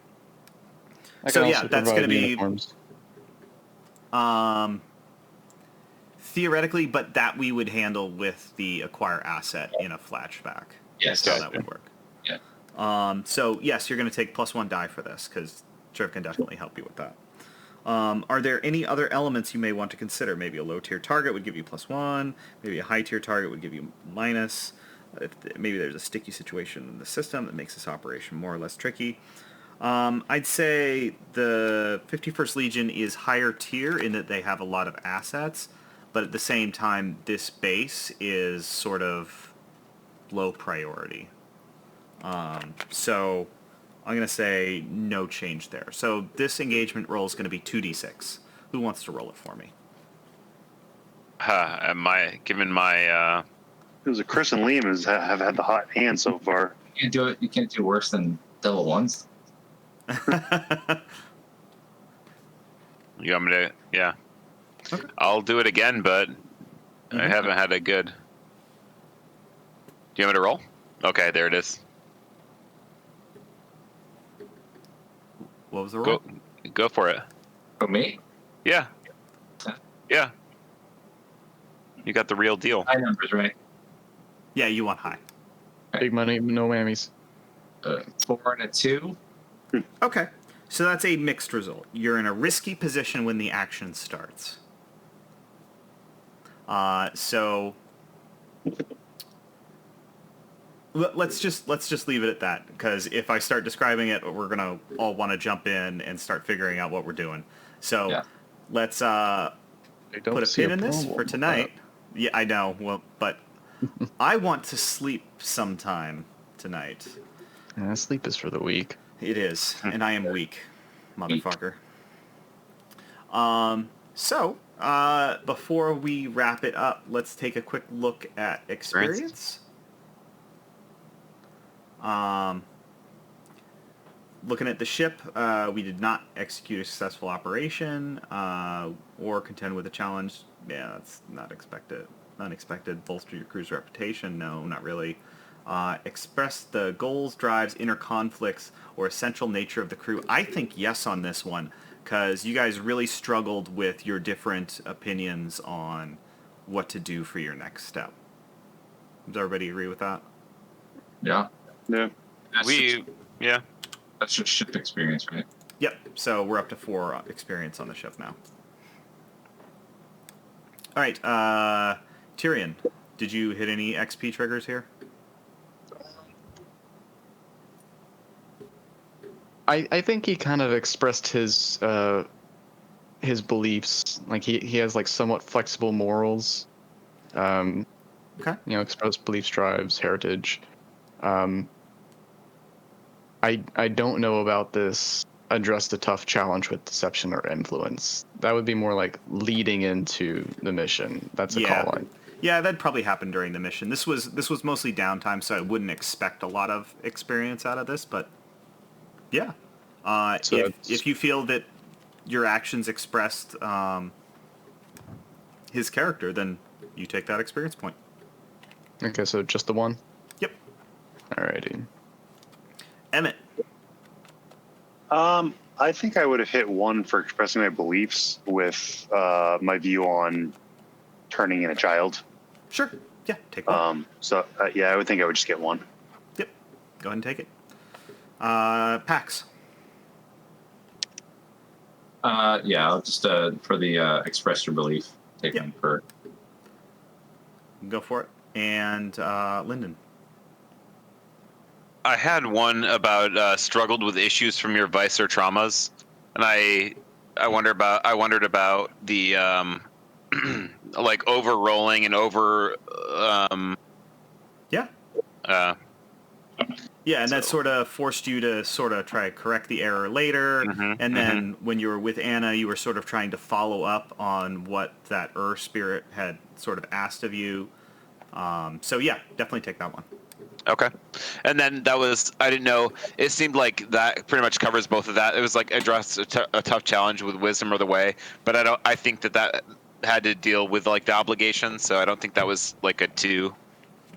I So can yeah, also that's provide gonna be uniforms. theoretically, but that we would handle with the acquire asset in a flashback. Yes. That's how that would work. Yeah. So yes, you're going to take +1 die for this because Triv can definitely help you with that. Are there any other elements you may want to consider? Maybe a low tier target would give you +1. Maybe a high tier target would give you minus. Maybe there's a sticky situation in the system that makes this operation more or less tricky. I'd say the 51st Legion is higher tier in that they have a lot of assets, but at the same time, this base is sort of low priority. So I'm going to say no change there. So this engagement roll is going to be 2d6. Who wants to roll it for me? Given my It was a Chris and Liam have had the hot hand so far. You can't do it. You can't do worse than double ones. you want me to? Yeah, Okay. I'll do it again, but I Mhm. haven't had a good. Do you want me to roll? Okay, there it is. What was the roll? Go for it. For me, Yeah, yeah. You got the real deal. high numbers, right? Yeah, you want high. Big money, no whammies. 4 and a 2. Okay. So that's a mixed result. You're in a risky position when the action starts. So let's just leave it at that, because if I start describing it, we're gonna all want to jump in and start figuring out what we're doing. So Yeah. let's I don't put a see pin in this problem for with tonight. Yeah, I know. Well, but I want to sleep sometime tonight. that. Sleep is for the weak. It is, and I am weak, motherfucker. So, before we wrap it up, let's take a quick look at experience. Looking at the ship, we did not execute a successful operation or contend with a challenge. Yeah, that's not expected. Unexpected. Bolster your crew's reputation. No, not really. Express the goals, drives, inner conflicts, or essential nature of the crew. I think yes on this one, because you guys really struggled with your different opinions on what to do for your next step. Does everybody agree with that? Yeah. Yeah. That's just ship experience, right? Yep. So we're up to 4 experience on the ship now. All right. Tyrion, did you hit any XP triggers here? I think he kind of expressed his beliefs. Like he has like somewhat flexible morals. Okay. Expressed beliefs, drives, heritage. I don't know about this. Addressed a tough challenge with deception or influence. That would be more like leading into the mission. That's a Yeah. call line. Yeah, that'd probably happen during the mission. This was mostly downtime, so I wouldn't expect a lot of experience out of this. But yeah, So if you feel that your actions expressed his character, then you take that experience point. Okay, so just the one. Yep. Alrighty. Emmett. I think I would have hit 1 for expressing my beliefs with my view on turning in a child. Sure. Yeah, take one. So yeah, I would think I would just get 1. Yep. Go ahead and take it. Pax. Yeah, I'll just for the express your belief, take Yeah. one for. Go for it. And Lyndon. I had one about struggled with issues from your vice or traumas, and I wondered about the like over rolling and over Yeah. uh, Yeah, and that So- sort of forced you to sort of try to correct the error later. And then when you were with Anna, you were sort of trying to follow up on what that spirit had sort of asked of you. So yeah, definitely take that one. Okay. And then that was, I didn't know, it seemed like that pretty much covers both of that. It was like address a tough challenge with wisdom or the way, but I think that had to deal with like the obligation, so I don't think that was like a 2.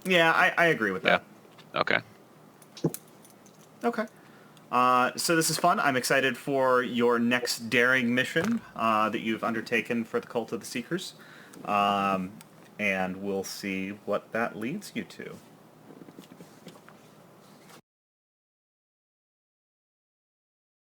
Yeah, I agree with that. Okay. Okay. So this is fun. I'm excited for your next daring mission that you've undertaken for the Cult of the Seekers. And we'll see what that leads you to.